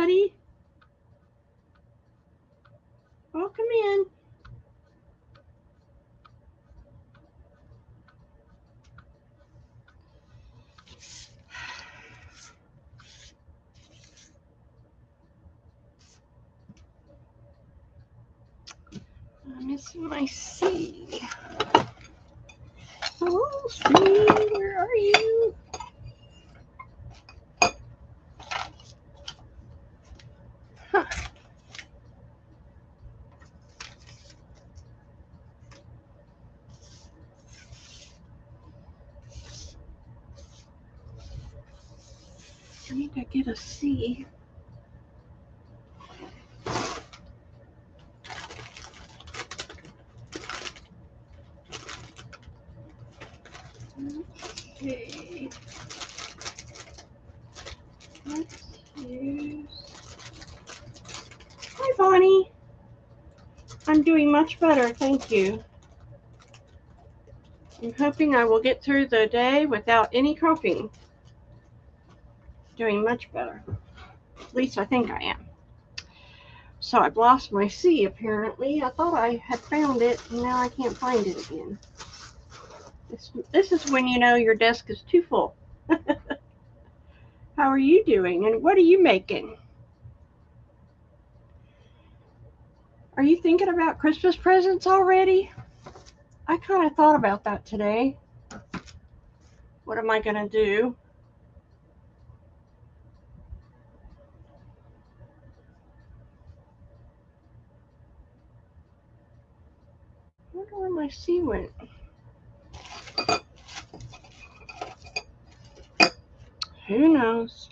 buddy. Welcome in. I'm missing my C. Oh, C, where are you? Huh. I need to get a C. Okay. Let's use. Hi, Bonnie. I'm doing much better, thank you. I'm hoping I will get through the day without any coughing. Doing much better. At least I think I am. So I've lost my C apparently. I thought I had found it and now I can't find it again. This is when you know your desk is too full. How are you doing and what are you making? Are you thinking about Christmas presents already? I kind of thought about that today. What am I going to do? I wonder where my C went. Who knows?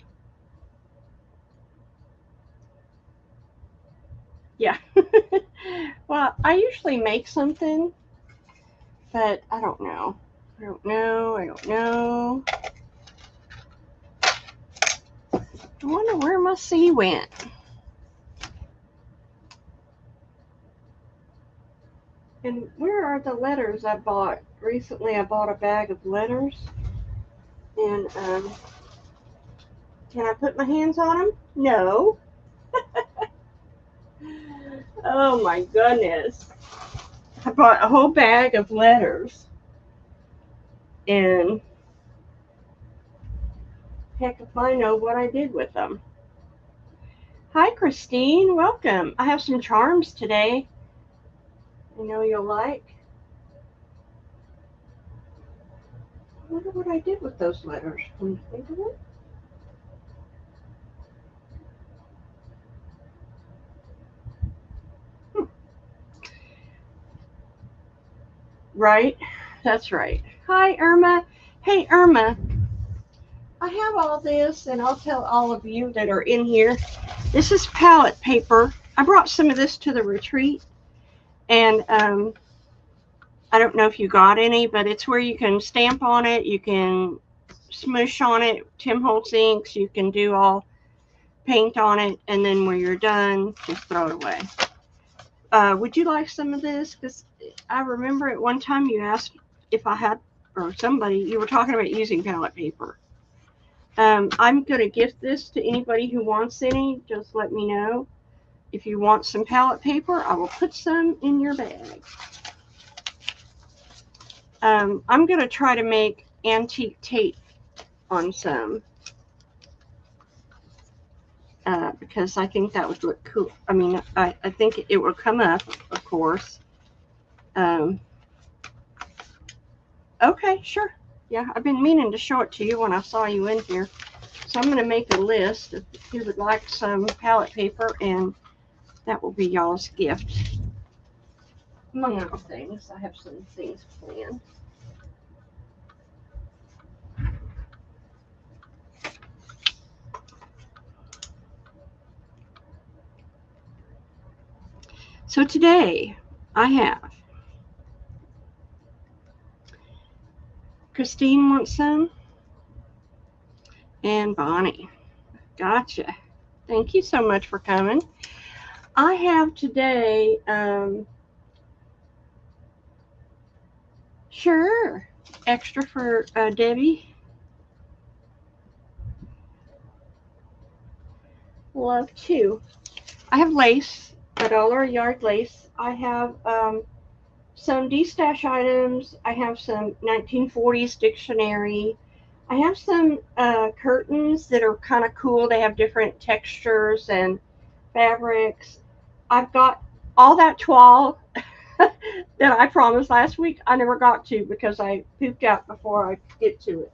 Yeah. Well, I usually make something, but I don't know. I don't know. I wonder where my C went. And where are the letters I bought? Recently I bought a bag of letters. And can I put my hands on them? No. Oh my goodness. I bought a whole bag of letters. And heck if I know what I did with them. Hi Christine, welcome. I have some charms today. I know you'll like. I wonder what I did with those letters. Can you think of it? Right, that's right. Hi Irma. Hey Irma, I have all this, and I'll tell all of you that are in here. This is palette paper. I brought some of this to the retreat, and I don't know if you got any, but it's where you can stamp on it, you can smoosh on it, Tim Holtz inks, you can do all paint on it, and then when you're done, just throw it away. Would you like some of this? Because I remember at one time you asked if I had, or somebody, you were talking about using palette paper. I'm going to gift this to anybody who wants any. Just let me know. If you want some palette paper, I will put some in your bag. I'm going to try to make antique tape on some. Because I think that would look cool. I mean, I think it will come up, of course. Okay, sure. Yeah, I've been meaning to show it to you when I saw you in here. So I'm going to make a list if you would like some palette paper, and that will be y'all's gift. Among other things, I have some things planned. So today I have Christine wants some, and Bonnie. Gotcha. Thank you so much for coming. I have today, sure, extra for Debbie. love too. I have lace, $1 a yard lace. I have some D-stash items. I have some 1940s dictionary. I have some curtains that are kind of cool. They have different textures and fabrics. I've got all that toile that I promised last week. I never got to because I pooped out before I get to it.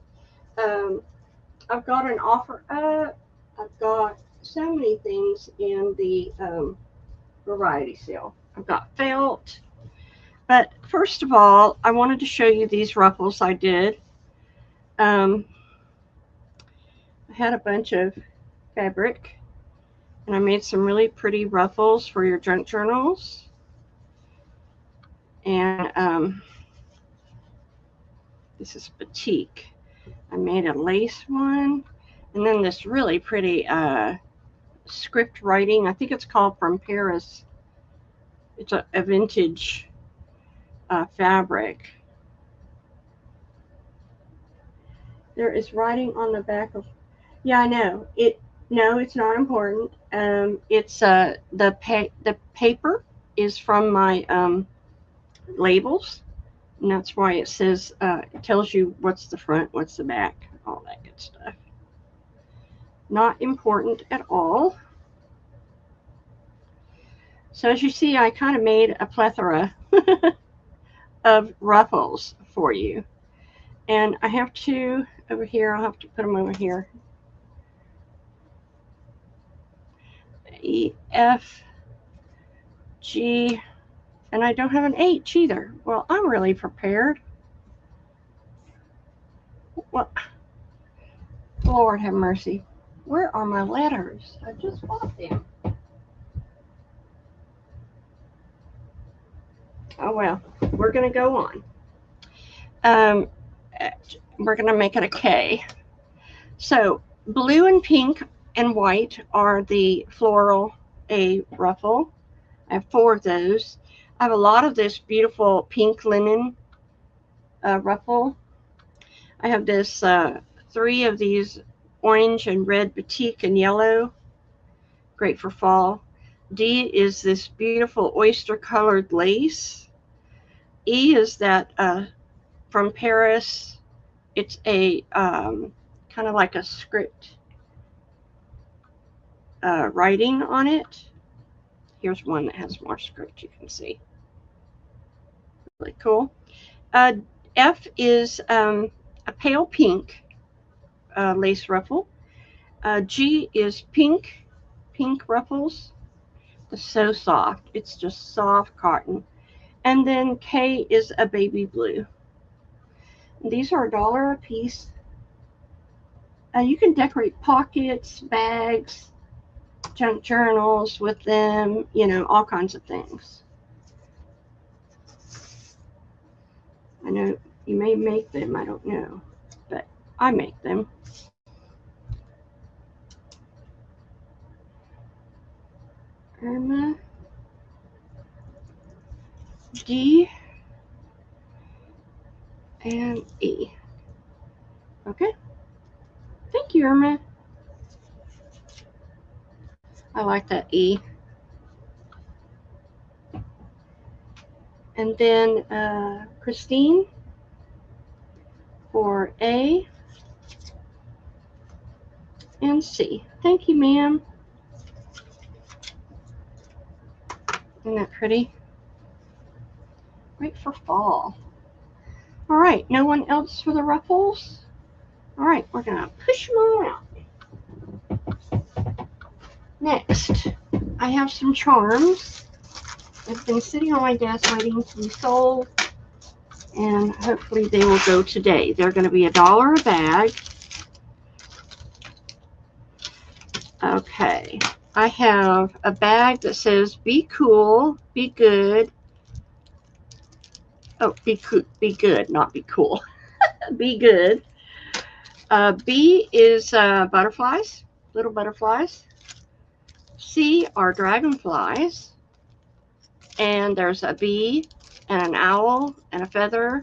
I've got an offer up. I've got so many things in the variety sale. I've got felt. But first of all, I wanted to show you these ruffles I did. I had a bunch of fabric, and I made some really pretty ruffles for your junk journals. And this is batik. I made a lace one, and then this really pretty script writing. I think it's called From Paris. It's a vintage fabric. There is writing on the back of. Yeah, I know it. No, it's not important. It's the paper is from my labels, and that's why it says it tells you what's the front, what's the back, all that good stuff. Not important at all. So as you see, I kind of made a plethora of ruffles for you, and I have to over here. I'll have to put them over here. E, F, G, and I don't have an H either. Well, I'm really prepared. Well, Lord have mercy. Where are my letters? I just bought them. Oh well, we're going to go on. We're going to make it a K. So blue and pink and white are the floral A ruffle. I have 4 of those. I have a lot of this beautiful pink linen ruffle. I have this 3 of these orange and red batik and yellow. Great for fall. D is this beautiful oyster colored lace. E is that From Paris. It's a kind of like a script writing on it. Here's one that has more script, you can see. Really cool. F is a pale pink lace ruffle. G is pink ruffles. It's so soft. It's just soft cotton. And then K is a baby blue. These are $1 a piece. You can decorate pockets, bags, junk journals with them, you know, all kinds of things. I know you may make them, I don't know, but I make them. Irma, D, and E. Okay. Thank you, Irma. I like that E. And then Christine for A and C. Thank you, ma'am. Isn't that pretty? Great for fall. All right, no one else for the ruffles? All right, we're gonna push them all out. Next, I have some charms. They've been sitting on my desk waiting to be sold, and hopefully they will go today. They're going to be $1 a bag. Okay, I have a bag that says be cool, be good. Oh, be good, not be cool. Be good. B is butterflies, little butterflies. C are dragonflies. And there's a bee and an owl and a feather.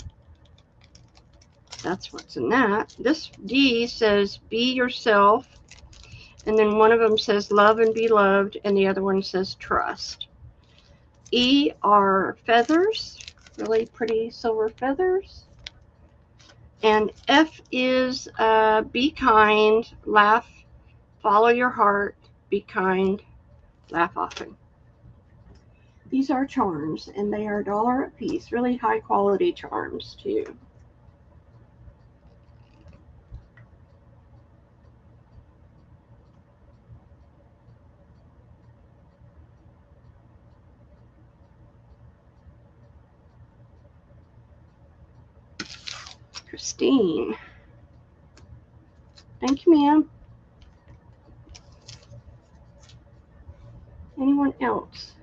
That's what's in that. This D says be yourself. And then one of them says love and be loved, and the other one says trust. E are feathers, really pretty silver feathers. And F is be kind, laugh, follow your heart, be kind, laugh often. These are charms, and they are $1 a piece. Really high quality charms, too. Christine. Thank you, ma'am. Anyone else?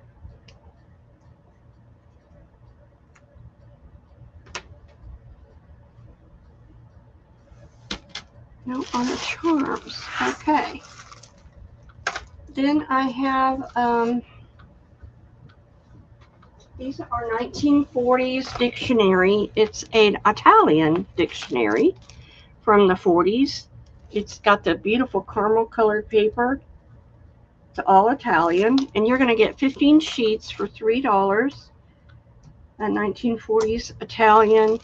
No other charms. Okay. Then I have these are 1940s dictionary. It's an Italian dictionary from the 40s. It's got the beautiful caramel colored paper. It's all Italian, and you're going to get 15 sheets for $3. A 1940s Italian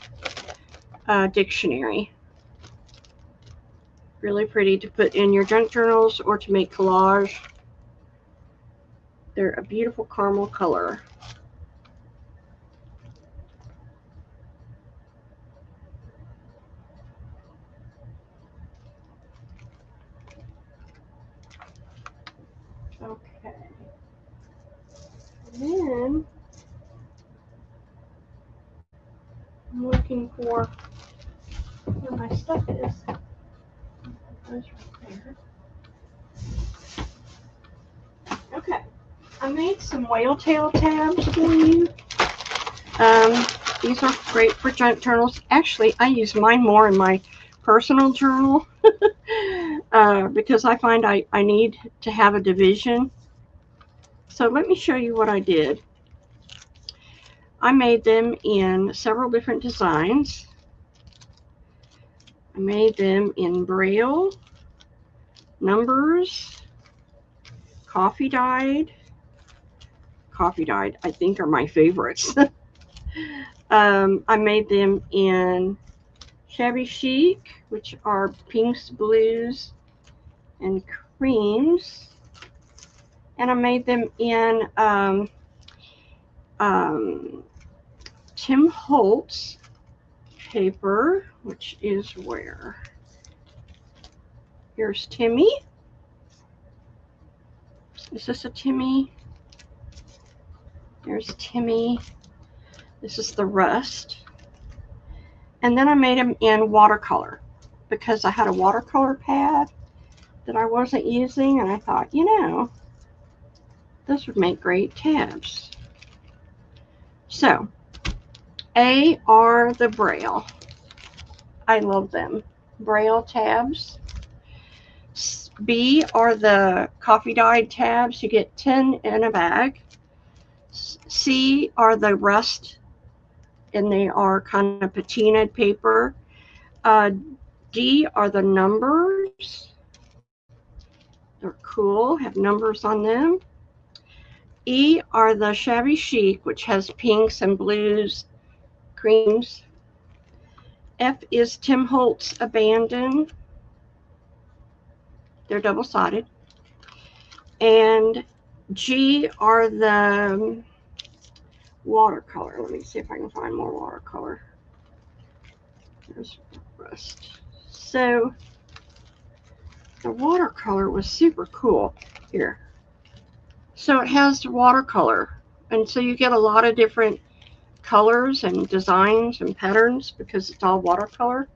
dictionary. Really pretty to put in your junk journals or to make collage. They're a beautiful caramel color. Okay. And then I'm looking for where my stuff is. Right there. Okay. I made some whale tail tabs for you. These are great for junk journals. Actually, I use mine more in my personal journal because I find I need to have a division. So let me show you what I did. I made them in several different designs. I made them in Braille, numbers, coffee dyed. Coffee dyed, I think, are my favorites. I made them in shabby chic, which are pinks, blues, and creams. And I made them in Tim Holtz paper, which is where? Here's Timmy. Is this a Timmy? There's Timmy. This is the Rust. And then I made them in watercolor because I had a watercolor pad that I wasn't using, and I thought, you know, this would make great tabs. So, A are the Braille. I love them. Braille tabs. B are the coffee dyed tabs. You get 10 in a bag. C are the Rust, and they are kind of patinaed paper. D are the numbers. They're cool, have numbers on them. E are the shabby chic, which has pinks and blues, creams. F is Tim Holtz Abandon. They're double-sided. And G are the watercolor. Let me see if I can find more watercolor. There's Rust. So the watercolor was super cool here. So it has watercolor, and so you get a lot of different colors and designs and patterns because it's all watercolor.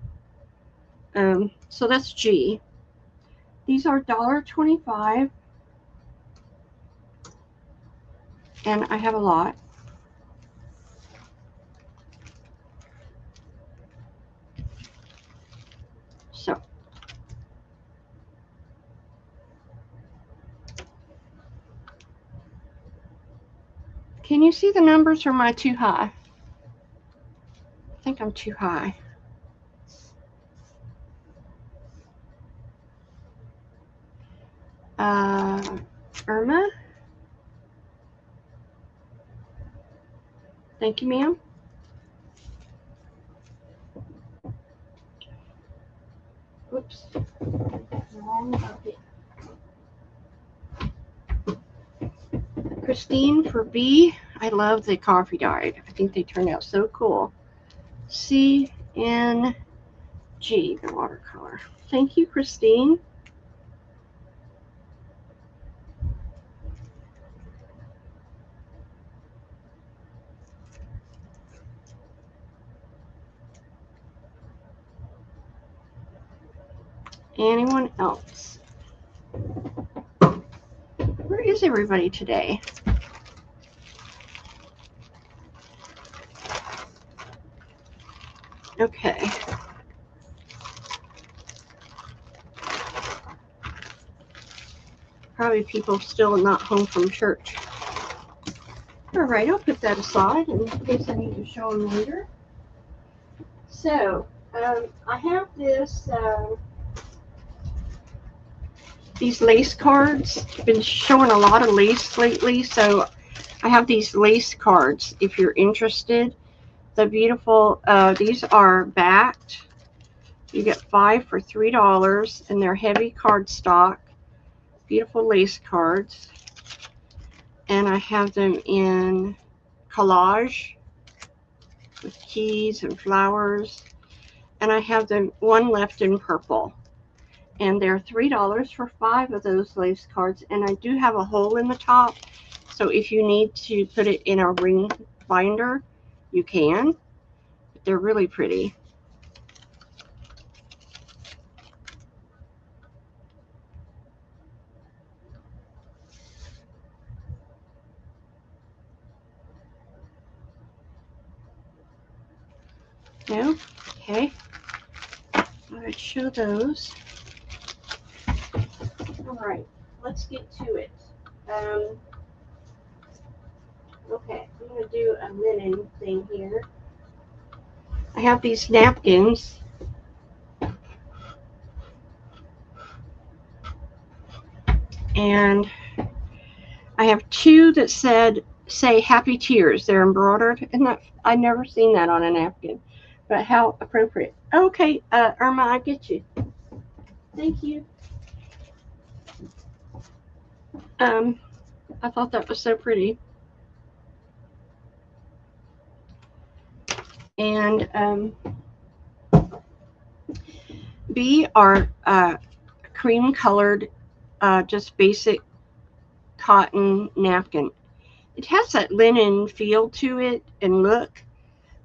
So that's G. These are $1.25, and I have a lot. So can you see the numbers, or am I too high? I think I'm too high. Irma. Thank you, ma'am. Oops. Wrong bucket. Christine for B. I love the coffee dyed. I think they turned out so cool. CNG, the watercolor. Thank you, Christine. Anyone else? Where is everybody today? Okay. Probably people still not home from church. All right, I'll put that aside in case I need to show them later. So, I have these lace cards. I've been showing a lot of lace lately, so I have these lace cards if you're interested. The beautiful, these are backed. You get 5 for $3, and they're heavy cardstock. Beautiful lace cards. And I have them in collage with keys and flowers. And I have them one left in purple. And they're $3 for 5 of those lace cards. And I do have a hole in the top. So if you need to put it in a ring binder, you can. But they're really pretty. No? Okay. I would show those. All right, let's get to it. Okay, I'm going to do a linen thing here. I have these napkins. And I have 2 that say happy tears. They're embroidered. And I've never seen that on a napkin. But how appropriate. Okay, Irma, I get you. Thank you. I thought that was so pretty. And B are cream colored, just basic cotton napkin. It has that linen feel to it and look,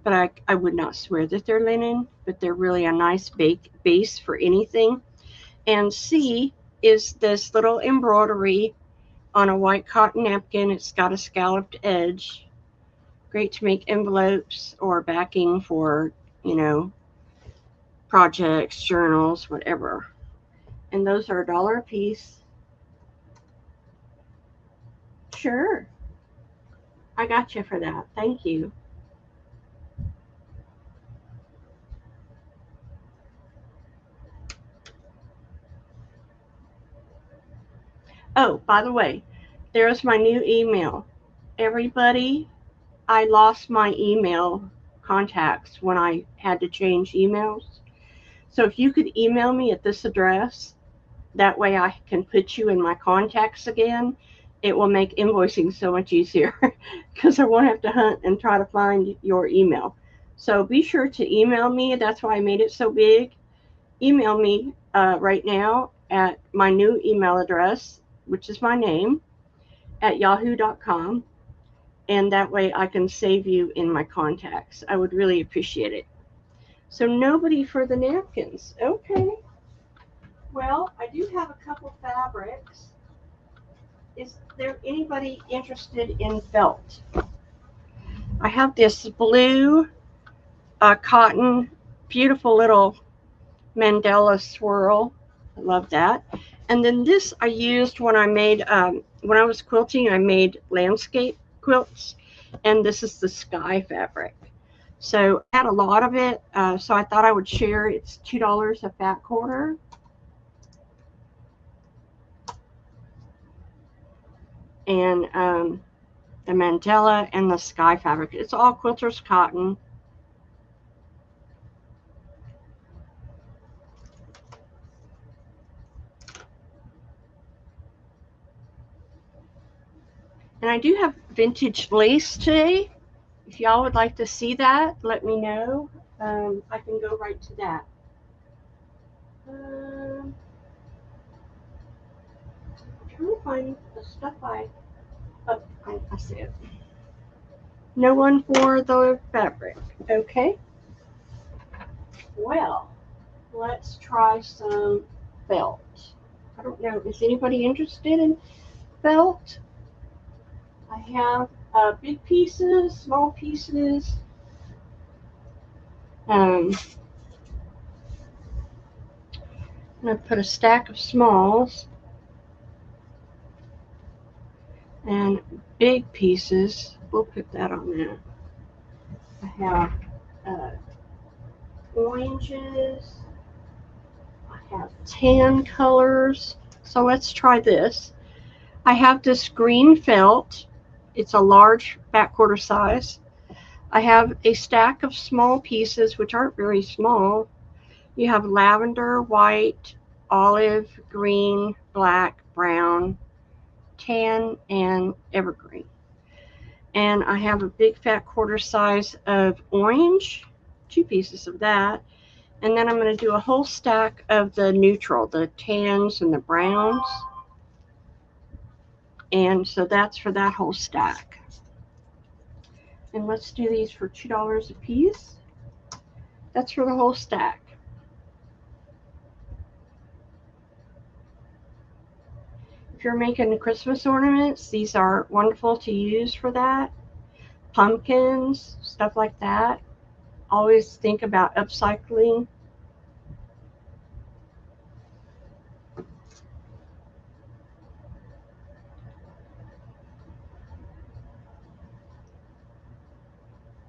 but I would not swear that they're linen, but they're really a nice base for anything. And C is this little embroidery on a white cotton napkin. It's got a scalloped edge. Great to make envelopes or backing for, projects, journals, whatever. And those are $1 a piece. Sure. I got you for that. Thank you. Oh, by the way, there's my new email. Everybody, I lost my email contacts when I had to change emails. So if you could email me at this address, that way I can put you in my contacts again. It will make invoicing so much easier because I won't have to hunt and try to find your email. So be sure to email me. That's why I made it so big. Email me right now at my new email address, which is my name, at yahoo.com. And that way I can save you in my contacts. I would really appreciate it. So nobody for the napkins. Okay. Well, I do have a couple fabrics. Is there anybody interested in felt? I have this blue cotton, beautiful little Mandela swirl. I love that. And then this I used when I made, when I was quilting, I made landscape quilts. And this is the sky fabric. So I had a lot of it, so I thought I would share. It's $2 a fat quarter. and the Mandela and the Sky fabric. It's all quilters cotton. And I do have vintage lace today. If y'all would like to see that, let me know. I can go right to that. I'm trying to find the stuff I see it. No one for the fabric. Okay. Well, let's try some felt. I don't know. Is anybody interested in felt? I have big pieces, small pieces. I'm going to put a stack of smalls and big pieces. We'll put that on there. I have oranges. I have tan colors. So let's try this. I have this green felt. It's a large back quarter size. I have a stack of small pieces, which aren't very small. You have lavender, white, olive, green, black, brown, tan, and evergreen. And I have a big fat quarter size of orange, 2 pieces of that. And then I'm going to do a whole stack of the neutral, the tans and the browns. And so that's for that whole stack. And let's do these for $2 a piece. That's for the whole stack. If you're making Christmas ornaments, these are wonderful to use for that. Pumpkins, stuff like that. Always think about upcycling.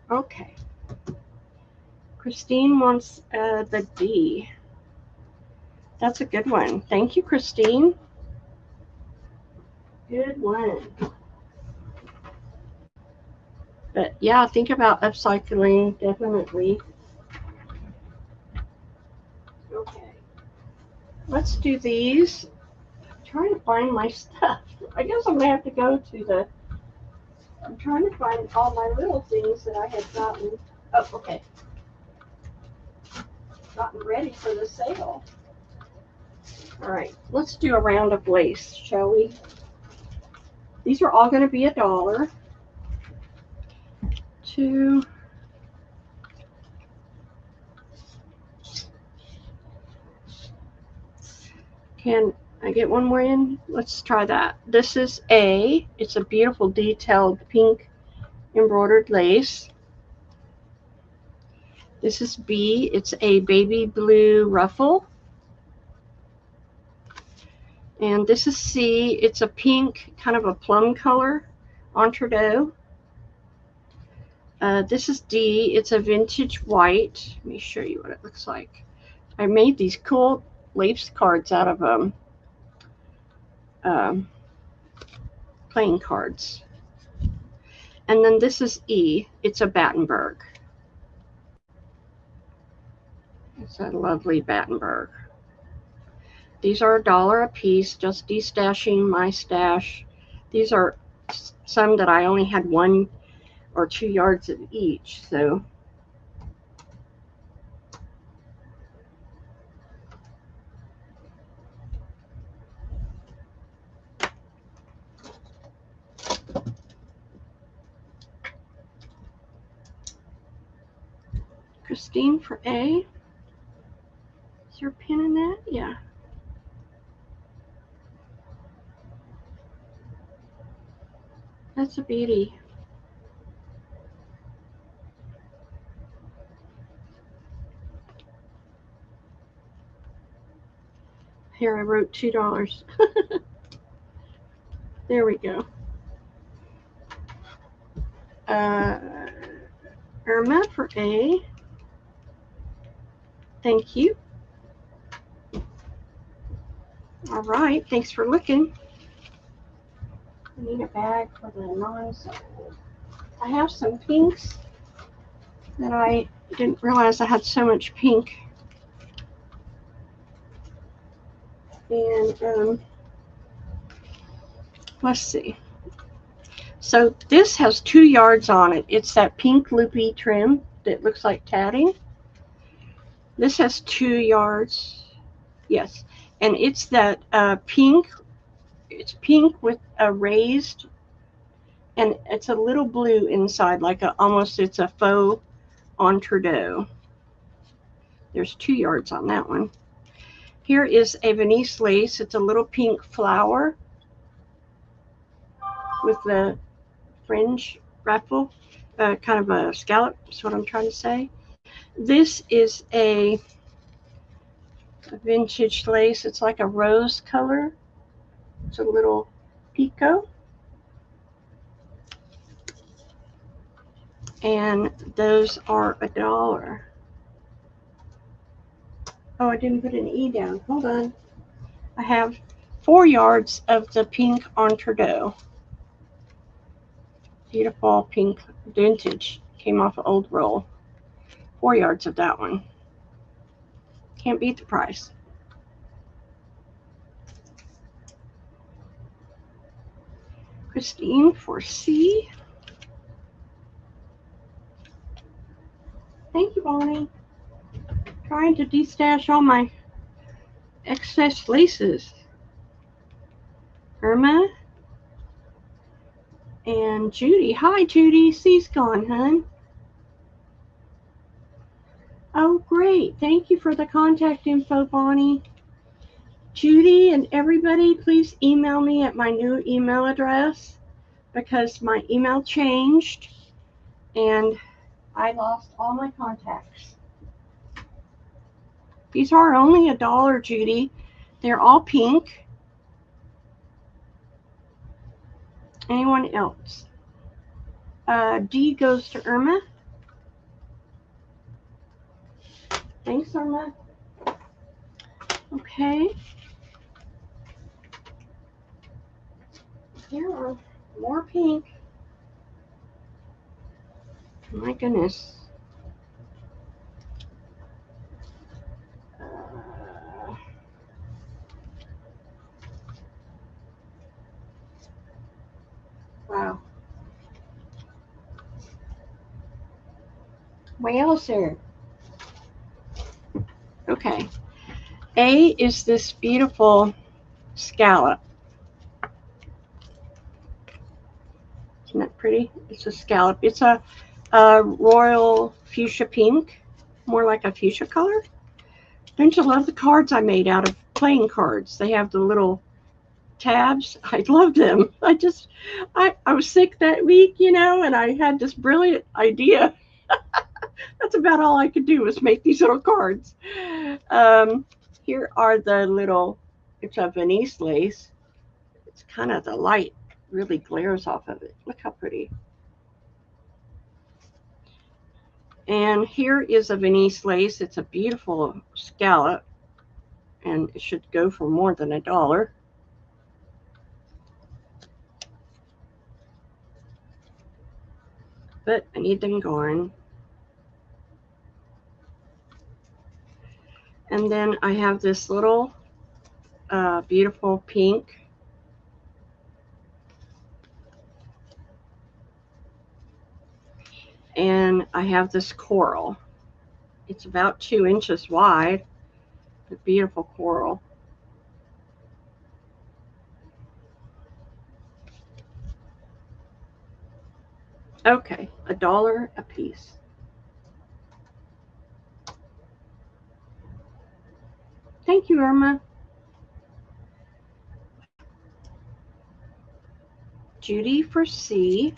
Okay. Christine wants the D. That's a good one. Thank you, Christine. Good one. But yeah, think about upcycling, definitely. Okay. Let's do these. I'm trying to find my stuff. I guess I'm going to have to go to the... I'm trying to find all my little things that I had gotten. Oh, okay. Gotten ready for the sale. All right, let's do a round of lace, shall we? These are all going to be $1. 2. Can I get one more in? Let's try that. This is A. It's a beautiful detailed pink embroidered lace. This is B. It's a baby blue ruffle. And this is C. It's a pink, kind of a plum color entredeaux. This is D. It's a vintage white. Let me show you what it looks like. I made these cool lace cards out of playing cards. And then this is E. It's a Battenberg. It's a lovely Battenberg. These are $1 a piece, just destashing my stash. These are some that I only had 1 or 2 yards of each, so. Christine for A. Is there a pin in that? Yeah. That's a beauty. Here, I wrote $2. There we go. Irma for A. Thank you. All right, thanks for looking. I need a bag for the non-sold. I have some pinks that I didn't realize I had so much pink. And let's see. So this has 2 yards on it. It's that pink loopy trim that looks like tatting. This has 2 yards. Yes. And it's that pink. It's pink with a raised, and it's a little blue inside, like almost it's a faux entredeux. There's 2 yards on that one. Here is a Venice lace. It's a little pink flower with the fringe ruffle, kind of a scallop, is what I'm trying to say. This is a vintage lace. It's like a rose color. It's a little picot. And those are $1. Oh, I didn't put an E down. Hold on. I have 4 yards of the pink entredeux. Beautiful pink vintage. Came off an old roll. 4 yards of that one. Can't beat the price. Christine for C. Thank you, Bonnie. Trying to destash all my excess laces. Irma and Judy. Hi, Judy. C's gone, hun. Oh, great. Thank you for the contact info, Bonnie. Judy and everybody, please email me at my new email address because my email changed and I lost all my contacts. These are only $1, Judy. They're all pink. Anyone else? D goes to Irma. Thanks, Irma. Okay. There are more pink. My goodness. Wow. Wowzer. Okay. A is this beautiful scallop. Isn't that pretty? It's a scallop. It's a royal fuchsia pink, more like a fuchsia color. Don't you love the cards I made out of playing cards? They have the little tabs. I love them. I was sick that week, and I had this brilliant idea. That's about all I could do was make these little cards. Here are the little, it's a Venice lace. It's kind of the light really glares off of it. Look how pretty. And here is a Venice lace. It's a beautiful scallop and it should go for more than $1. But I need them gone. And then I have this little beautiful pink. And I have this coral. It's about 2 inches wide. A beautiful coral. Okay, $1 a piece. Thank you, Irma. Judy for C.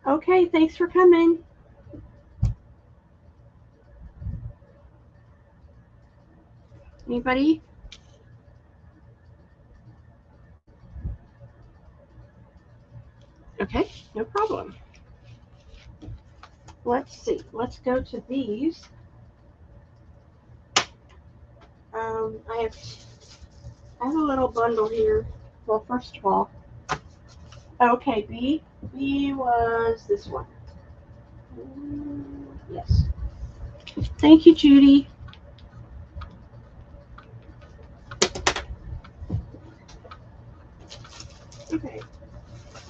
Okay, thanks for coming. Anybody? Okay, no problem. Let's see. Let's go to these. I have a little bundle here. Well, first of all, okay, B was this one. Yes. Thank you, Judy. Okay,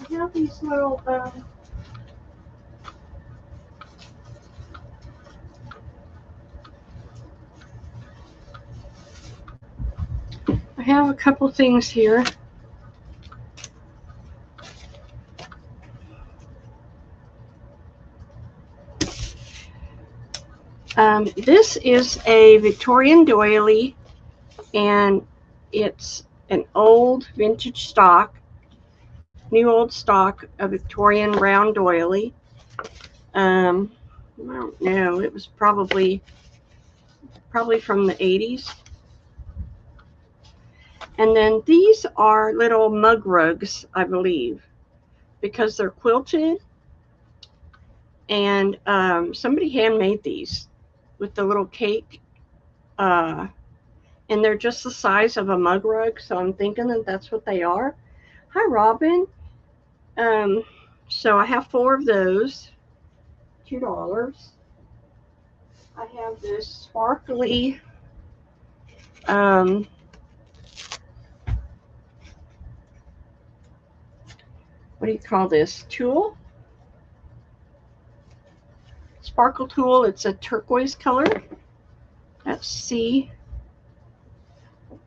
I have these little I have a couple things here. This is a Victorian doily, and it's an old vintage stock, new old stock, a Victorian round doily. I don't know, it was probably from the 80s. And then these are little mug rugs, I believe, because they're quilted. And somebody handmade these with the little cake. And they're just the size of a mug rug. So I'm thinking that that's what they are. Hi, Robin. So I have 4 of those. $2. I have this sparkly what do you call this? Tulle? Sparkle tulle. It's a turquoise color. That's C.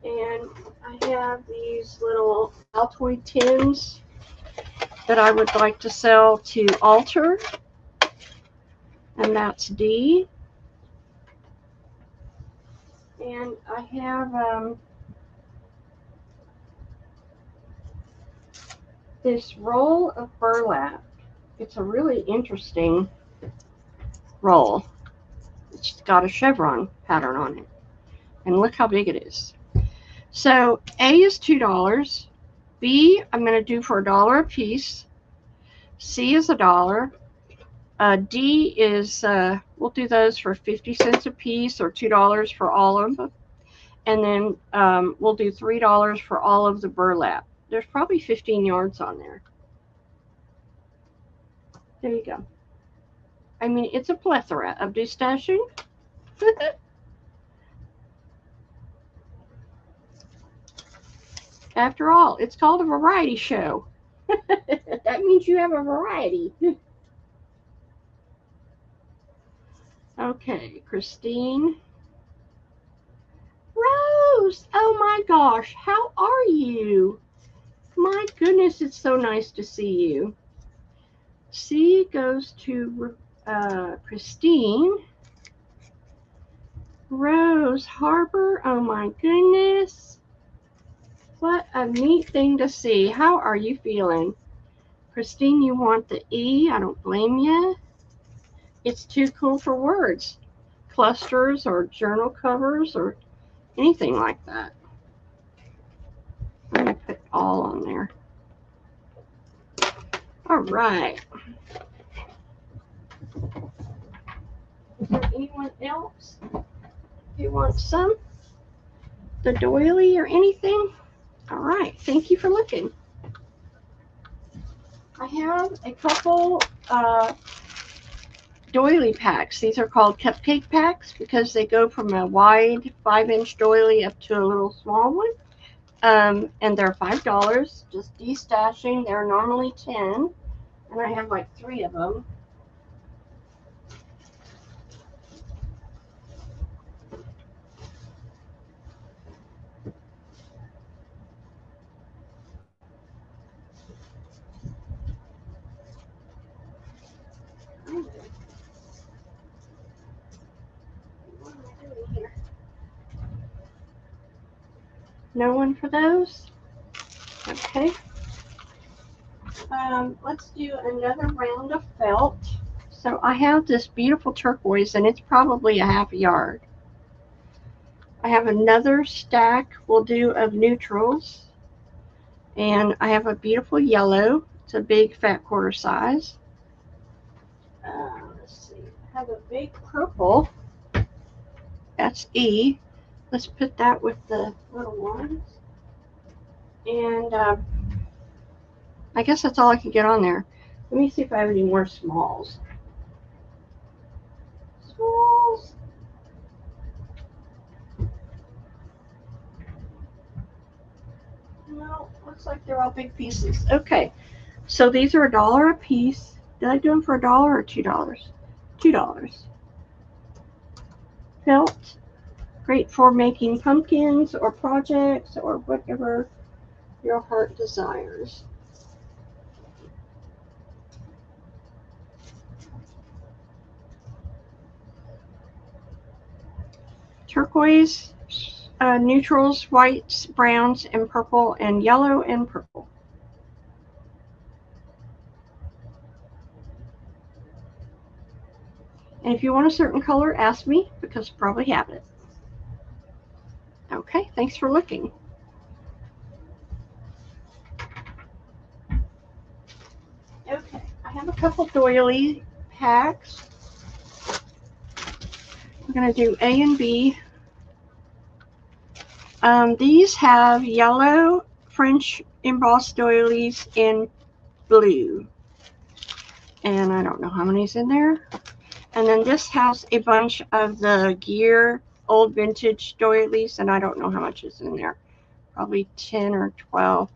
And I have these little Altoid tins that I would like to sell to alter. And that's D. And I have this roll of burlap. It's a really interesting roll. It's got a chevron pattern on it. And look how big it is. So A is $2. B, I'm going to do for $1 a piece. C is $1. D is, we'll do those for 50 cents a piece or $2 for all of them. And then we'll do $3 for all of the burlap. There's probably 15 yards on there. There you go. I mean, it's a plethora of distashing. After all, it's called a variety show. That means you have a variety. Okay, Christine. Rose! Oh my gosh, how are you? My goodness, it's so nice to see you. C goes to Christine. Rose Harbor, oh my goodness. What a neat thing to see. How are you feeling? Christine, you want the E? I don't blame you. It's too cool for words. Clusters or journal covers or anything like that. I'm going to put all on there. All right. Is there anyone else who wants some? The doily or anything? All right. Thank you for looking. I have a couple doily packs. These are called cupcake packs because they go from a wide 5-inch doily up to a little small one. And they're $5, just destashing. They're normally 10, and I have like 3 of them. No one for those? Okay. Let's do another round of felt. So I have this beautiful turquoise, and it's probably a half a yard. I have another stack we'll do of neutrals. And I have a beautiful yellow. It's a big fat quarter size. Let's see. I have a big purple. That's E. let's put that with the little ones. And I guess that's all I can get on there. Let me see if I have any more smalls. Smalls. No, looks like they're all big pieces. Okay, so these are $1 a piece. Did I do them for $1 or $2? $2. Felt. Great for making pumpkins or projects or whatever your heart desires. Turquoise, neutrals, whites, browns, and purple, and yellow and purple. And if you want a certain color, ask me, because I probably have it. Okay, thanks for looking. Okay, I have a couple doily packs. We're going to do A and B. These have yellow French embossed doilies in blue. And I don't know how many's in there. And then this has a bunch of the Gear old vintage doilies, and I don't know how much is in there. Probably 10 or 12.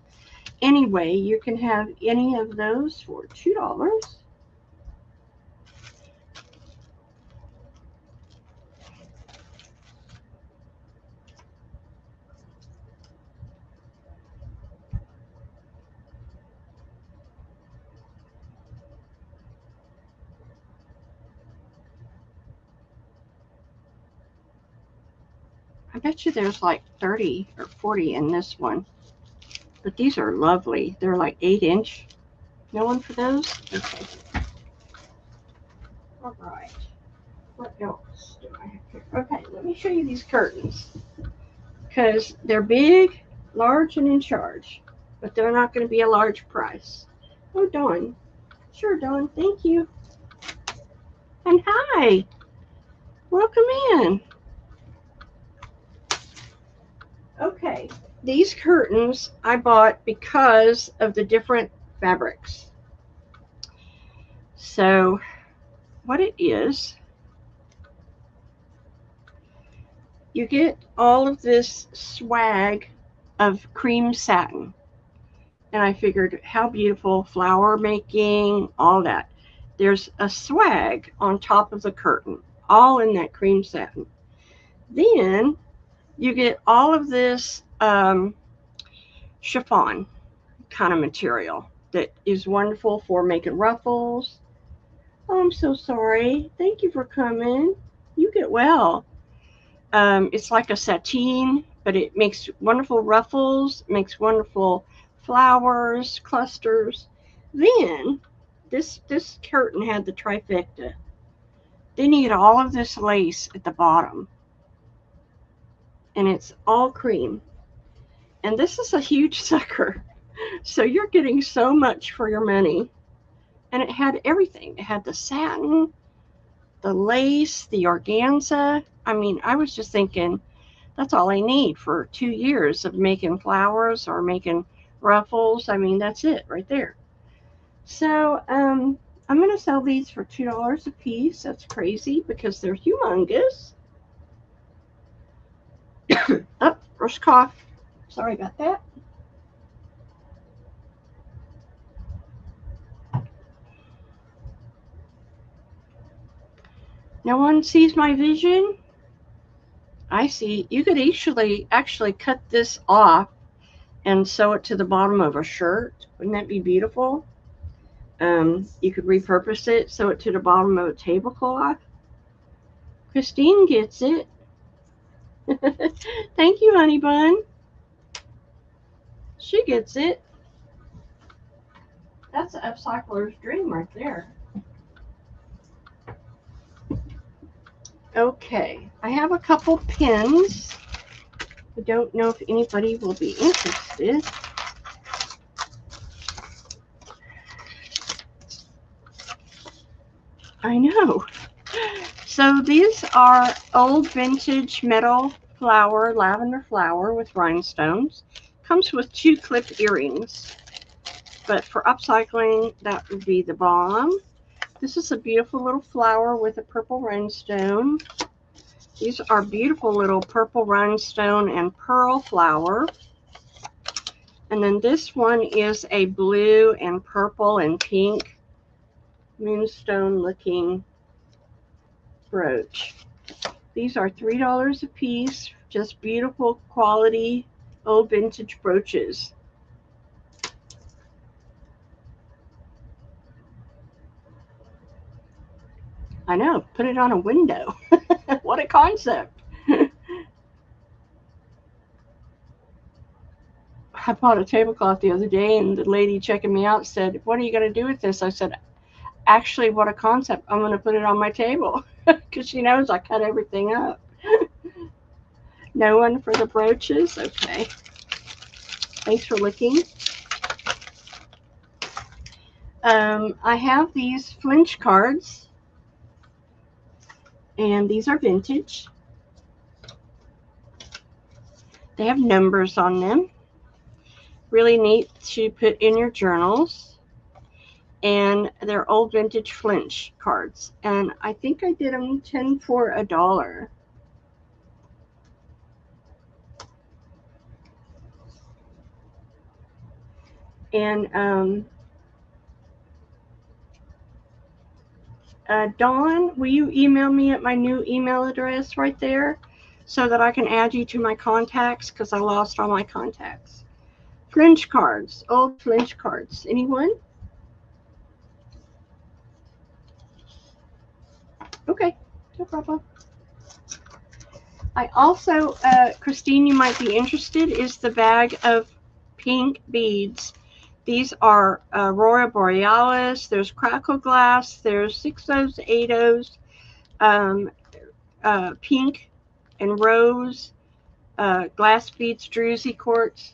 Anyway, you can have any of those for $2. I bet you there's like 30 or 40 in this one. But these are lovely. They're like 8-inch. No one for those? Okay. All right. What else do I have here? Okay, let me show you these curtains. Because they're big, large, and in charge. But they're not going to be a large price. Oh, Dawn. Sure, Dawn. Thank you. And hi. Welcome in. Okay, these curtains I bought because of the different fabrics. So what it is, you get all of this swag of cream satin. And I figured how beautiful, flower making, all that. There's a swag on top of the curtain, all in that cream satin. Then you get all of this chiffon kind of material that is wonderful for making ruffles. Oh, I'm so sorry. Thank you for coming. You get well. It's like a sateen, but it makes wonderful ruffles, makes wonderful flowers, clusters. Then this curtain had the trifecta. Then you get all of this lace at the bottom, and it's all cream. And this is a huge sucker. So you're getting so much for your money. And it had everything. It had the satin, the lace, the organza. I mean, I was just thinking, that's all I need for 2 years of making flowers or making ruffles. I mean, that's it right there. So I'm going to sell these for $2 a piece. That's crazy because they're humongous. Oh, first cough. Sorry about that. No one sees my vision? I see. You could actually cut this off and sew it to the bottom of a shirt. Wouldn't that be beautiful? You could repurpose it, sew it to the bottom of a tablecloth. Christine gets it. Thank you, honey bun. She gets it. That's an upcycler's dream right there. Okay, I have a couple pins. I don't know if anybody will be interested. I know. So these are old vintage metal flower, lavender flower with rhinestones. Comes with 2 clip earrings. But for upcycling, that would be the bomb. This is a beautiful little flower with a purple rhinestone. These are beautiful little purple rhinestone and pearl flower. And then this one is a blue and purple and pink moonstone looking brooch. These are $3 a piece, just beautiful quality old vintage brooches. I know, put it on a window. What a concept. I bought a tablecloth the other day, and the lady checking me out said, "What are you going to do with this?" I said, "Actually, what a concept. I'm going to put it on my table," because she knows I cut everything up. No one for the brooches? Okay. Thanks for looking. I have these flinch cards, and these are vintage. They have numbers on them. Really neat to put in your journals. And they're old vintage flinch cards. And I think I did them 10 for $1. And Dawn, will you email me at my new email address right there so that I can add you to my contacts, because I lost all my contacts. Flinch cards, old flinch cards. Anyone? Okay, no problem. I also, Christine, you might be interested, is the bag of pink beads. These are Aurora Borealis, there's Crackle Glass, there's 6Os, 8Os, pink and rose, glass beads, druzy quartz,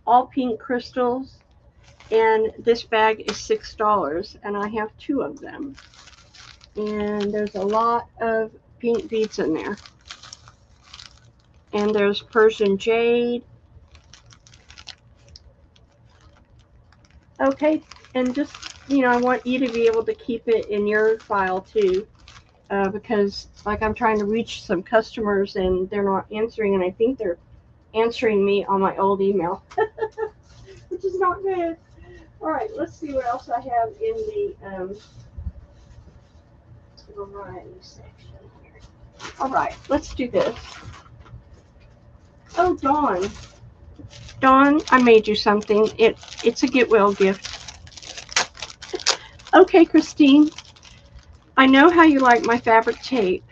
all pink crystals. And this bag is $6, and I have 2 of them. And there's a lot of pink beads in there. And there's Persian jade. Okay, and just, I want you to be able to keep it in your file too, because like I'm trying to reach some customers and they're not answering, and I think they're answering me on my old email, which is not good. All right, let's see what else I have in the variety section here. All right, let's do this. Oh, Dawn, I made you something. It's a get well gift. Okay, Christine, I know how you like my fabric tape.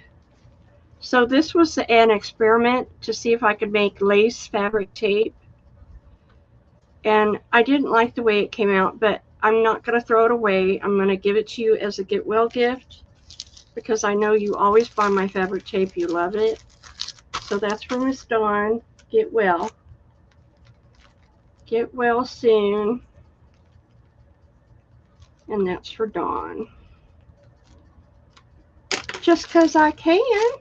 So this was an experiment to see if I could make lace fabric tape. And I didn't like the way it came out, but I'm not going to throw it away. I'm going to give it to you as a get well gift, because I know you always buy my fabric tape. You love it. So that's for Miss Dawn. Get well. Get well soon. And that's for Dawn. Just because I can.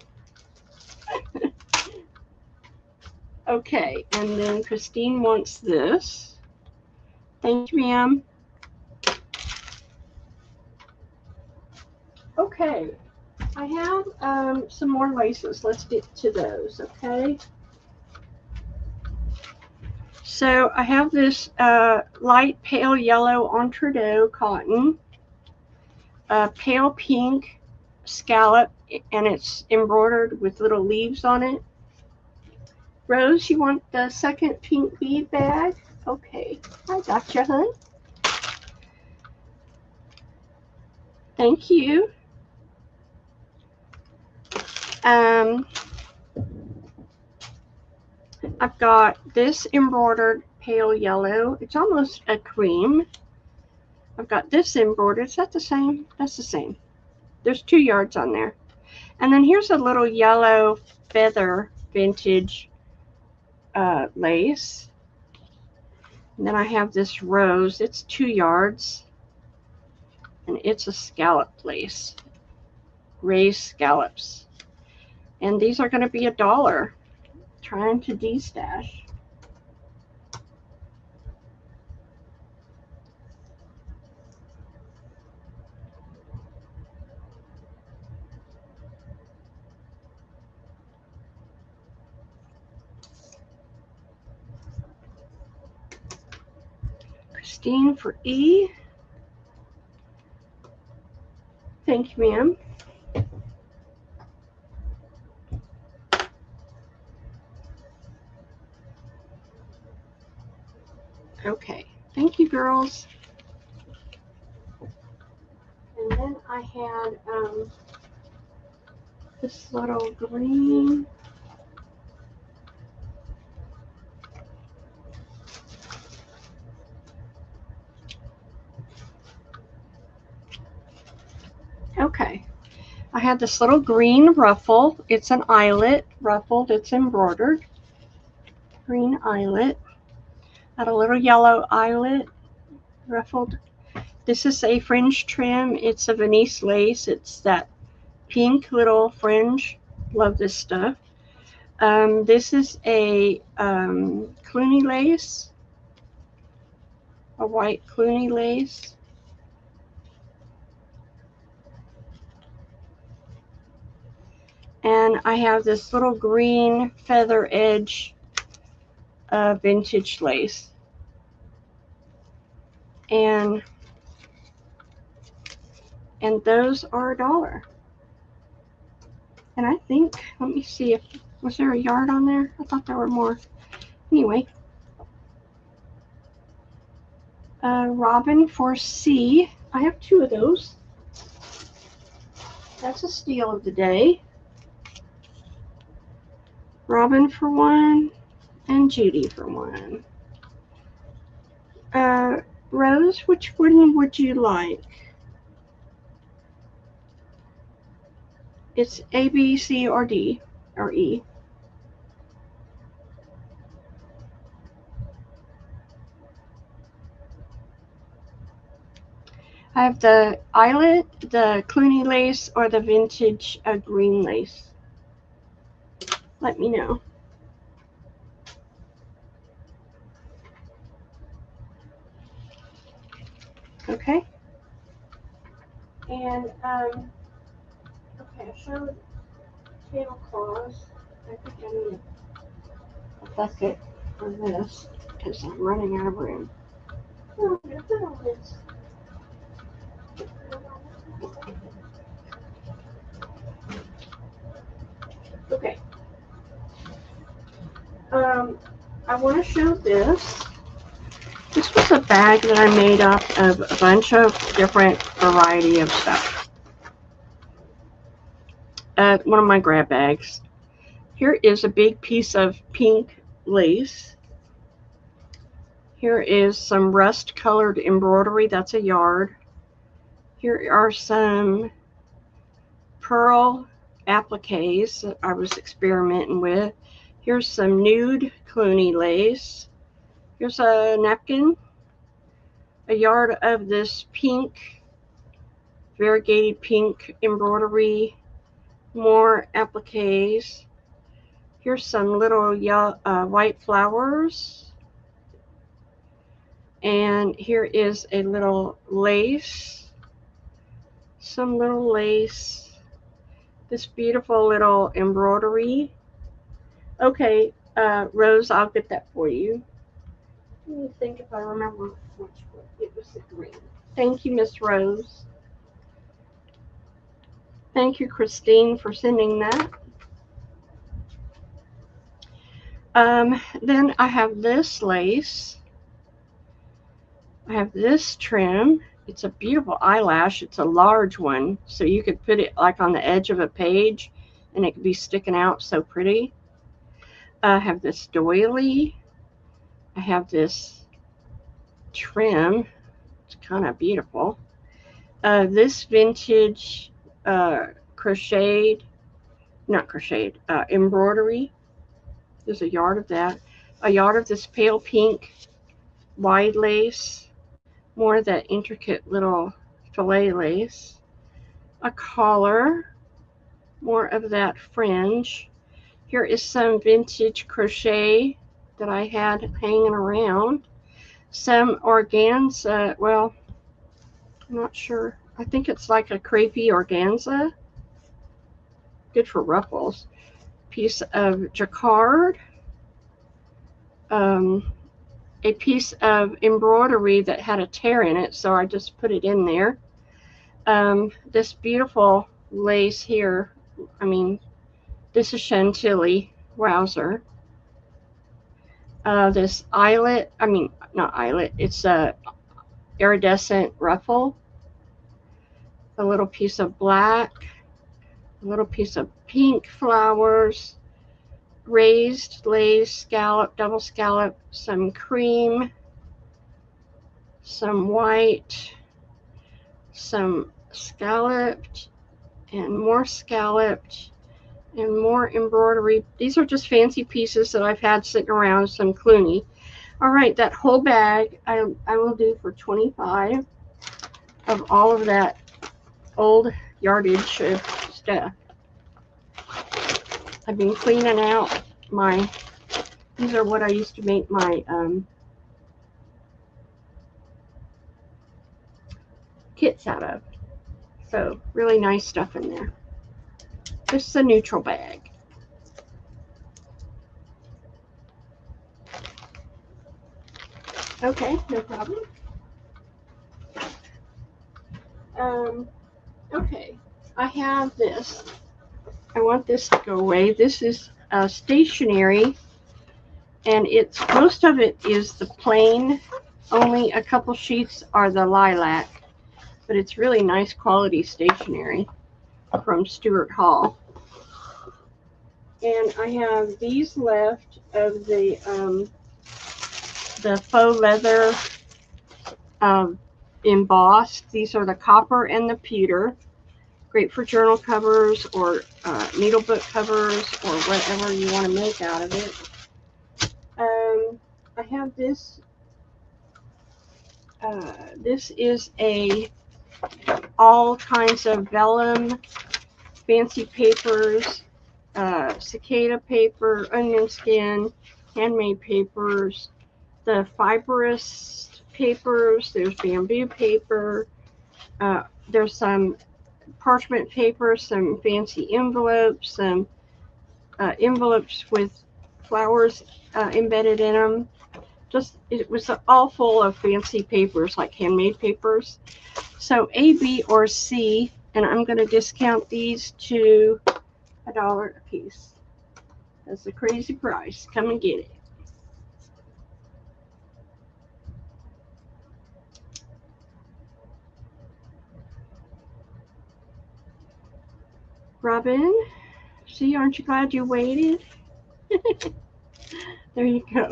Okay, and then Christine wants this. Thank you, ma'am. Okay, I have some more laces. Let's get to those, okay? So I have this light pale yellow Entredot cotton, pale pink scallop, and it's embroidered with little leaves on it. Rose, you want the second pink bead bag? Okay, I got you, hun. Thank you. I've got this embroidered pale yellow. It's almost a cream. I've got this embroidered. Is that the same? That's the same. There's 2 yards on there. And then here's a little yellow feather vintage lace. And then I have this rose. It's 2 yards. And it's a scallop lace. Raised scallops. And these are going to be $1. trying to de-stash. Christine for E. Thank you, ma'am. Okay, thank you, girls. And then I had this little green. Okay, I had this little green ruffle. It's an eyelet, ruffled, it's embroidered. Green eyelet. Had a little yellow eyelet, ruffled. This is a fringe trim. It's a Venice lace. It's that pink little fringe. Love this stuff. This is a Cluny lace, a white Cluny lace. And I have this little green feather edge vintage lace. And those are $1. And I think, let me see if, was there a yard on there? I thought there were more. Anyway. Robin for C. I have 2 of those. That's a steal of the day. Robin for 1 and Judy for 1. Rose, which one would you like? It's A, B, C, or D, or E. I have the eyelet, the Cluny lace, or the vintage green lace. Let me know. Okay. And, okay, I showed tablecloths. I think I need a bucket for this because I'm running out of room. Oh, I'm going to put all this. Okay. I want to show this. This was a bag that I made up of a bunch of different variety of stuff. One of my grab bags. Here is a big piece of pink lace. Here is some rust colored embroidery. That's a yard. Here are some pearl appliques that I was experimenting with. Here's some nude Cluny lace. Here's a napkin. A yard of this pink, variegated pink embroidery. More appliques. Here's some little white flowers. And here is a little lace. Some little lace. This beautiful little embroidery. Okay, Rose, I'll get that for you. Let me think if I remember which one. It was the green. Thank you, Miss Rose. Thank you, Christine, for sending that. Then I have this lace. I have this trim. It's a beautiful eyelash. It's a large one, so you could put it like on the edge of a page and it could be sticking out so pretty. I have this doily. I have this trim. It's kind of beautiful. This vintage embroidery. There's a yard of that. A yard of this pale pink wide lace. More of that intricate little fillet lace. A collar. More of that fringe. Here is some vintage crochet that I had hanging around. Some organza, well, I'm not sure. I think it's like a crepey organza. Good for ruffles. Piece of jacquard. A piece of embroidery that had a tear in it, so I just put it in there. This beautiful lace here, I mean, this is Chantilly. Wowzer. This eyelet, I mean, not eyelet, it's a iridescent ruffle. A little piece of black, a little piece of pink flowers, raised lace, scallop, double scallop, some cream, some white, some scalloped, and more scalloped, and more embroidery. These are just fancy pieces that I've had sitting around, some Cluny. All right, that whole bag I will do for $25 of all of that old yardage of stuff. I've been cleaning out my, these are what I used to make my kits out of. So really nice stuff in there. This is a neutral bag. Okay, no problem. Okay, I have this. I want this to go away. This is stationery, and it's most of it is the plain. Only a couple sheets are the lilac, but it's really nice quality stationery from Stuart Hall. And I have these left of the faux leather embossed. These are the copper and the pewter. Great for journal covers or needle book covers or whatever you want to make out of it. I have this. This is all kinds of vellum, fancy papers, cicada paper, onion skin, handmade papers, the fibrous papers. There's bamboo paper. There's some parchment paper, some fancy envelopes, some envelopes with flowers embedded in them. It was all full of fancy papers, like handmade papers. So A, B, or C, and I'm going to discount these to $1 a piece. That's a crazy price. Come and get it. Robin, see, aren't you glad you waited? There you go.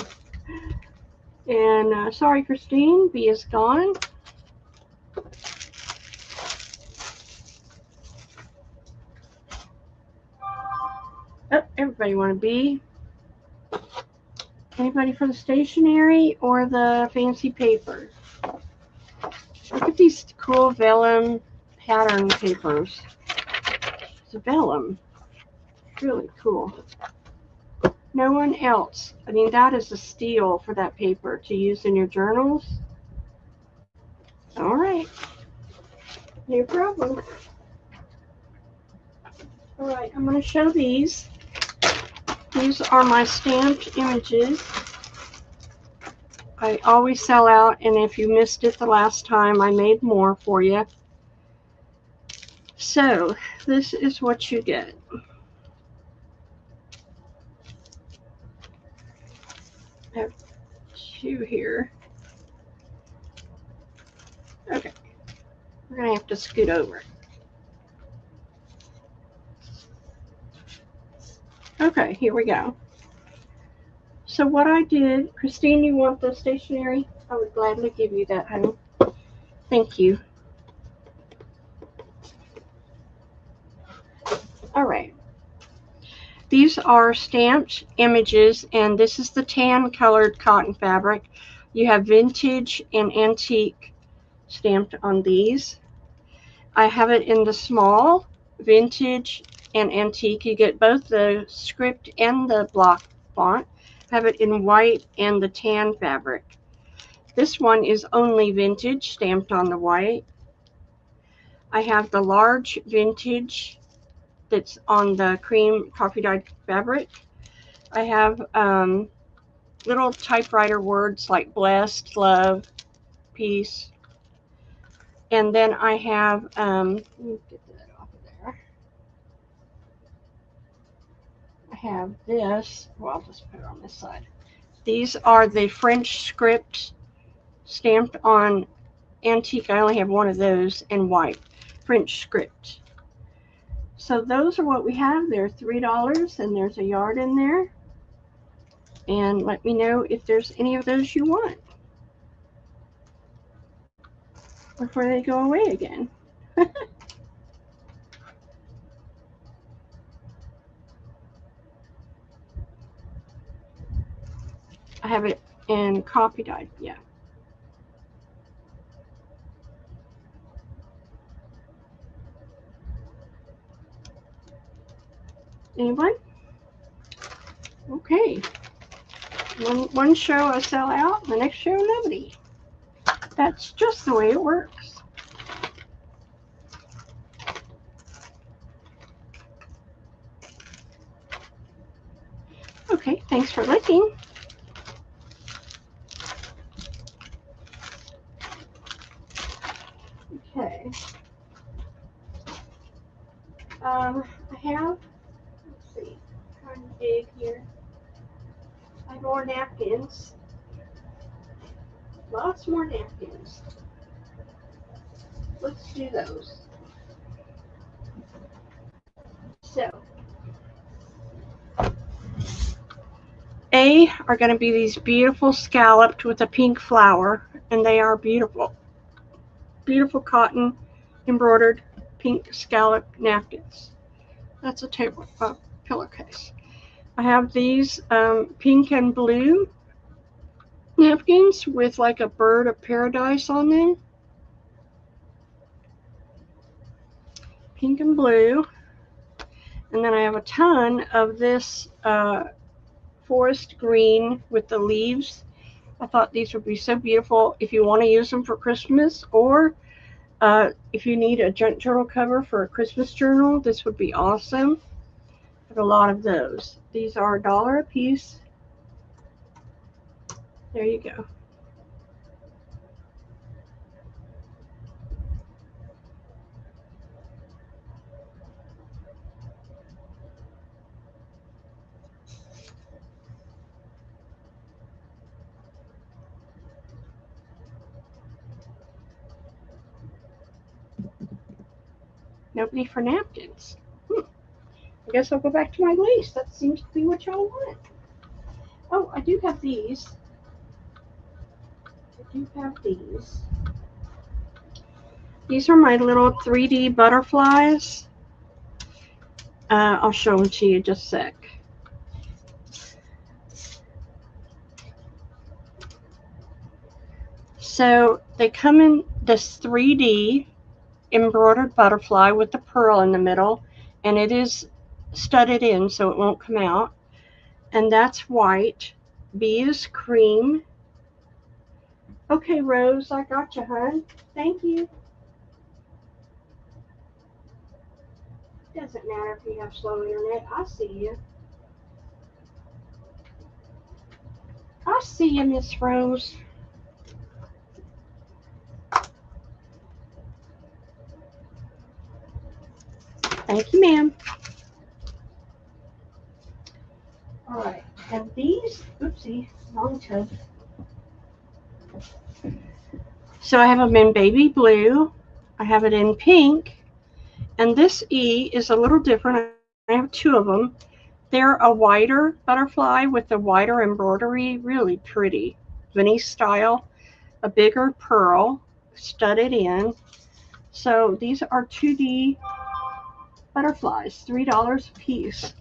And sorry, Christine, B is gone. Oh, everybody want to be? Anybody for the stationery or the fancy paper? Look at these cool vellum pattern papers. It's a vellum. Really cool. No one else. I mean, that is a steal for that paper to use in your journals. All right. No problem. All right, I'm going to show these. These are my stamped images. I always sell out, and if you missed it the last time, I made more for you. So, this is what you get. I have two here. Okay. We're going to have to scoot over. Okay, here we go. So what I did, Christine, you want the stationery? I would gladly give you that, honey. Thank you. All right. These are stamped images, and this is the tan colored cotton fabric. You have vintage and antique stamped on these. I have it in the small, vintage, and antique. You get both the script and the block font. I have it in white and the tan fabric. This one is only vintage, stamped on the white. I have the large vintage that's on the cream coffee dyed fabric. I have little typewriter words like blessed, love, peace. And then I have, let me get that off of there. I have this, well, I'll just put it on this side. These are the French script stamped on antique. I only have one of those in white, French script. So those are what we have. They're $3, and there's a yard in there. And let me know if there's any of those you want before they go away again. I have it in coffee dyed, yeah. Anyone? Okay. One show I sell out, the next show nobody. That's just the way it works. Okay, thanks for looking. Okay. I have, let's see, trying to dig here. I have more napkins. Lots more napkins. Let's do those. So, A are going to be these beautiful scalloped with a pink flower, and they are beautiful. Beautiful cotton embroidered pink scallop napkins. That's a pillowcase. I have these pink and blue napkins with like a bird of paradise on them. Pink and blue. And then I have a ton of this forest green with the leaves. I thought these would be so beautiful if you want to use them for Christmas, or if you need a journal cover for a Christmas journal, this would be awesome. I have a lot of those. These are $1 a piece. There you go. Nobody for napkins. I guess I'll go back to my lace. That seems to be what y'all want. Oh, I do have these. These are my little 3D butterflies. I'll show them to you just a sec. So they come in this 3D embroidered butterfly with the pearl in the middle, and it is studded in so it won't come out. And that's white. B is cream. Okay, Rose, I got you, hon. Thank you. Doesn't matter if you have slow internet. I see you. I see you, Miss Rose. Thank you, ma'am. All right, and these, oopsie, wrong tub. So I have them in baby blue. I have it in pink. And this E is a little different. I have two of them. They're a wider butterfly with a wider embroidery, really pretty. Venice style, a bigger pearl studded in. So these are 2D butterflies, $3 a piece.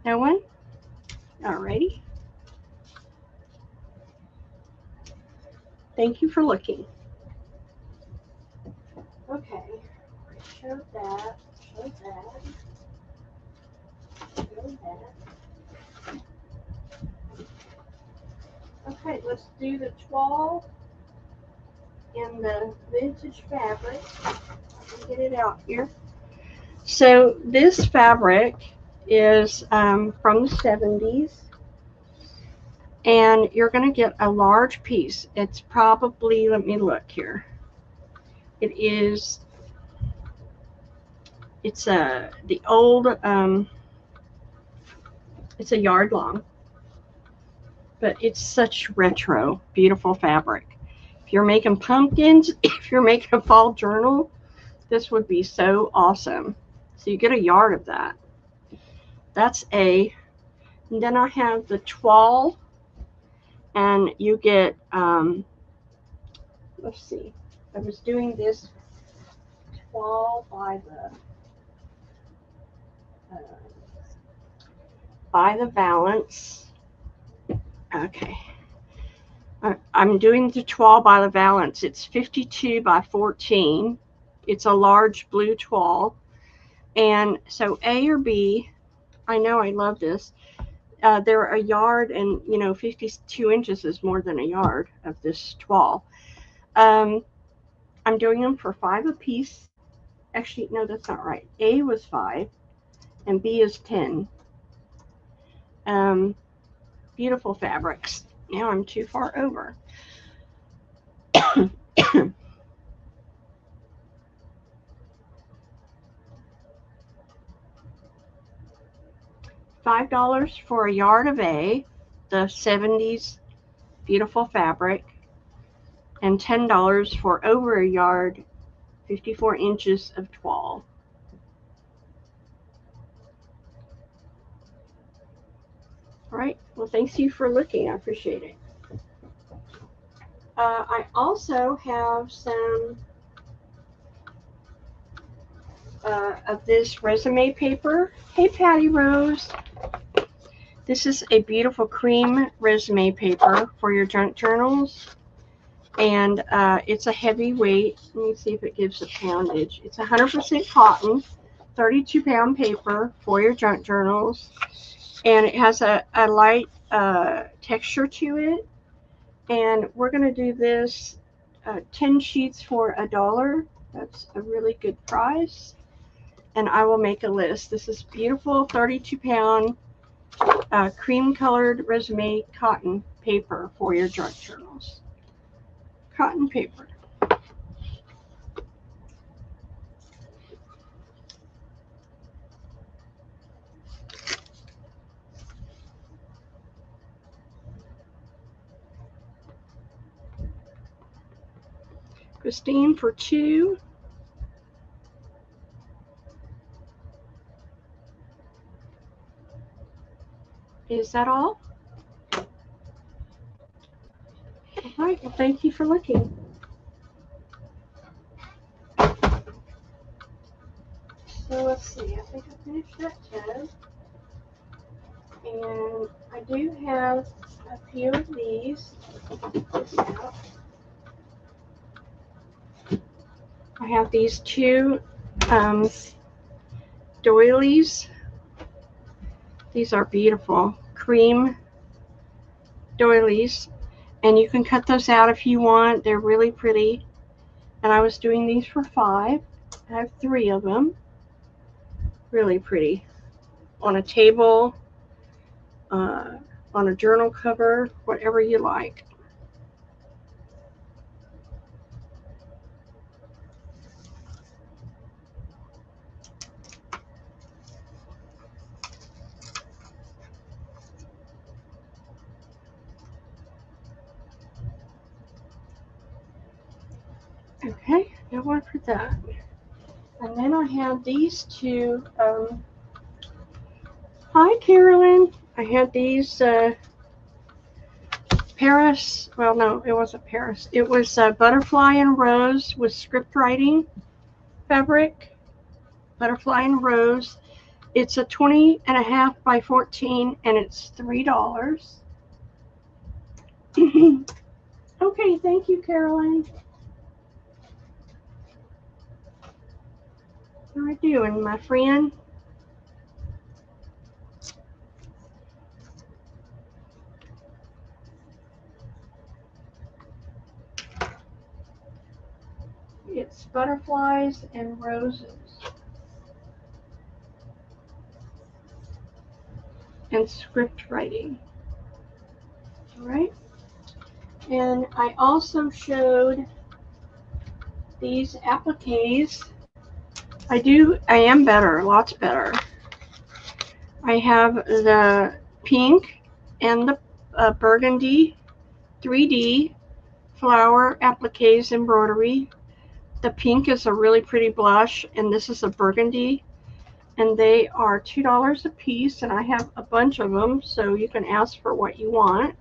No one? Alrighty. Thank you for looking. Okay. Show that. Show that. Show that. Okay, let's do the toile in the vintage fabric. I can get it out here. So this fabric is from the 70s. And you're going to get a large piece. It's probably, let me look here. It's the old, it's a yard long, but it's such retro, beautiful fabric. If you're making pumpkins, if you're making a fall journal, this would be so awesome. So you get a yard of that. That's A. And then I have the toile, and you get, let's see, I was doing this toile by the valance. Okay. I'm doing the toile by the valance. It's 52 by 14. It's a large blue toile. And so A or B, I know I love this. They're a yard, and 52 inches is more than a yard of this toile. I'm doing them for 5 a piece. Actually, no, that's not right. A was 5 and B is 10. Beautiful fabrics. Now I'm too far over. $5 for a yard of A, the 70s beautiful fabric, and $10 for over a yard, 54 inches of toile. All right, well, thanks you for looking. I appreciate it. I also have some of this resume paper. Hey, Patty Rose. This is a beautiful cream resume paper for your junk journals. And it's a heavy weight. Let me see if it gives a poundage. It's 100% cotton, 32-pound paper for your junk journals. And it has a light texture to it. And we're going to do this 10 sheets for $1. That's a really good price. And I will make a list. This is beautiful 32-pound cream-colored resume cotton paper for your junk journals. Cotton paper. Christine for 2. Is that all? All right, well, thank you for looking. So let's see, I think I finished that tab. And I do have a few of these. I have these 2 doilies. These are beautiful cream doilies. And you can cut those out if you want. They're really pretty. And I was doing these for 5. I have 3 of them. Really pretty. On a table, on a journal cover, whatever you like. Okay, no one for that. And then I have these 2. Hi, Carolyn. I had these Paris. Well, no, it wasn't Paris. It was Butterfly and Rose with script writing fabric. Butterfly and Rose. It's a 20.5 by 14 and it's $3. Okay, thank you, Carolyn. How are you doing, my friend? It's butterflies and roses. And script writing. All right. And I also showed these appliques. I am better, lots better. I have the pink and the burgundy 3D flower appliques embroidery. The pink is a really pretty blush, and this is a burgundy, and they are $2 a piece, and I have a bunch of them, so you can ask for what you want,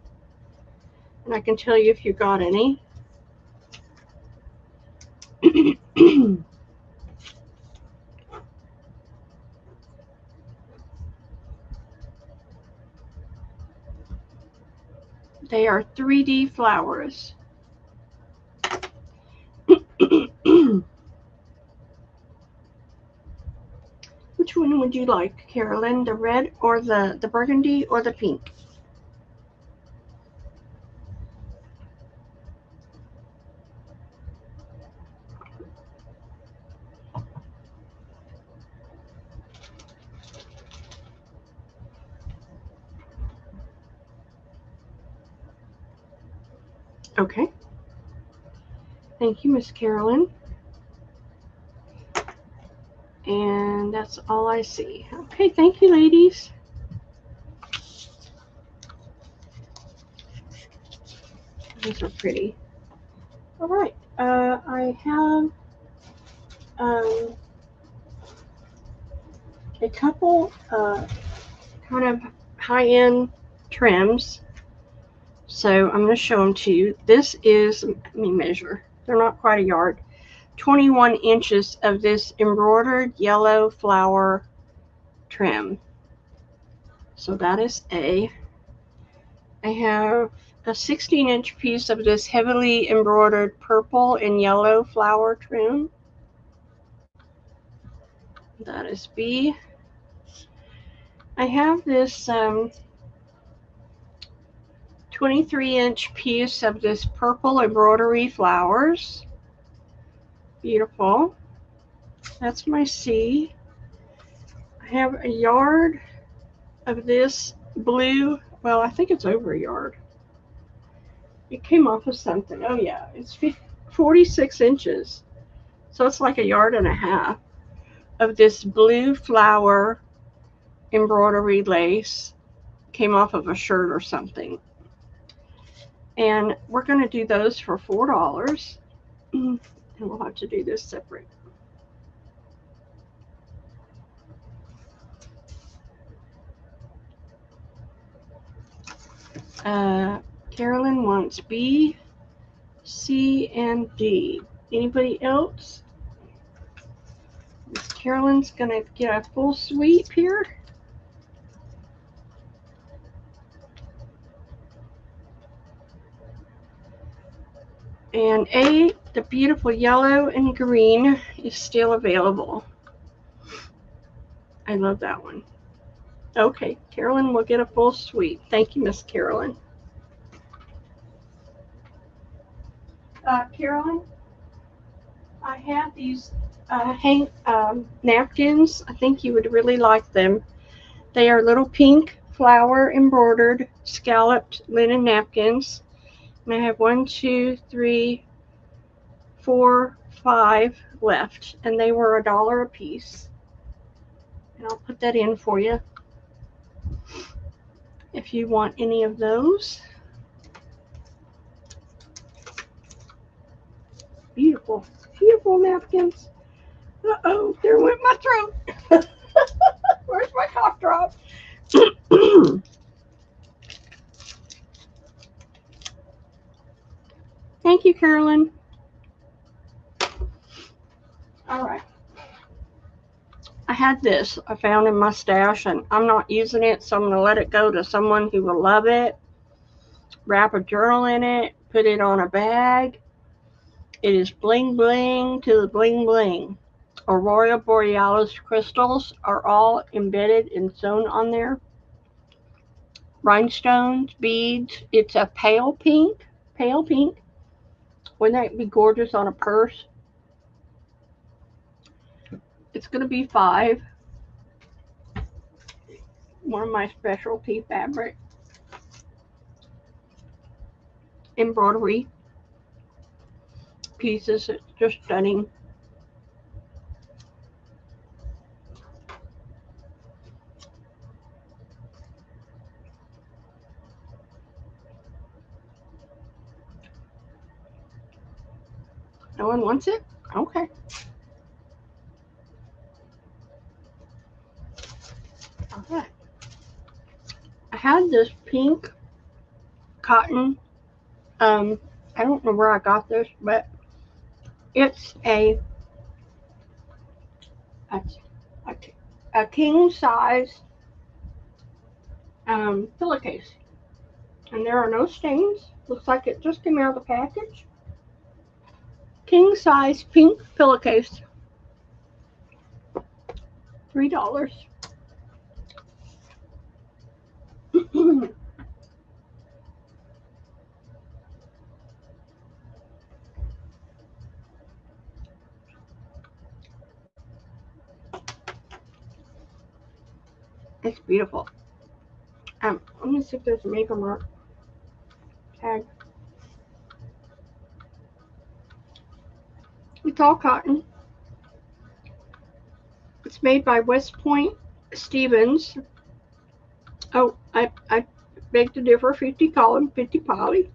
and I can tell you if you got any. They are 3D flowers. Which one would you like, Carolyn? The red or the burgundy or the pink? Okay. Thank you, Miss Carolyn. And that's all I see. Okay, thank you, ladies. These are pretty. All right. I have a couple kind of high-end trims. So I'm going to show them to you. This is, let me measure. They're not quite a yard. 21 inches of this embroidered yellow flower trim. So that is A. I have a 16-inch piece of this heavily embroidered purple and yellow flower trim. That is B. I have this 23-inch piece of this purple embroidery flowers. Beautiful. That's my C. I have a yard of this blue, well, I think it's over a yard. It came off of something. Oh yeah, it's 46 inches. So it's like a yard and a half of this blue flower embroidery lace. Came off of a shirt or something. And we're going to do those for $4. And we'll have to do this separate. Carolyn wants B, C, and D. Anybody else? Miss Carolyn's going to get a full sweep here. And A, the beautiful yellow and green, is still available. I love that one. Okay, Carolyn will get a full sweep. Thank you, Miss Carolyn. Carolyn, I have these napkins. I think you would really like them. They are little pink flower embroidered scalloped linen napkins. And I have 1, 2, 3, 4, 5 left, and they were $1 a piece. And I'll put that in for you if you want any of those. Beautiful, beautiful napkins. Uh-oh, there went my throat. Where's my cough drop? Thank you, Carolyn. All right. I had this I found in my stash, and I'm not using it, so I'm going to let it go to someone who will love it. Wrap a journal in it, put it on a bag. It is bling bling to the bling bling. Aurora Borealis crystals are all embedded and sewn on there. Rhinestones, beads. It's a pale pink. Pale pink. Wouldn't that be gorgeous on a purse? It's going to be $5. One of my specialty fabric. Embroidery pieces. It's just stunning. No one wants it? Okay. Okay. I had this pink cotton. I don't know where I got this, but it's a king size pillowcase, and there are no stains. Looks like it just came out of the package. King size pink pillowcase. $3. It's beautiful. Let me see if there's a maker mark tag. It's all cotton. It's made by West Point Stevens. Oh, I beg to differ. 50 cotton, 50 poly.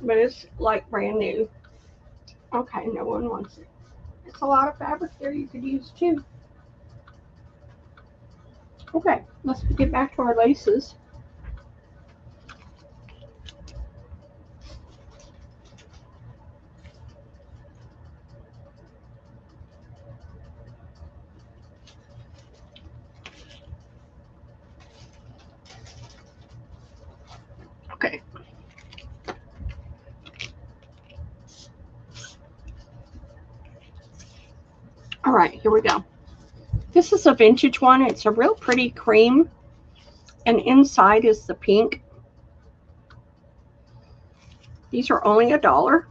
But it's like brand new. Okay, no one wants it. It's a lot of fabric there you could use too. Okay, let's get back to our laces. Okay. All right, here we go. This is a vintage one. It's a real pretty cream, and inside is the pink. These are only $1.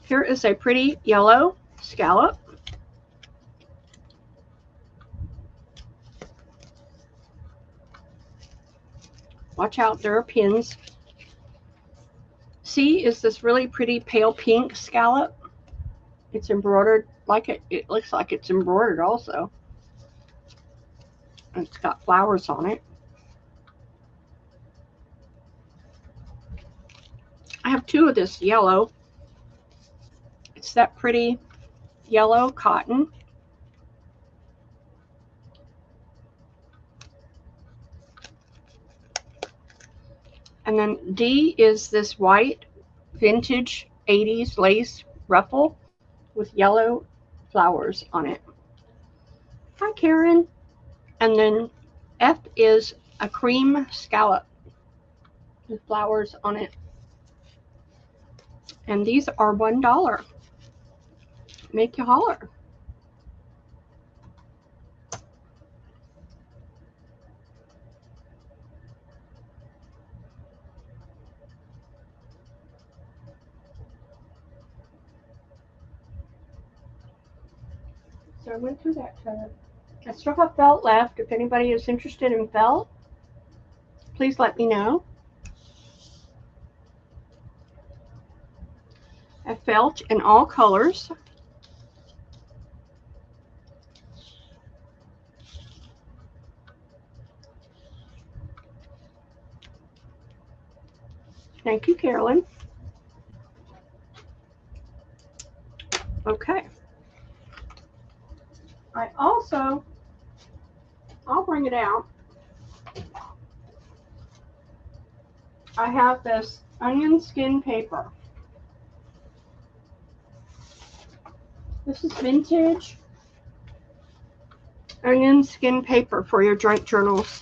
Here is a pretty yellow scallop. Watch out, there are pins. C is this really pretty pale pink scallop. It's embroidered like it looks like it's embroidered also. And it's got flowers on it. I have two of this yellow. It's that pretty yellow cotton. And then D is this white vintage 80s lace ruffle with yellow flowers on it. Hi, Karen. And then F is a cream scallop with flowers on it. And these are $1. Make you holler. So I went through that. I still have felt left. If anybody is interested in felt, please let me know. I felt in all colors. Thank you, Carolyn. Okay. I'll bring it out. I have this onion skin paper. This is vintage onion skin paper for your junk journals.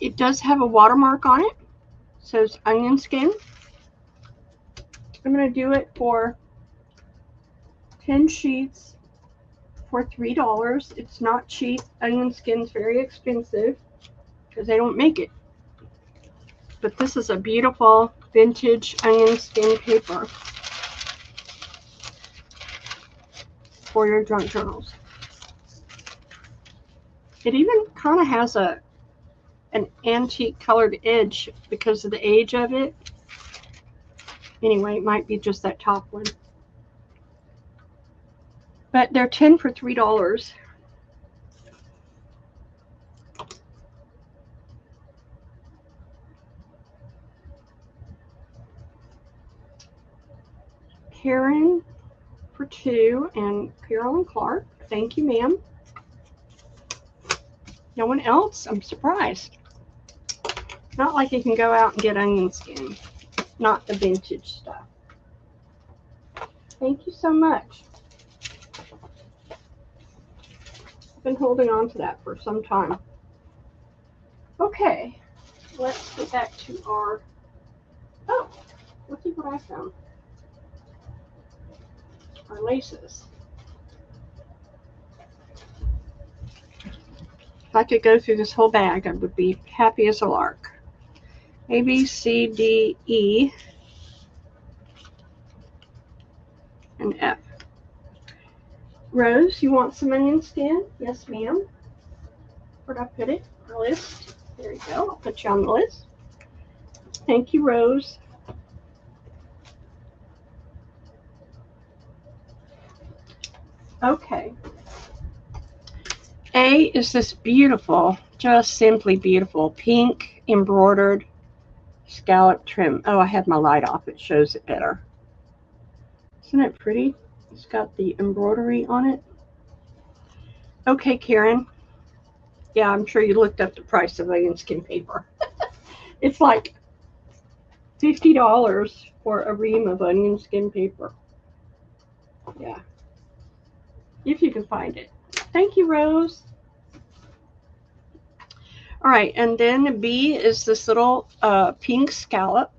It does have a watermark on it. It says onion skin. I'm going to do it for 10 sheets for $3. It's not cheap. Onion skin's very expensive because they don't make it. But this is a beautiful vintage onion skin paper for your junk journals. It even kind of has an antique colored edge because of the age of it. Anyway, it might be just that top one. But they're 10 for $3. Karen for 2 and Carolyn Clark. Thank you, ma'am. No one else? I'm surprised. Not like you can go out and get onion skin. Not the vintage stuff. Thank you so much. I've been holding on to that for some time. Okay, let's get back to our... Oh, let's see what I found. Our laces. If I could go through this whole bag, I would be happy as a lark. A, B, C, D, E, and F. Rose, you want some onion skin? Yes, ma'am. Where'd I put it? The list. There you go. I'll put you on the list. Thank you, Rose. Okay. A is this beautiful, just simply beautiful, pink embroidered scallop trim. Oh, I had my light off. It shows it better. Isn't it pretty? It's got the embroidery on it. Okay, Karen. Yeah, I'm sure you looked up the price of onion skin paper. It's like $50 for a ream of onion skin paper. Yeah. If you can find it. Thank you, Rose. All right, and then B is this little pink scallop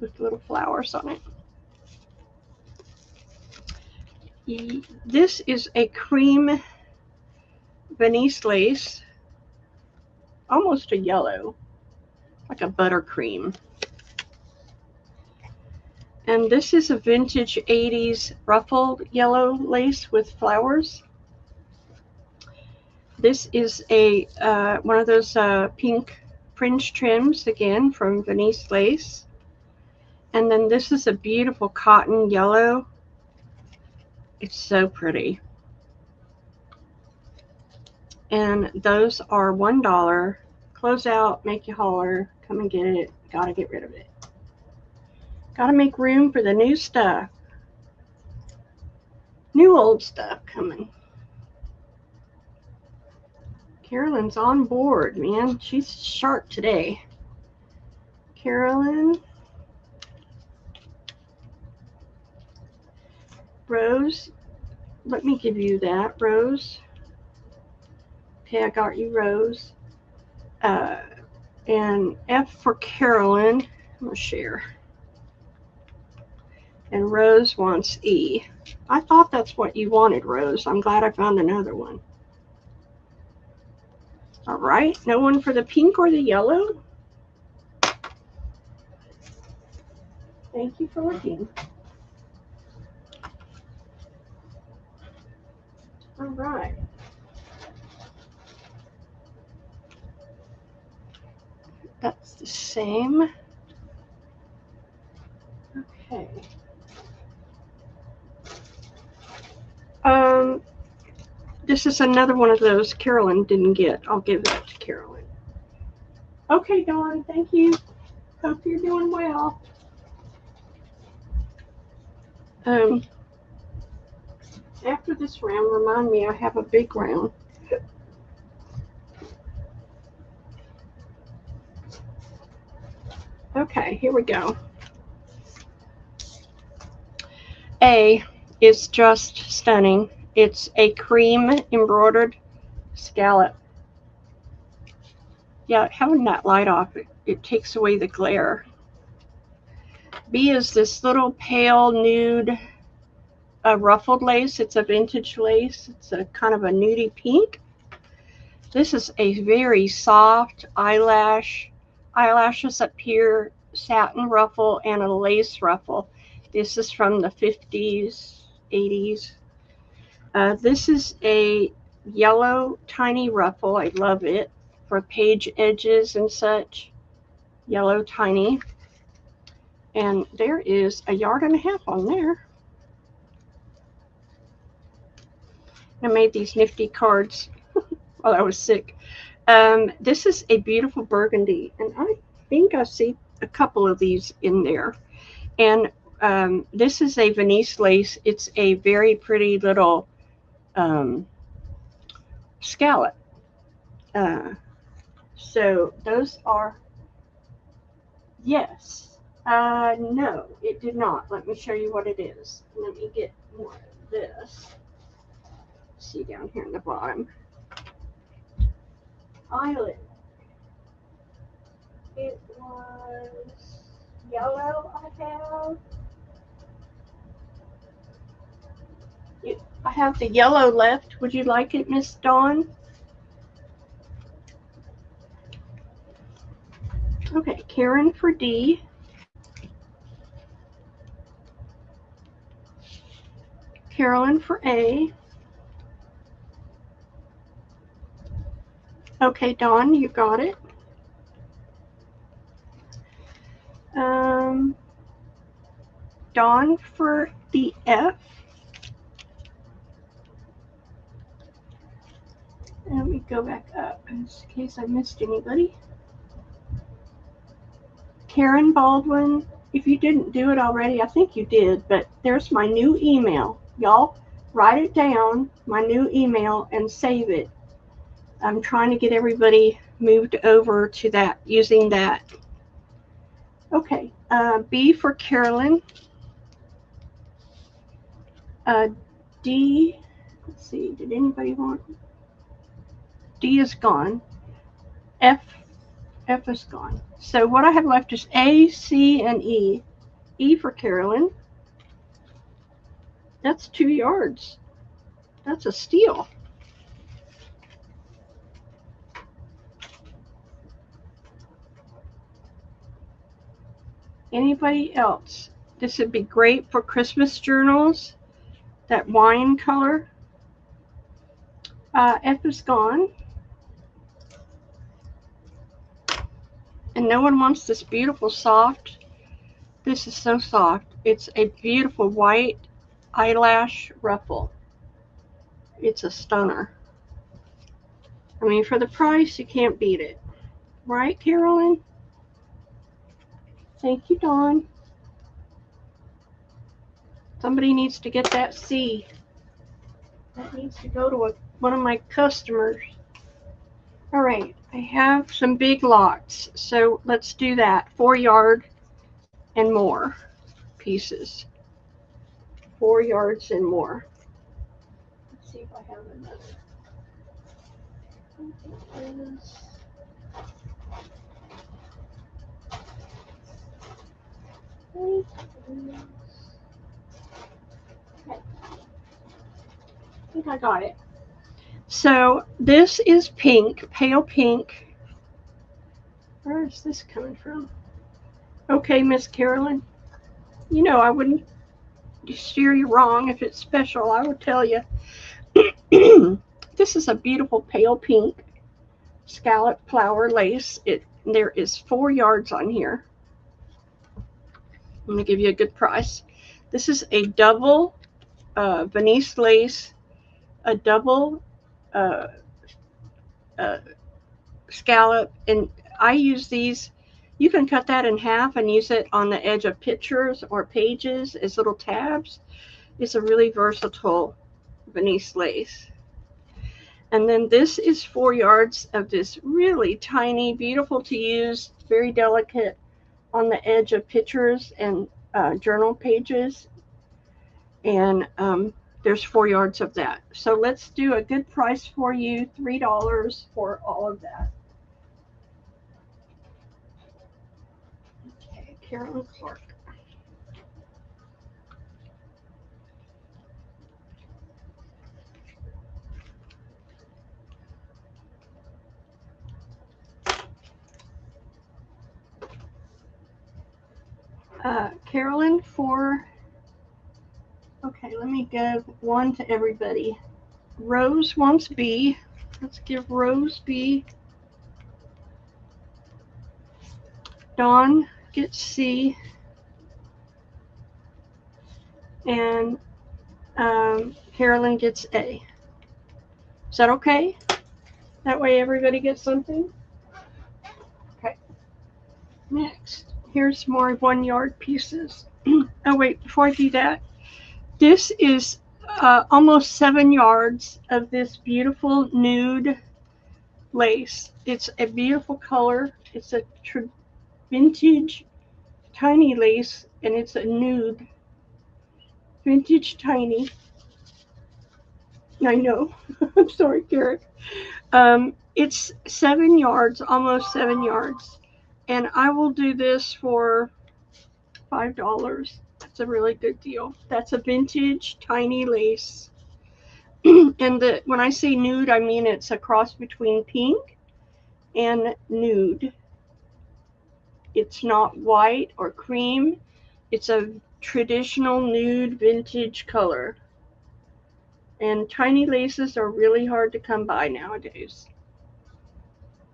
with little flowers on it. This is a cream Venice lace, almost a yellow, like a buttercream. And this is a vintage 80s ruffled yellow lace with flowers. This is a one of those pink fringe trims, again, from Venice lace. And then this is a beautiful cotton yellow. It's so pretty. And those are $1. Close out, make you holler, come and get it. Gotta get rid of it. Gotta make room for the new stuff. New old stuff coming. Carolyn's on board, man. She's sharp today. Carolyn. Rose. Let me give you that, Rose. Okay, I got you, Rose. And F for Carolyn. I'm going to share. And Rose wants E. I thought that's what you wanted, Rose. I'm glad I found another one. All right. No one for the pink or the yellow? Thank you for looking. All right. That's the same. Okay. This is another one of those Carolyn didn't get. I'll give that to Carolyn. Okay, Dawn, thank you. Hope you're doing well. After this round, remind me I have a big round. Okay, here we go. A is just stunning. It's a cream embroidered scallop. Yeah, having that light off, it takes away the glare. B is this little pale nude ruffled lace. It's a vintage lace. It's a kind of a nudie pink. This is a very soft eyelashes up here, satin ruffle, and a lace ruffle. This is from the 50s, 80s. This is a yellow tiny ruffle. I love it for page edges and such. Yellow tiny. And there is 1.5 yards on there. I made these nifty cards while I was sick. This is a beautiful burgundy, and I think I see a couple of these in there. And this is a Venice lace. It's a very pretty little scallop. So those are, yes. No, it did not. Let me show you what it is. Let me get more of this. See down here in the bottom. Eyelet. It was yellow, I have the yellow left. Would you like it, Miss Dawn? Okay, Karen for D. Carolyn for A. Okay, Dawn, you got it. Dawn for the F. Let me go back up in case I missed anybody. Karen Baldwin, if you didn't do it already, I think you did, but there's my new email. Y'all write it down, my new email, and save it. I'm trying to get everybody moved over to that, using that. Okay, B for Carolyn. D, let's see, did anybody want? D is gone. F is gone. So what I have left is A, C, and E. E for Carolyn. That's 2 yards. That's a steal. Anybody else? This would be great for Christmas journals. That wine color. F is gone. And no one wants this beautiful soft. This is so soft. It's a beautiful white eyelash ruffle. It's a stunner. I mean, for the price, you can't beat it. Right, Carolyn? Thank you, Dawn. Somebody needs to get that C. That needs to go to one of my customers. All right, I have some big lots, so let's do that. 4 yard and more pieces. 4 yards and more. Let's see if I have another. Okay. I think I got it. So this is pink, pale pink. Where is this coming from? Okay, Miss Carolyn. You know I wouldn't steer you wrong. If it's special, I would tell you. This is a beautiful pale pink scallop flower lace. There is 4 yards on here. I'm going to give you a good price. This is a double Venice lace, a double scallop, and I use these. You can cut that in half and use it on the edge of pictures or pages as little tabs. It's a really versatile Venice lace. And then this is 4 yards of this really tiny, beautiful to use, very delicate on the edge of pictures and journal pages. And there's 4 yards of that. So let's do a good price for you, $3 for all of that. Okay, Carolyn Clark. Carolyn for, okay, let me give one to everybody. Rose wants B. Let's give Rose B. Dawn gets C. And Carolyn gets A. Is that okay? That way everybody gets something? Okay. Next, here's more 1 yard pieces. Oh wait, before I do that, this is almost 7 yards of this beautiful nude lace. It's a beautiful color. It's a vintage tiny lace, and it's a nude. Vintage tiny. I know. I'm sorry, Garrett. It's 7 yards, almost 7 yards. And I will do this for $5. That's a really good deal. That's a vintage tiny lace. And when I say nude, I mean it's a cross between pink and nude. It's not white or cream. It's a traditional nude vintage color. And tiny laces are really hard to come by nowadays.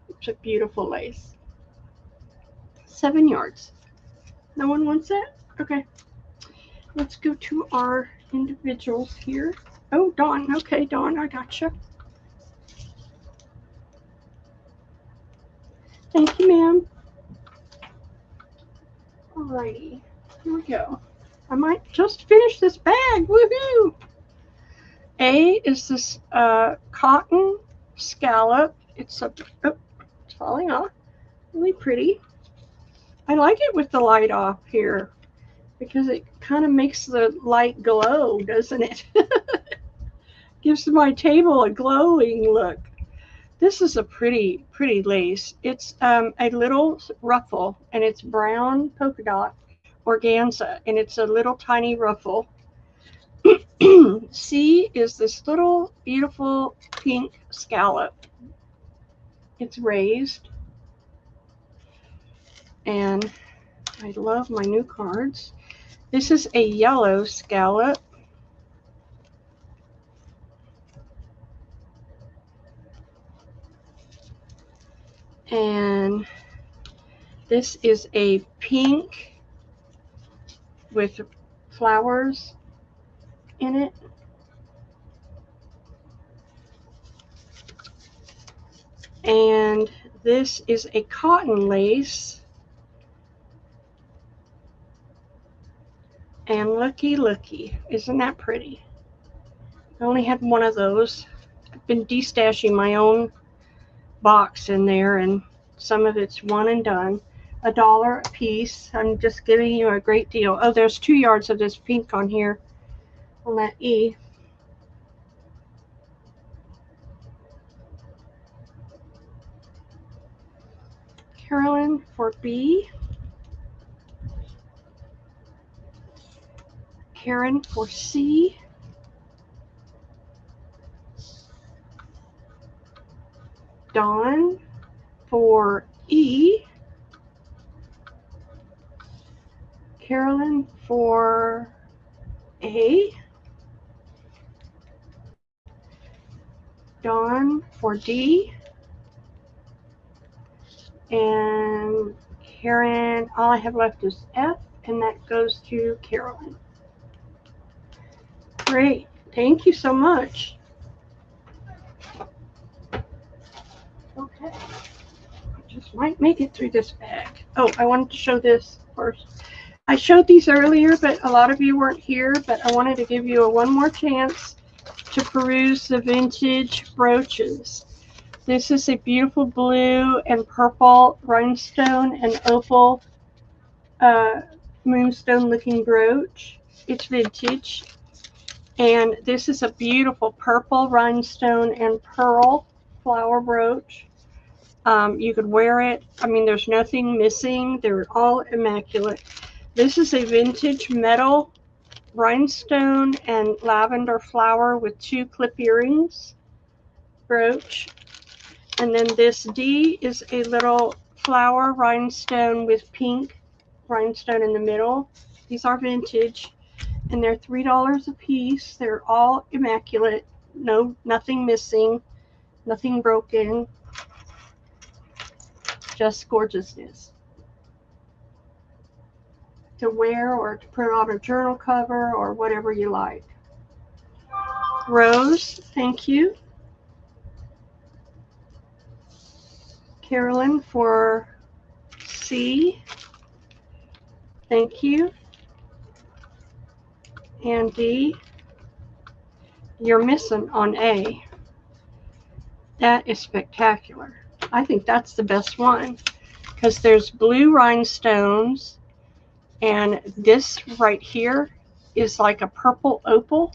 It's a beautiful lace. 7 yards. No one wants that? Okay. Let's go to our individuals here. Oh, Dawn. Okay, Dawn, I gotcha. Thank you, ma'am. Alrighty. Here we go. I might just finish this bag. Woohoo! A is this cotton scallop. It's falling off. Really pretty. I like it with the light off here because it kind of makes the light glow, doesn't it? Gives my table a glowing look. This is a pretty lace. It's a little ruffle, and it's brown polka dot organza, and it's a little tiny ruffle. C is this little beautiful pink scallop. It's raised, and I love my new cards. This is a yellow scallop. And this is a pink with flowers in it. And this is a cotton lace. And looky, isn't that pretty? I only had one of those. I've been destashing my own box in there, and some of it's one and done. $1 a piece. I'm just giving you a great deal. Oh, there's 2 yards of this pink on here, on that E. Carolyn for B. Karen for C. Dawn for E. Carolyn for A. Dawn for D. And Karen, all I have left is F, and that goes to Carolyn. Great. Thank you so much. Okay. I just might make it through this bag. Oh, I wanted to show this first. I showed these earlier, but a lot of you weren't here, but I wanted to give you one more chance to peruse the vintage brooches. This is a beautiful blue and purple rhinestone and opal moonstone looking brooch. It's vintage. And this is a beautiful purple rhinestone and pearl flower brooch. You could wear it. I mean, there's nothing missing. They're all immaculate. This is a vintage metal rhinestone and lavender flower with 2 clip earrings brooch. And then this D is a little flower rhinestone with pink rhinestone in the middle. These are vintage and they're $3 a piece. They're all immaculate. Nothing missing, nothing broken. Just gorgeousness to wear or to put on a journal cover or whatever you like. Rose, thank you. Carolyn for C, thank you. And D, you're missing on A. That is spectacular. I think that's the best one because there's blue rhinestones, and this right here is like a purple opal,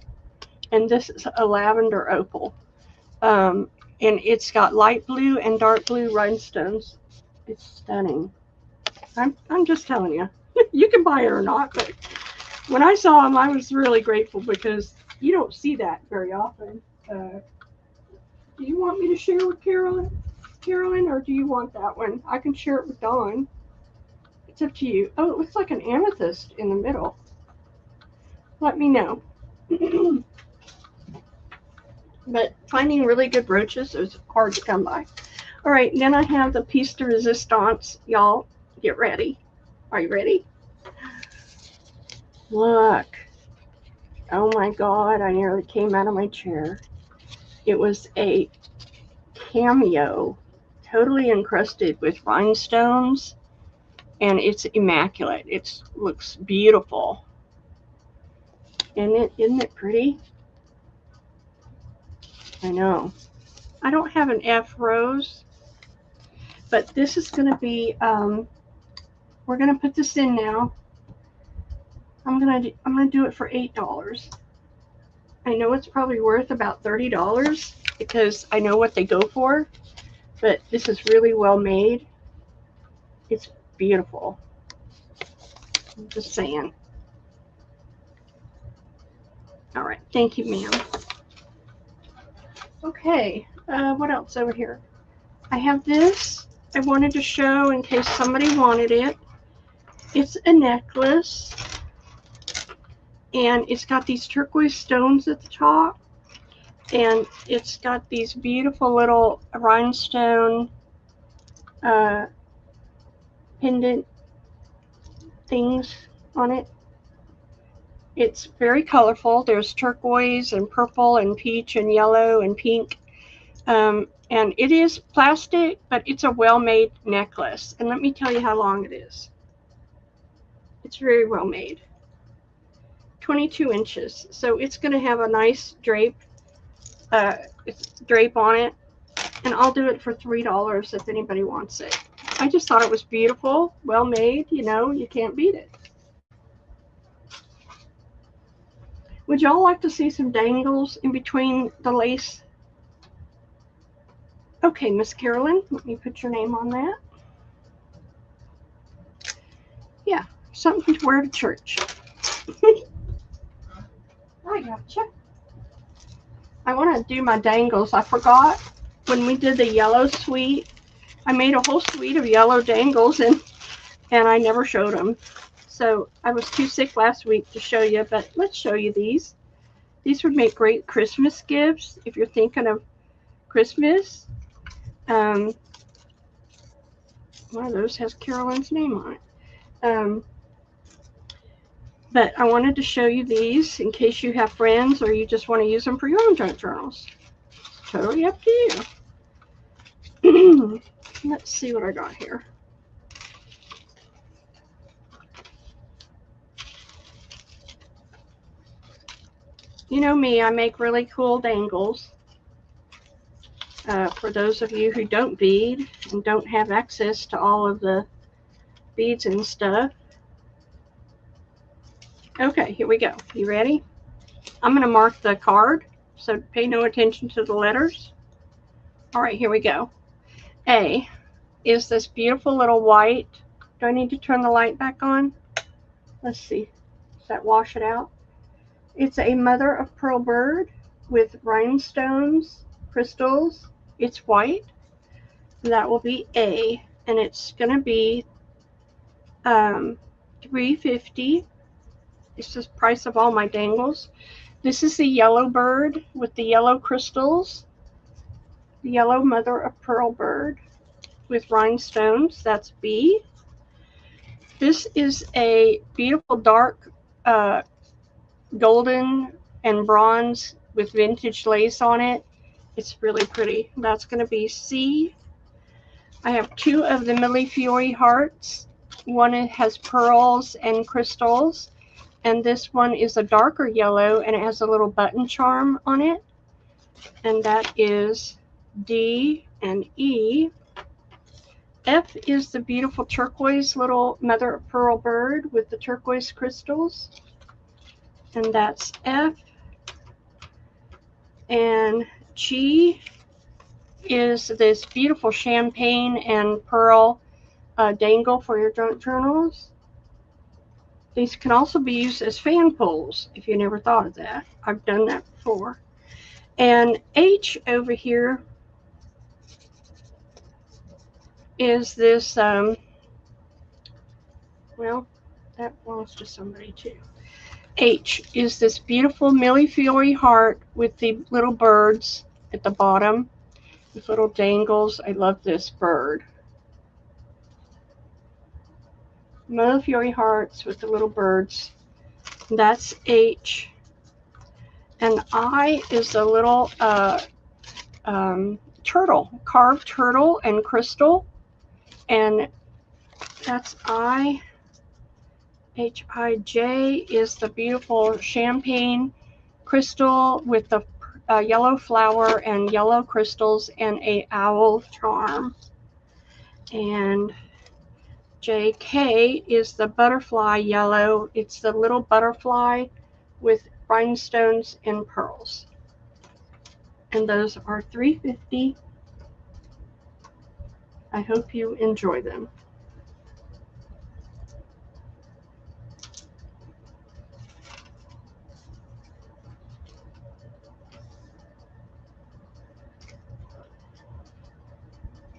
and this is a lavender opal. And it's got light blue and dark blue rhinestones. It's stunning. I'm just telling you. You can buy it or not, but when I saw them, I was really grateful because you don't see that very often. Do you want me to share with Carolyn, or do you want that one? I can share it with Dawn. It's up to you. Oh, it looks like an amethyst in the middle. Let me know. But finding really good brooches is hard to come by. All right, then I have the piece de resistance. Y'all, get ready. Are you ready? Look. Oh my God, I nearly came out of my chair. It was a cameo, totally encrusted with rhinestones, and it's immaculate. It looks beautiful. Isn't it pretty? I know. I don't have an F rose, but this is going to be, we're going to put this in now. I'm going to do it for $8. I know it's probably worth about $30 because I know what they go for, but this is really well made. It's beautiful. I'm just saying. All right. Thank you, ma'am. Okay. What else over here? I have this. I wanted to show in case somebody wanted it. It's a necklace, and it's got these turquoise stones at the top, and it's got these beautiful little rhinestone pendant things on it. It's very colorful. There's turquoise and purple and peach and yellow and pink. And it is plastic, but it's a well-made necklace. And let me tell you how long it is. It's very well made. 22 inches. So it's going to have a nice drape on it. And I'll do it for $3 if anybody wants it. I just thought it was beautiful, well made. You know, you can't beat it. Would y'all like to see some dangles in between the lace? Okay, Miss Carolyn, let me put your name on that. Yeah, something to wear to church. I gotcha. I want to do my dangles. I forgot when we did the yellow suite. I made a whole suite of yellow dangles and I never showed them. So I was too sick last week to show you, but let's show you these. These would make great Christmas gifts if you're thinking of Christmas. One of those has Carolyn's name on it. But I wanted to show you these in case you have friends or you just want to use them for your own junk journals. It's totally up to you. Let's see what I got here. You know me, I make really cool dangles. For those of you who don't bead and don't have access to all of the beads and stuff. Okay, here we go. You ready? I'm going to mark the card, so pay no attention to the letters. All right, here we go. A is this beautiful little white. Do I need to turn the light back on? Let's see. Does that wash it out? It's a mother of pearl bird with rhinestones, crystals. It's white. That will be A, and it's going to be $350. It's the price of all my dangles. This is the yellow bird with the yellow crystals. The yellow mother of pearl bird with rhinestones. That's B. This is a beautiful dark golden and bronze with vintage lace on it. It's really pretty. That's going to be C. I have two of the Millefiori hearts. One has pearls and crystals, and this one is a darker yellow, and it has a little button charm on it, and that is D. And E. F is the beautiful turquoise little mother of pearl bird with the turquoise crystals, and that's F. And G is this beautiful champagne and pearl dangle for your junk journals. These can also be used as fan poles if you never thought of that. I've done that before. And H over here is this, well, that belongs to somebody too. H is this beautiful Millefiori heart with the little birds at the bottom, with little dangles. I love this bird. Millefiori hearts with the little birds. That's H. And I is a little turtle, carved turtle and crystal. And that's I. H-I-J is the beautiful champagne crystal with the yellow flower and yellow crystals and a owl charm. And J-K is the butterfly yellow. It's the little butterfly with rhinestones and pearls. And those are $350. I hope you enjoy them.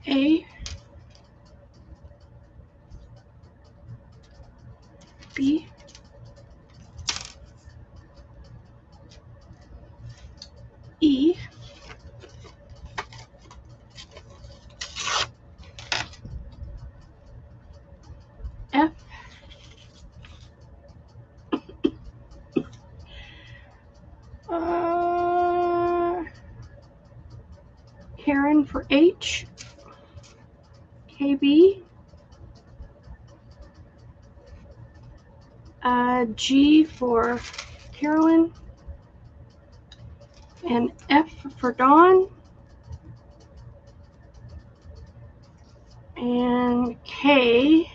A, B, E, F, Karen for H, KB, G for Carolyn, and F for Dawn, and K,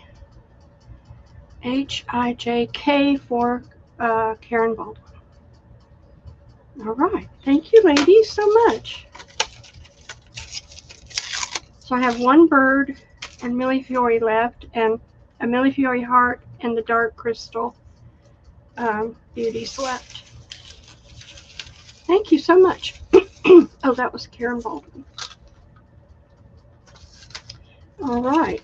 H-I-J-K for Karen Baldwin. All right, thank you ladies so much. So I have one bird and Millefiori left, and a Millefiori heart and the dark crystal beauties left. Thank you so much. Oh, that was Karen Baldwin. All right.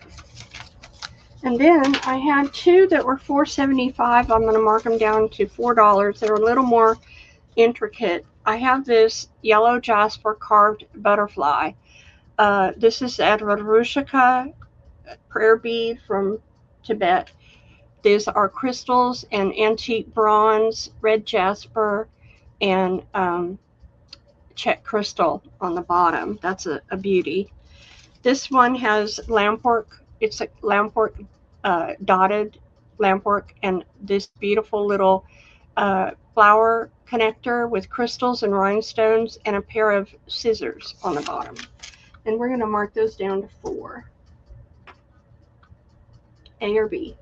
And then I had two that were $4.75. I'm going to mark them down to $4. They're a little more intricate. I have this yellow jasper carved butterfly. This is Advarushika prayer bead from Tibet. These are crystals and antique bronze, red jasper, and Czech crystal on the bottom. That's a beauty. This one has lampwork. It's a lampwork, dotted lampwork, and this beautiful little flower connector with crystals and rhinestones and a pair of scissors on the bottom. And we're going to mark those down to 4. A or B.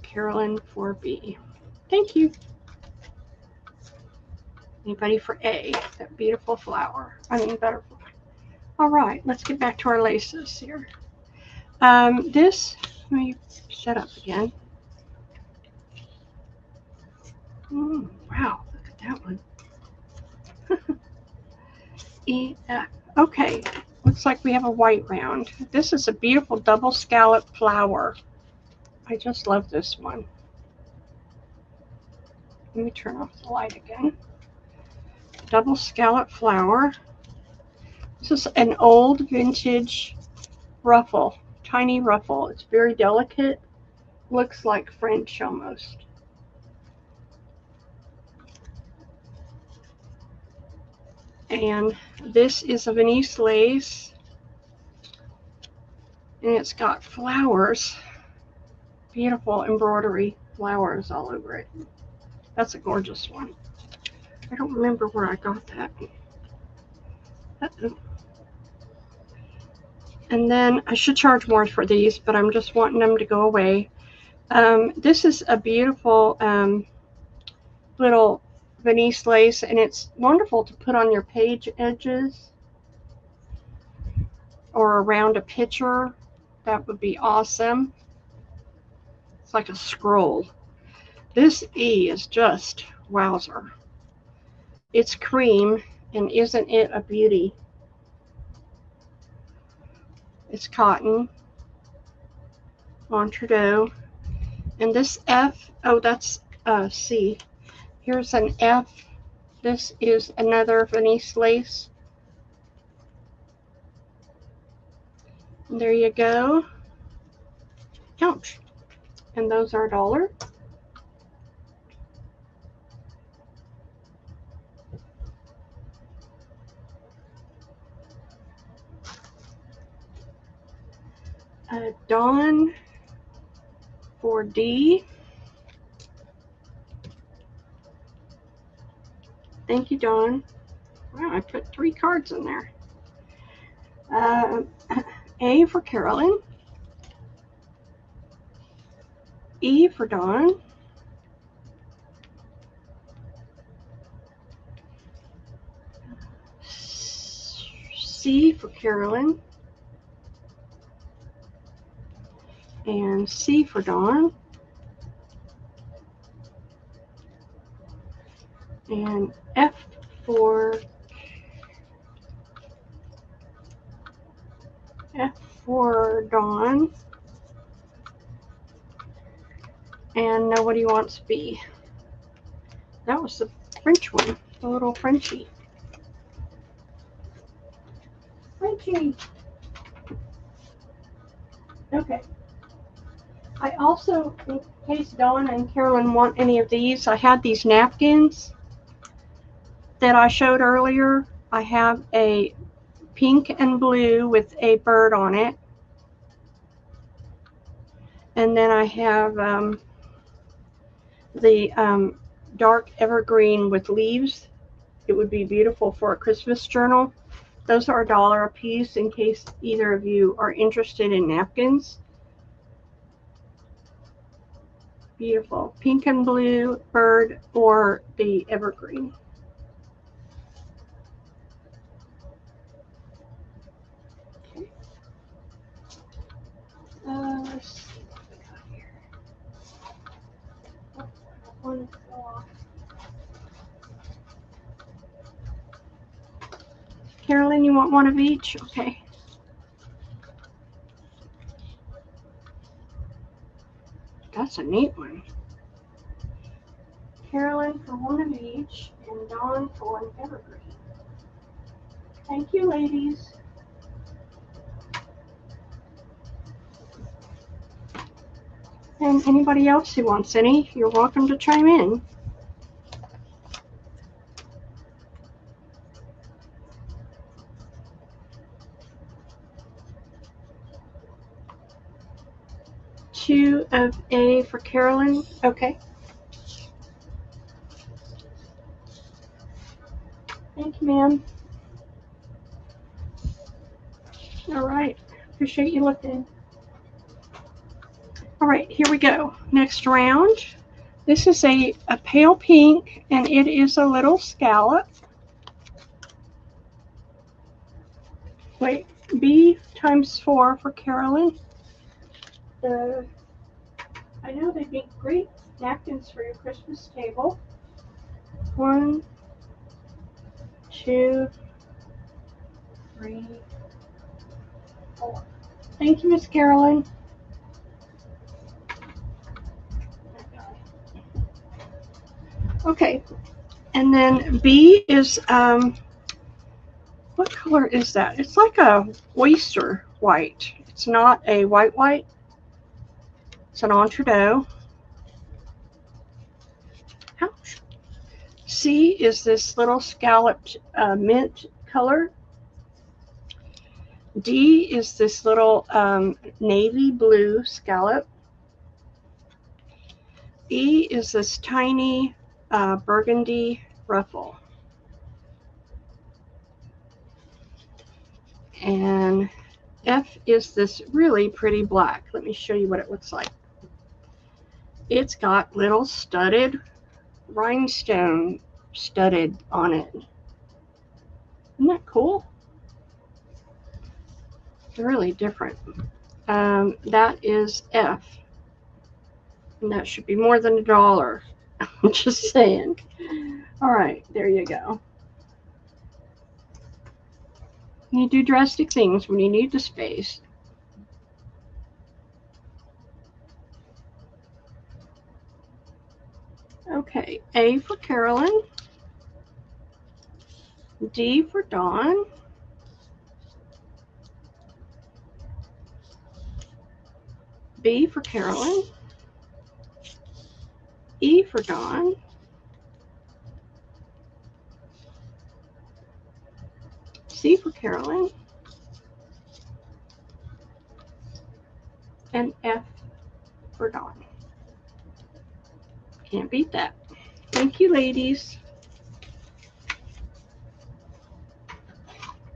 Carolyn for B. Thank you. Anybody for A? That beautiful flower. I mean butterfly. All right, let's get back to our laces here. This, let me set up again. Wow, look at that one. E, F. Okay, looks like we have a white round. This is a beautiful double scallop flower. I just love this one. Let me turn off the light again. Double scallop flower. This is an old vintage ruffle, tiny ruffle. It's very delicate. Looks like French almost. And this is a Venice lace. And it's got flowers. Beautiful embroidery flowers all over it. That's a gorgeous one. I don't remember where I got that. And then I should charge more for these, but I'm just wanting them to go away. This is a beautiful little Venice lace, and it's wonderful to put on your page edges or around a picture. That would be awesome. It's like a scroll. This E is just wowzer. It's cream, and isn't it a beauty? It's cotton on Trudeau. And this F, oh, that's C. Here's an F. This is another Venice lace. And there you go. Ouch. And those are $1. Dawn for D. Thank you, Dawn. Wow, I put 3 cards in there. A for Carolyn. E for Dawn. C for Carolyn. And C for Dawn. And F for Dawn. And nobody wants B. That was the French one, the little Frenchie. Frenchie. Okay. I also, in case Dawn and Carolyn want any of these, I had these napkins that I showed earlier. I have a pink and blue with a bird on it. And then I have the dark evergreen with leaves. It would be beautiful for a Christmas journal. Those are $1 a piece in case either of you are interested in napkins. Beautiful. Pink and blue bird or the evergreen. Okay. Let's see what we got here. Oh, one fell off. Carolyn, you want one of each? Okay. That's a neat one. Carolyn for one of each, and Dawn for an evergreen. Thank you, ladies. And anybody else who wants any, you're welcome to chime in. Two of A for Carolyn. Okay. Thank you, ma'am. All right. Appreciate you looking. All right, here we go. Next round. This is a pale pink, and it is a little scallop. Wait, B times 4 for Carolyn. I know they'd make great napkins for your Christmas table. 1, 2, 3, 4. Thank you, Miss Carolyn. Okay, and then B is, what color is that? It's like a oyster white. It's not a white. It's an Entredot. Ouch. C is this little scalloped mint color. D is this little navy blue scallop. E is this tiny burgundy ruffle. And F is this really pretty black. Let me show you what it looks like. It's got little studded rhinestone studded on it. Isn't that cool? It's really different. That is F. And that should be more than $1. I'm just saying. All right, there you go. You do drastic things when you need the space. Okay, A for Carolyn. D for Dawn. B for Carolyn. E for Dawn. C for Carolyn. And F for Dawn. Can't beat that. Thank you, ladies.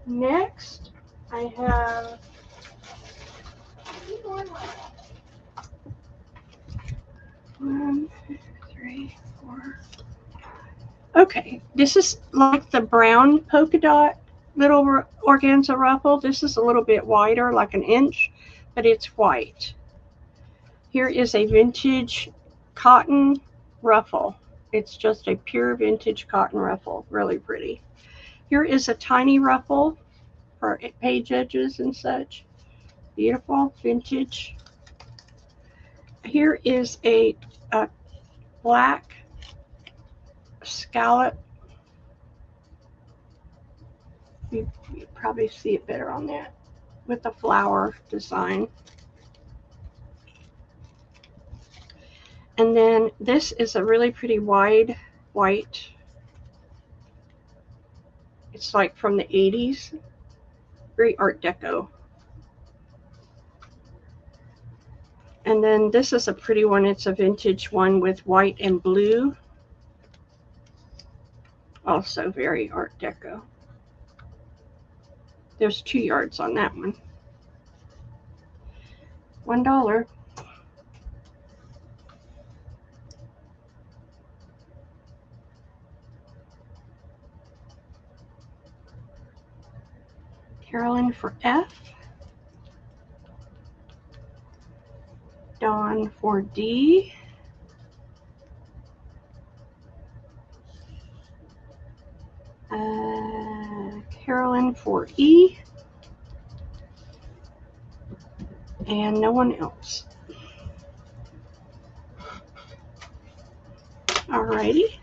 Next, I have 1, 2, 3, 4. Okay, this is like the brown polka dot little organza ruffle. This is a little bit wider, like 1 inch, but it's white. Here is a vintage cotton ruffle. It's just a pure vintage cotton ruffle. Really pretty. Here is a tiny ruffle for page edges and such. Beautiful, vintage. Here is a black scallop. You probably see it better on that with the flower design. And then this is a really pretty wide white. It's like from the 80s. Very Art Deco. And then this is a pretty one. It's a vintage one with white and blue. Also very Art Deco. There's 2 yards on that one. $1. Carolyn for F. Dawn for D. Carolyn for E. And no one else. Alrighty.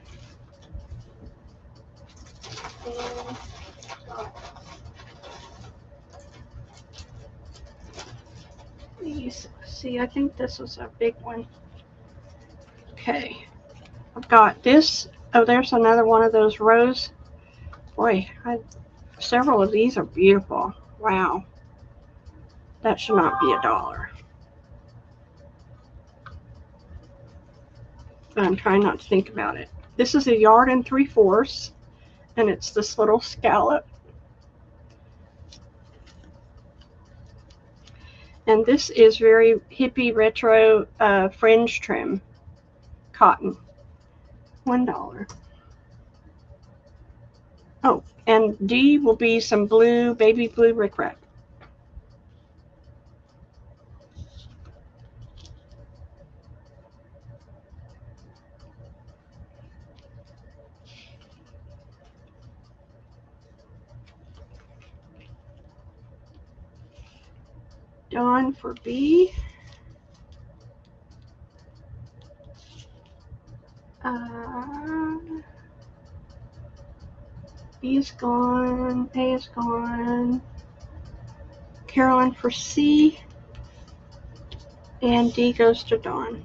See, I think this was a big one. Okay. I've got this. Oh, there's another one of those rose. Boy, several of these are beautiful. Wow. That should not be $1. But I'm trying not to think about it. This is 1 3/4 yards, and it's this little scallop. And this is very hippie retro fringe trim cotton. $1. Oh, and D will be some blue, baby blue rickrack. Dawn for B. B is gone. A is gone. Carolyn for C. And D goes to Dawn.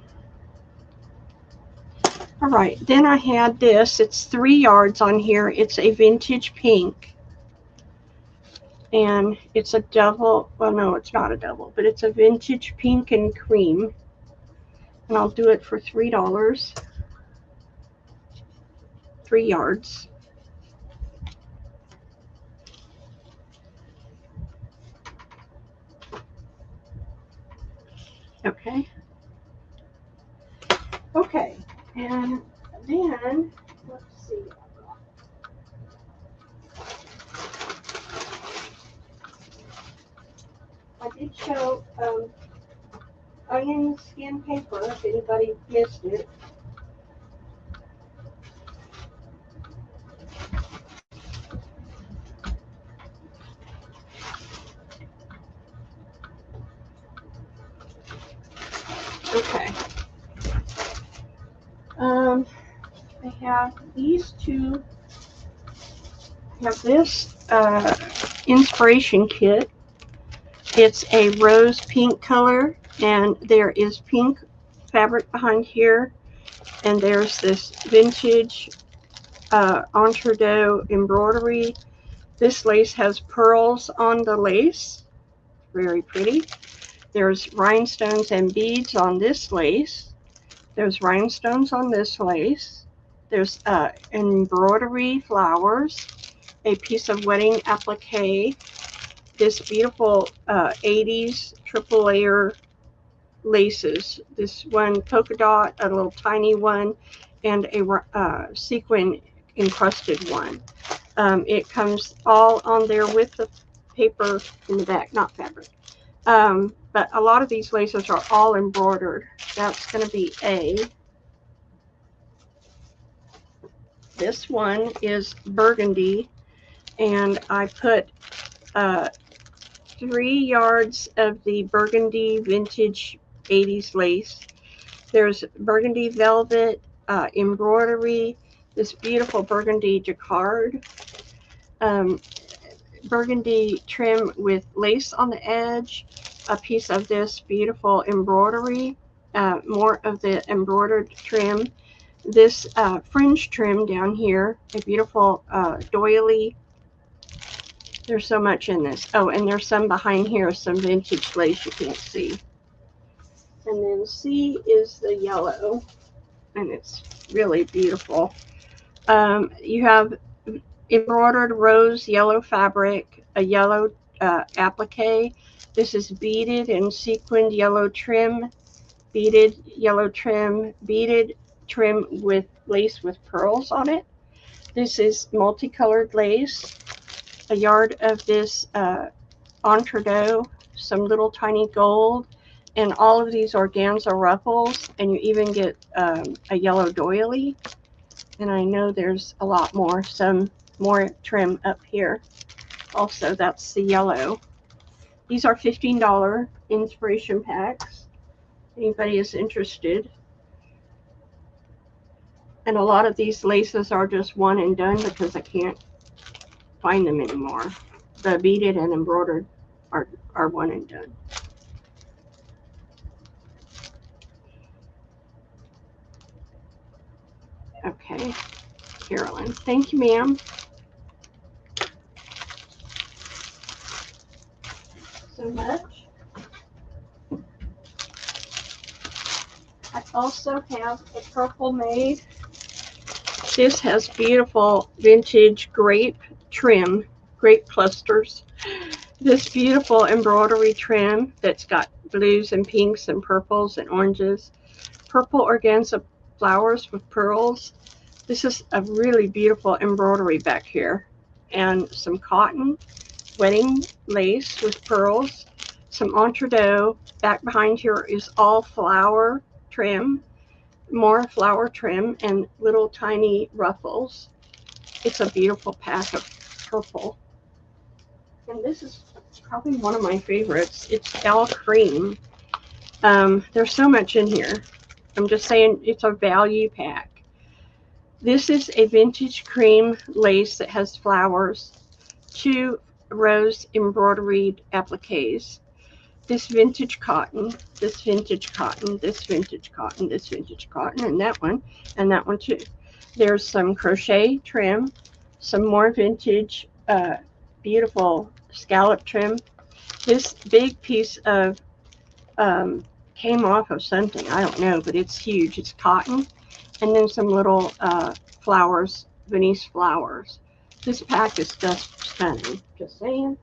All right, then I had this. It's 3 yards on here. It's a vintage pink. And it's a double. Well, no, it's not a double, but it's a vintage pink and cream. And I'll do it for $3. 3 yards. Okay. Okay, and then, let's see. I did show onion skin paper, if anybody missed it. Okay. I have these two. I have this inspiration kit. It's a rose pink color, and there is pink fabric behind here, and there's this vintage Entredeaux embroidery. This lace has pearls on the lace. Very pretty. There's rhinestones and beads on this lace. There's rhinestones on this lace. There's embroidery flowers, a piece of wedding applique, this beautiful 80s triple layer laces. This one polka dot, a little tiny one, and a sequin encrusted one. It comes all on there with the paper in the back, not fabric. But a lot of these laces are all embroidered. That's going to be A. This one is burgundy, and I put 3 yards of the burgundy vintage 80s lace. There's burgundy velvet, embroidery, this beautiful burgundy jacquard, burgundy trim with lace on the edge, a piece of this beautiful embroidery, more of the embroidered trim, this fringe trim down here, a beautiful doily. There's so much in this. Oh, and there's some behind here, some vintage lace you can't see. And then C is the yellow, and it's really beautiful. You have embroidered rose yellow fabric, a yellow applique. This is beaded and sequined yellow trim, beaded yellow trim, beaded trim with lace with pearls on it. This is multicolored lace, a yard of this Entredeaux, some little tiny gold, and all of these organza ruffles, and you even get a yellow doily. And I know there's a lot more, some more trim up here. Also, that's the yellow. These are $15 inspiration packs. Anybody is interested. And a lot of these laces are just one and done because I can't find them anymore. The beaded and embroidered are one and done. Okay, Carolyn. Thank you, ma'am. So much. I also have a purple made. This has beautiful vintage grape trim, grape clusters. This beautiful embroidery trim that's got blues and pinks and purples and oranges. Purple organza flowers with pearls. This is a really beautiful embroidery back here. And some cotton wedding lace with pearls. Some entredot. Back behind here is all flower trim. More flower trim and little tiny ruffles. It's a beautiful pack of purple. And this is probably one of my favorites. It's Al Cream. There's so much in here. I'm just saying it's a value pack. This is a vintage cream lace that has flowers, 2 rose embroidered appliques. This vintage cotton, this vintage cotton, this vintage cotton, this vintage cotton, and that one too. There's some crochet trim, some more vintage, beautiful scallop trim. This big piece of came off of something, I don't know, but it's huge. It's cotton, and then some little flowers, Venice flowers. This pack is just stunning, just saying.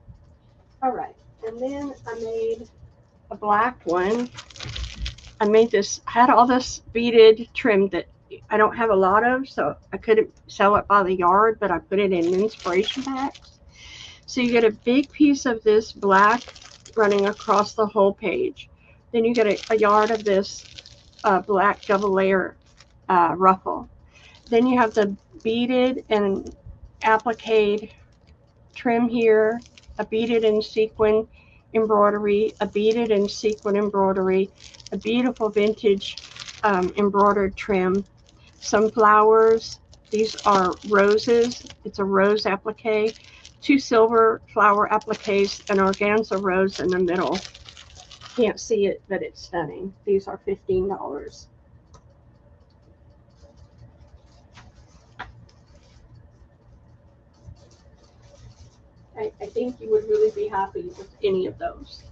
All right, and then I made a black one. I made this, I had all this beaded trim that I don't have a lot of, so I couldn't sell it by the yard, but I put it in inspiration packs. So you get a big piece of this black running across the whole page. Then you get a yard of this black double layer ruffle. Then you have the beaded and applique trim here, a beaded and sequin embroidery, a beaded and sequin embroidery, a beautiful vintage embroidered trim, some flowers. These are roses. It's a rose applique, 2 silver flower appliques, an organza rose in the middle. Can't see it, but it's stunning. These are $15. I think you would really be happy with any of those.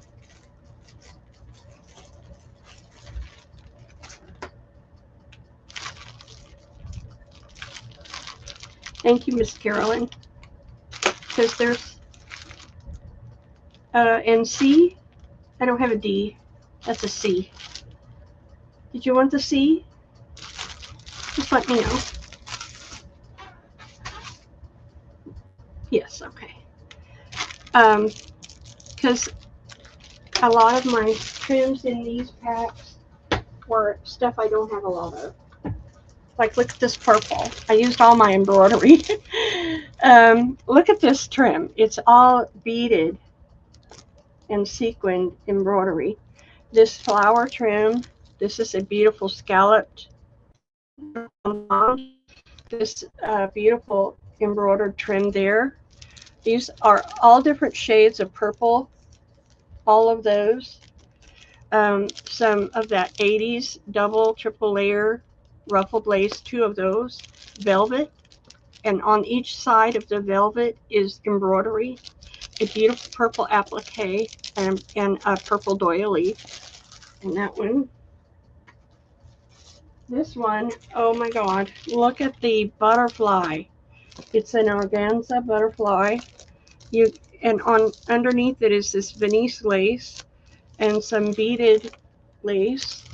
Thank you, Miss Carolyn. Because there's and C. I don't have a D. That's a C. Did you want the C? Just let me know. Yes, okay. Because a lot of my trims in these packs were stuff I don't have a lot of. Like, look at this purple. I used all my embroidery. Look at this trim. It's all beaded and sequined embroidery. This flower trim, this is a beautiful scalloped. This beautiful embroidered trim there. These are all different shades of purple, all of those. Some of that 80s double, triple layer ruffled lace, 2 of those, velvet, and on each side of the velvet is embroidery, a beautiful purple applique, and a purple doily. And that one, this one, oh my God, look at the butterfly. It's an organza butterfly. And underneath it is this Venice lace and some beaded lace,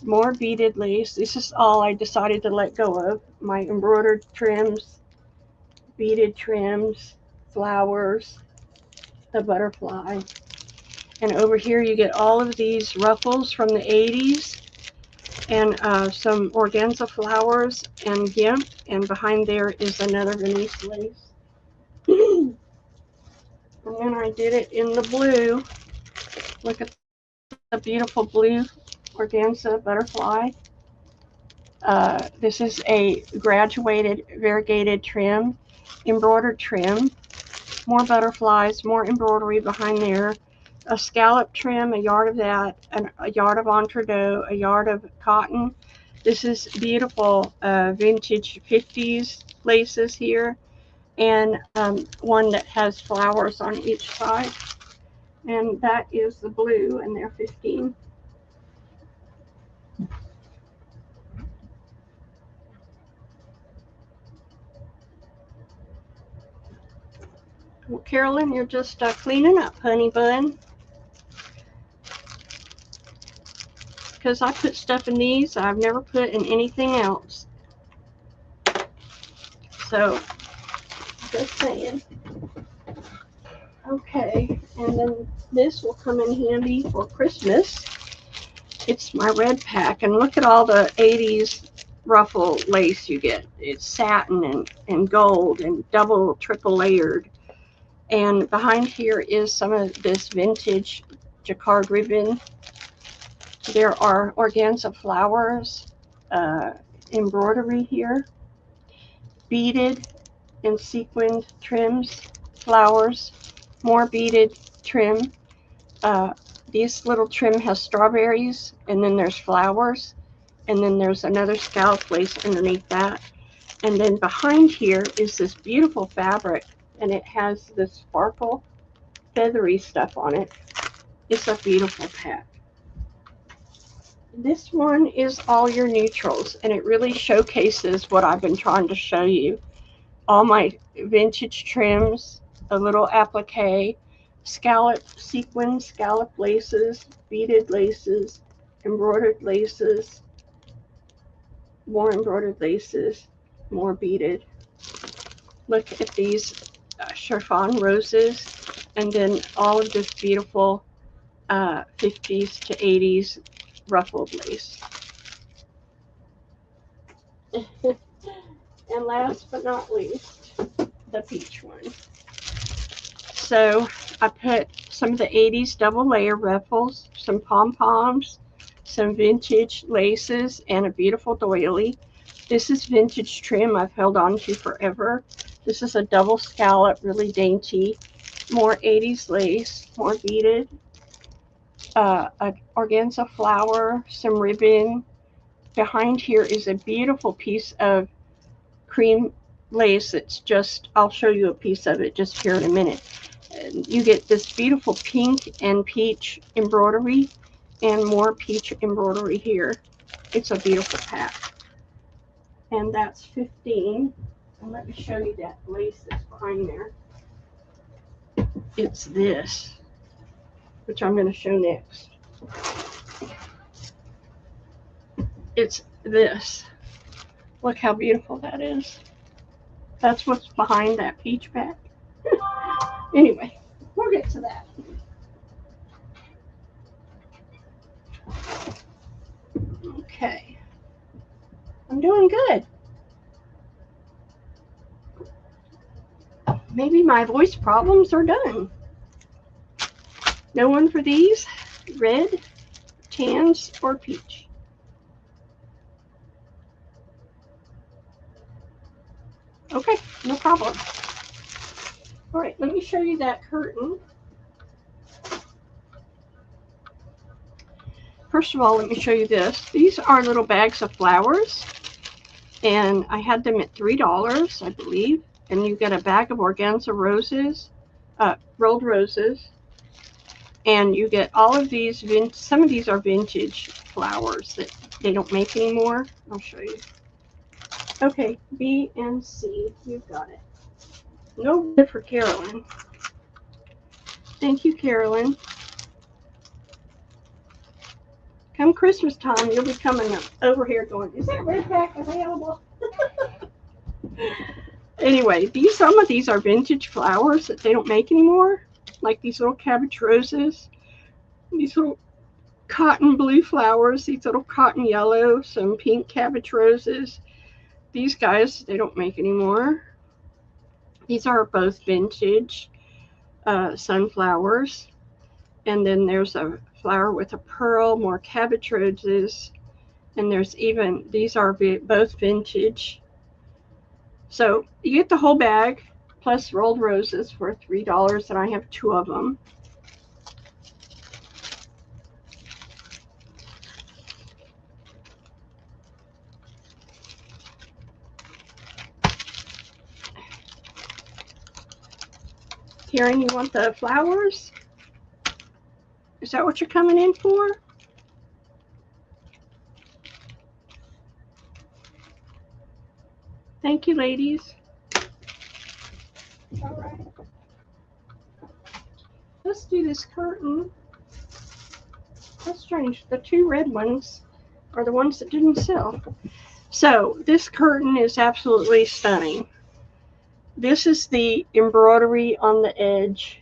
more beaded lace. This is all I decided to let go of. My embroidered trims, beaded trims, flowers, the butterfly. And over here you get all of these ruffles from the 80s and some organza flowers and gimp. And behind there is another Venice lace. And then I did it in the blue. Look at the beautiful blue organza butterfly. This is a graduated variegated trim, embroidered trim. More butterflies, more embroidery behind there. A scallop trim, a yard of that, a yard of entredot, a yard of cotton. This is beautiful vintage 50s laces here, and one that has flowers on each side. And that is the blue, and they're 15. Well, Carolyn, you're just cleaning up, honey bun. because I put stuff in these I've never put in anything else. So, just saying. Okay, and then this will come in handy for Christmas. It's my red pack, and look at all the 80s ruffle lace you get. It's satin and gold and double, triple layered. And behind here is some of this vintage jacquard ribbon. There are organza flowers, embroidery here, beaded and sequined trims, flowers, more beaded trim. This little trim has strawberries, and then there's flowers, and then there's another scallop lace underneath that. And then behind here is this beautiful fabric, and it has this sparkle, feathery stuff on it. It's a beautiful pack. This one is all your neutrals, and it really showcases what I've been trying to show you. All my vintage trims, a little applique, scallop sequins, scallop laces, beaded laces, embroidered laces, more embroidered laces, more beaded. Look at these chiffon roses, and then all of this beautiful 50s to 80s ruffled lace. And last but not least, the peach one. So I put some of the 80s double layer ruffles, some pom-poms, some vintage laces, and a beautiful doily. This is vintage trim I've held on to forever. This is a double scallop, really dainty. More 80s lace, more beaded. An organza flower, some ribbon. Behind here is a beautiful piece of cream lace. It's just, I'll show you a piece of it just here in a minute. And you get this beautiful pink and peach embroidery and more peach embroidery here. It's a beautiful pack. And that's 15. And let me show you that lace that's behind there. It's this, which I'm going to show next. It's this. Look how beautiful that is. That's what's behind that peach pack. Anyway, we'll get to that. Okay. I'm doing good. Maybe my voice problems are done. No one for these? Red, tans, or peach? Okay, no problem. All right, let me show you that curtain. First of all, let me show you this. These are little bags of flowers, and I had them at $3, I believe. And you get a bag of organza roses, rolled roses, and you get all of these. Some of these are vintage flowers that they don't make anymore. I'll show you. Okay, B and C, you've got it. No good for Carolyn. Thank you, Carolyn. Come Christmas time, you'll be coming over here going, is that red pack available? Anyway, some of these are vintage flowers that they don't make anymore, like these little cabbage roses, these little cotton blue flowers, these little cotton yellow, some pink cabbage roses. These guys, they don't make anymore. These are both vintage sunflowers. And then there's a flower with a pearl, more cabbage roses. And there's even, these are both vintage. So you get the whole bag plus rolled roses for $3, and I have 2 of them. Karen, you want the flowers? Is that what you're coming in for? Thank you, ladies. All right. Let's do this curtain. That's strange. The two red ones are the ones that didn't sell. So this curtain is absolutely stunning. This is the embroidery on the edge.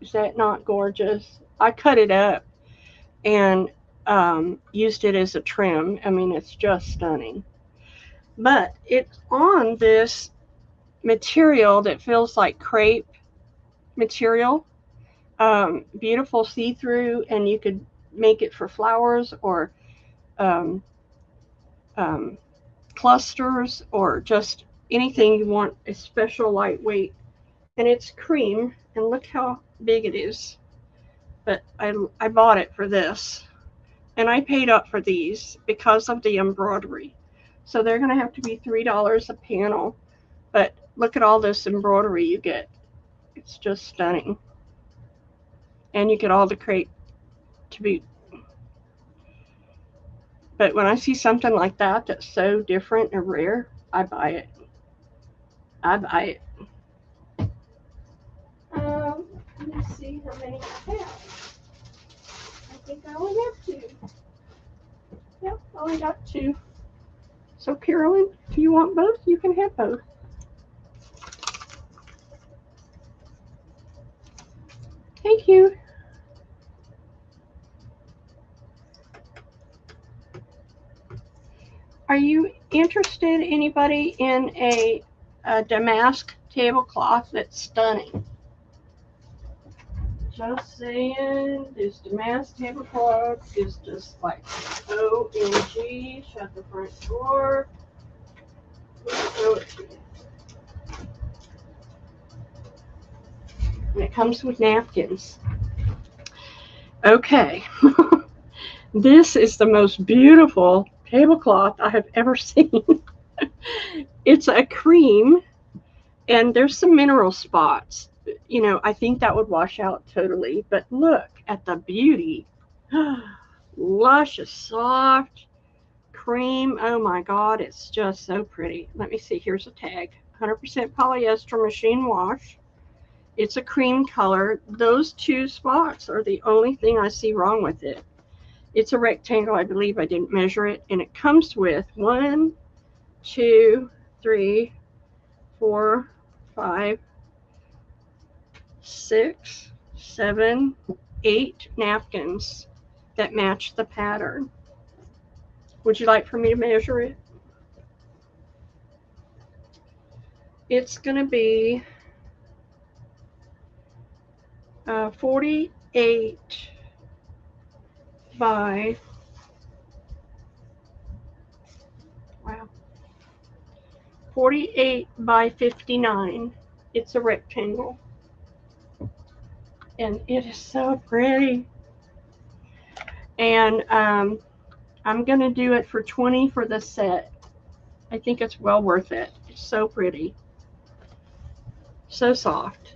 Is that not gorgeous? I cut it up and used it as a trim. I mean, it's just stunning. But it's on this material that feels like crepe material. Beautiful see-through, and you could make it for flowers or um, um, clusters or just anything you want. A special lightweight, and it's cream, and look how big it is. But I bought it for this, and I paid up for these because of the embroidery. So they're going to have to be $3 a panel, but look at all this embroidery you get. It's just stunning. And you get all the crepe to boot. But when I see something like that that's so different and rare, I buy it. I buy it. Let me see how many I have. I think I only have 2. Yep, I only got 2. So Carolyn, do you want both? You can have both. Thank you. Are you interested, anybody, in a damask tablecloth that's stunning? Just saying, this damask tablecloth is just like OMG. Shut the front door. Show it to you. And it comes with napkins. Okay. This is the most beautiful tablecloth I have ever seen. It's a cream, and there's some mineral spots. You know, I think that would wash out totally, but look at the beauty. Luscious, soft cream. Oh my God, it's just so pretty. Let me see, here's a tag. 100% polyester machine wash. It's a cream color. Those 2 spots are the only thing I see wrong with it. It's a rectangle, I believe. I didn't measure it. And it comes with 1, 2, 3, 4, 5, 6, 7, 8 napkins that match the pattern. Would you like for me to measure it? It's going to be 48 by, wow, 48 by 59. It's a rectangle. And it is so pretty. And I'm going to do it for $20 for the set. I think it's well worth it. It's so pretty. So soft.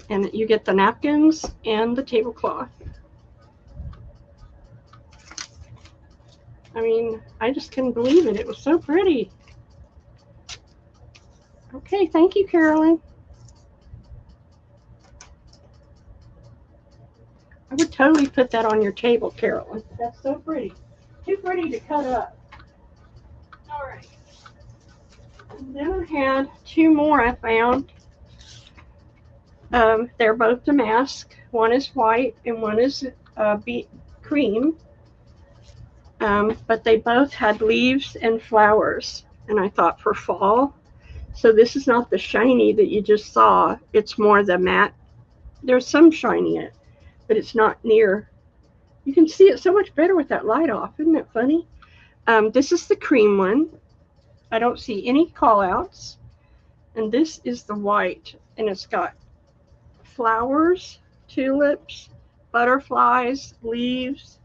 And you get the napkins and the tablecloth. I mean, I just couldn't believe it. It was so pretty. Okay, thank you, Carolyn. I would totally put that on your table, Carolyn. That's so pretty. Too pretty to cut up. All right. And then I had 2 more I found. They're both damask. One is white and one is cream. But they both had leaves and flowers. And I thought for fall. So this is not the shiny that you just saw. It's more the matte. There's some shiny in it, but it's not near. You can see it so much better with that light off. Isn't that funny? This is the cream one. I don't see any call outs. And this is the white, and it's got flowers, tulips, butterflies, leaves,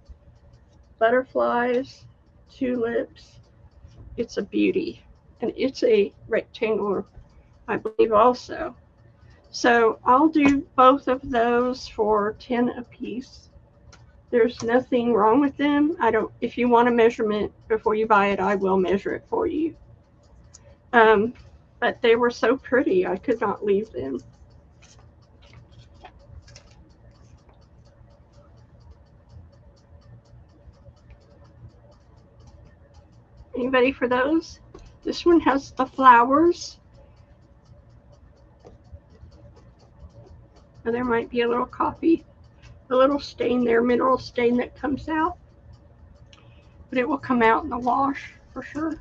butterflies, tulips. It's a beauty. And it's a rectangular, I believe, also. So I'll do both of those for 10 a piece. There's nothing wrong with them. If you want a measurement before you buy it, I will measure it for you. But they were so pretty, I could not leave them. Anybody for those? This one has the flowers. And there might be a little coffee, a little stain there, mineral stain that comes out. But it will come out in the wash for sure.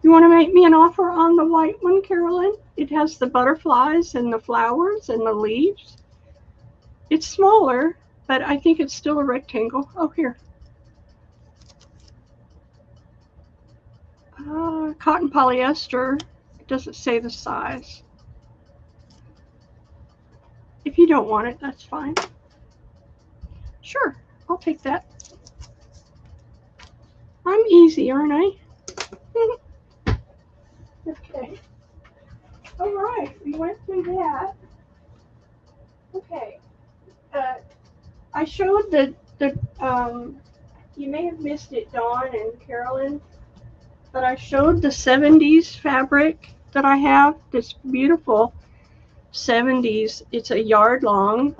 You want to make me an offer on the white one, Carolyn? It has the butterflies and the flowers and the leaves. It's smaller, but I think it's still a rectangle. Oh, here. Cotton polyester. It doesn't say the size. If you don't want it, that's fine. Sure, I'll take that. I'm easy, aren't I? Okay. All right, we went through that. Okay. I showed the you may have missed it, Dawn and Carolyn, but I showed the 70s fabric that I have. This beautiful 70s. It's a yard long.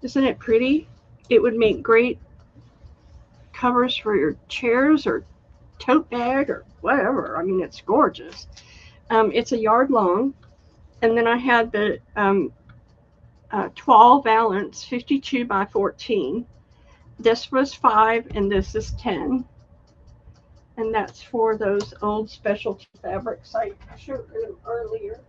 Isn't it pretty? It would make great covers for your chairs or tote bag or whatever. I mean, it's gorgeous. It's a yard long. And then I had the 12 valance 52 by 14. This was 5 and this is 10. And that's for those old specialty fabrics I showed them earlier.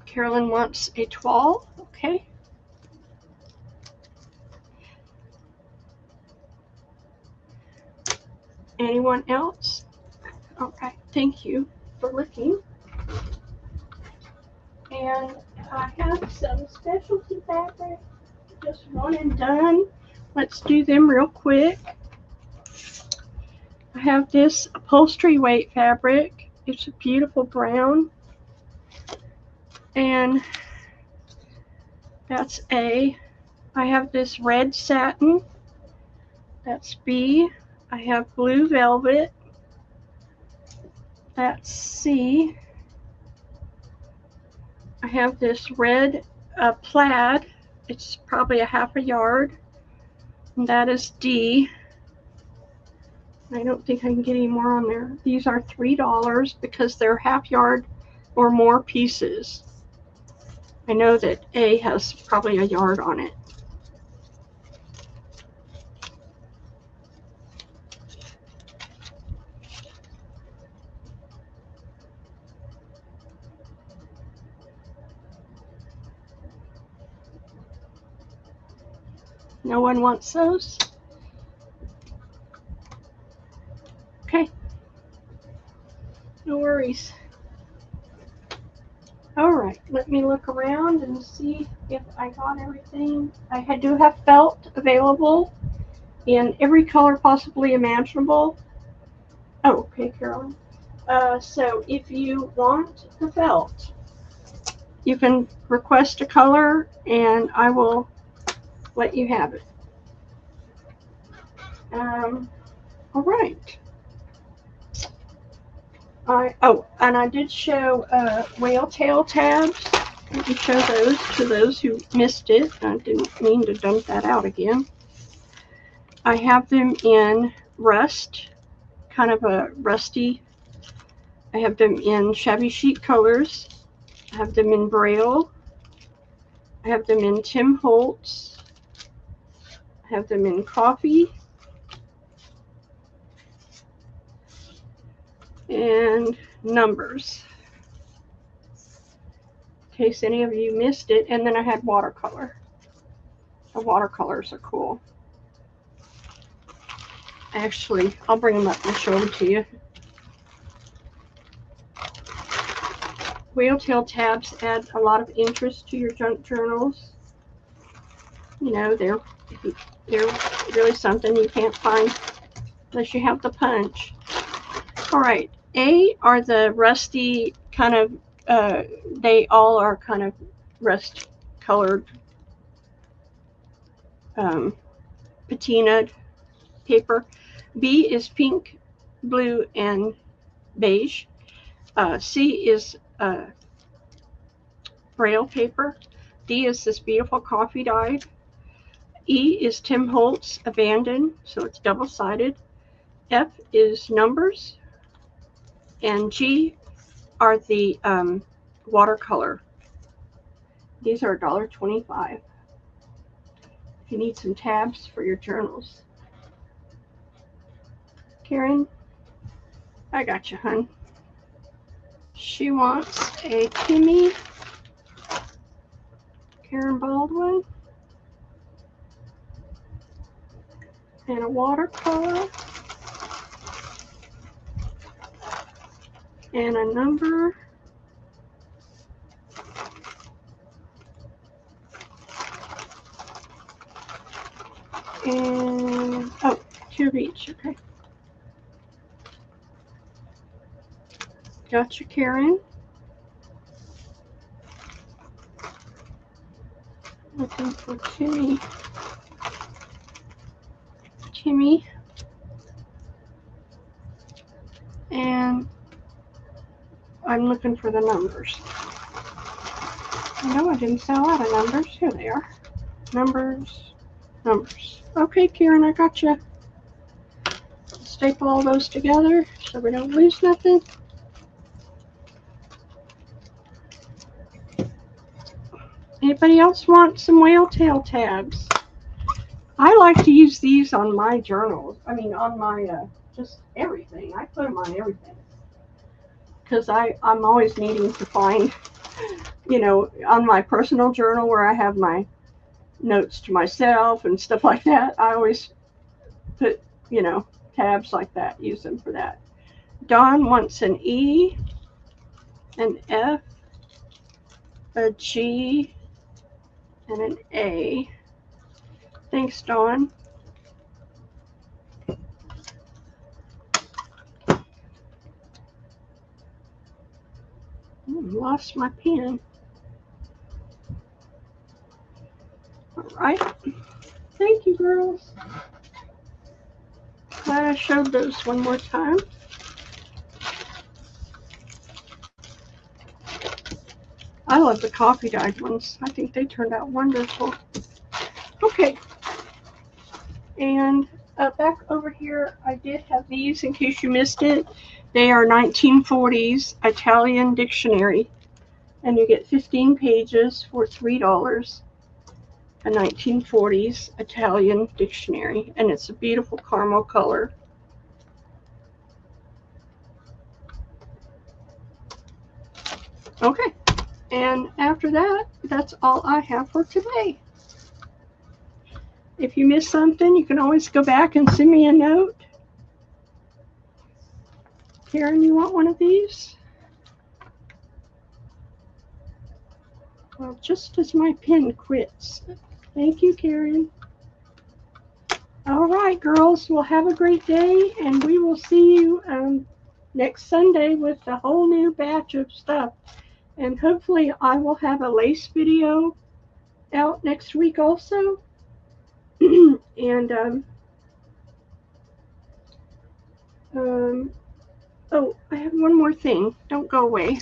Carolyn wants a 12. Okay. Anyone else? Okay, thank you for looking. And I have some specialty fabric, just one and done. Let's do them real quick. I have this upholstery weight fabric. It's a beautiful brown. And that's A. I have this red satin. That's B. I have blue velvet. That's C. I have this red plaid. It's probably a half a yard. And that is D. I don't think I can get any more on there. These are $3 because they're half yard or more pieces. I know that A has probably a yard on it. No one wants those? Okay. No worries. All right, let me look around and see if I got everything. I do have felt available in every color possibly imaginable. Oh, okay, Carolyn. So if you want the felt, you can request a color and I will let you have it. All right. And I did show whale tail tabs. Let me show those to those who missed it. I didn't mean to dump that out again. I have them in rust, kind of a rusty. I have them in shabby chic colors. I have them in Braille. I have them in Tim Holtz. I have them in coffee. And numbers, in case any of you missed it. And then I had watercolor. The watercolors are cool. Actually, I'll bring them up and show them to you. Whale tail tabs add a lot of interest to your junk journals. You know, they're really something you can't find unless you have the punch. All right, A are the rusty kind of, they all are kind of rust colored patinaed paper. B is pink, blue, and beige. C is braille paper. D is this beautiful coffee dye. E is Tim Holtz Abandon, so it's double-sided. F is numbers. And G are the watercolor. These are $1.25. If you need some tabs for your journals. Karen, I got you, hun. She wants a Timmy, Karen Baldwin, and a watercolor, and a number, and, oh, 2 of each, okay. Gotcha, Karen. Looking for Timmy. And I'm looking for the numbers. No, I didn't sell out of numbers. Here they are. Numbers. Okay, Karen, I got you. Staple all those together so we don't lose nothing. Anybody else want some whale tail tabs? I like to use these on my journals. I mean, on my just everything. I put them on everything because I'm always needing to find, on my personal journal where I have my notes to myself and stuff like that. I always put, tabs like that, use them for that. Dawn wants an E, an F, a G, and an A. Thanks, Dawn. Lost my pen. All right. Thank you, girls. Glad I showed those one more time. I love the coffee dyed ones. I think they turned out wonderful. Okay. And back over here, I did have these in case you missed it. They are 1940s Italian dictionary. And you get 15 pages for $3. A 1940s Italian dictionary. And it's a beautiful caramel color. Okay. And after that, that's all I have for today. If you missed something, you can always go back and send me a note. Karen, you want one of these? Well, just as my pen quits. Thank you, Karen. All right, girls. Well, have a great day, and we will see you next Sunday with a whole new batch of stuff. And hopefully I will have a lace video out next week also. And oh, I have one more thing. Don't go away.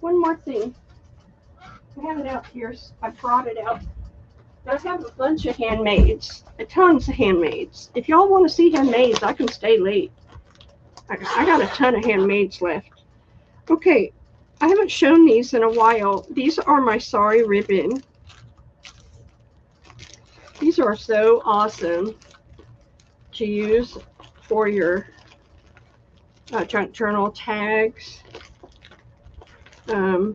One more thing. I have it out here. I brought it out. I have a bunch of handmaids. Tons of handmaids. If y'all want to see handmaids, I can stay late. I got a ton of handmaids left. Okay, I haven't shown these in a while. These are my Sorry ribbon. These are so awesome to use for your journal tags. And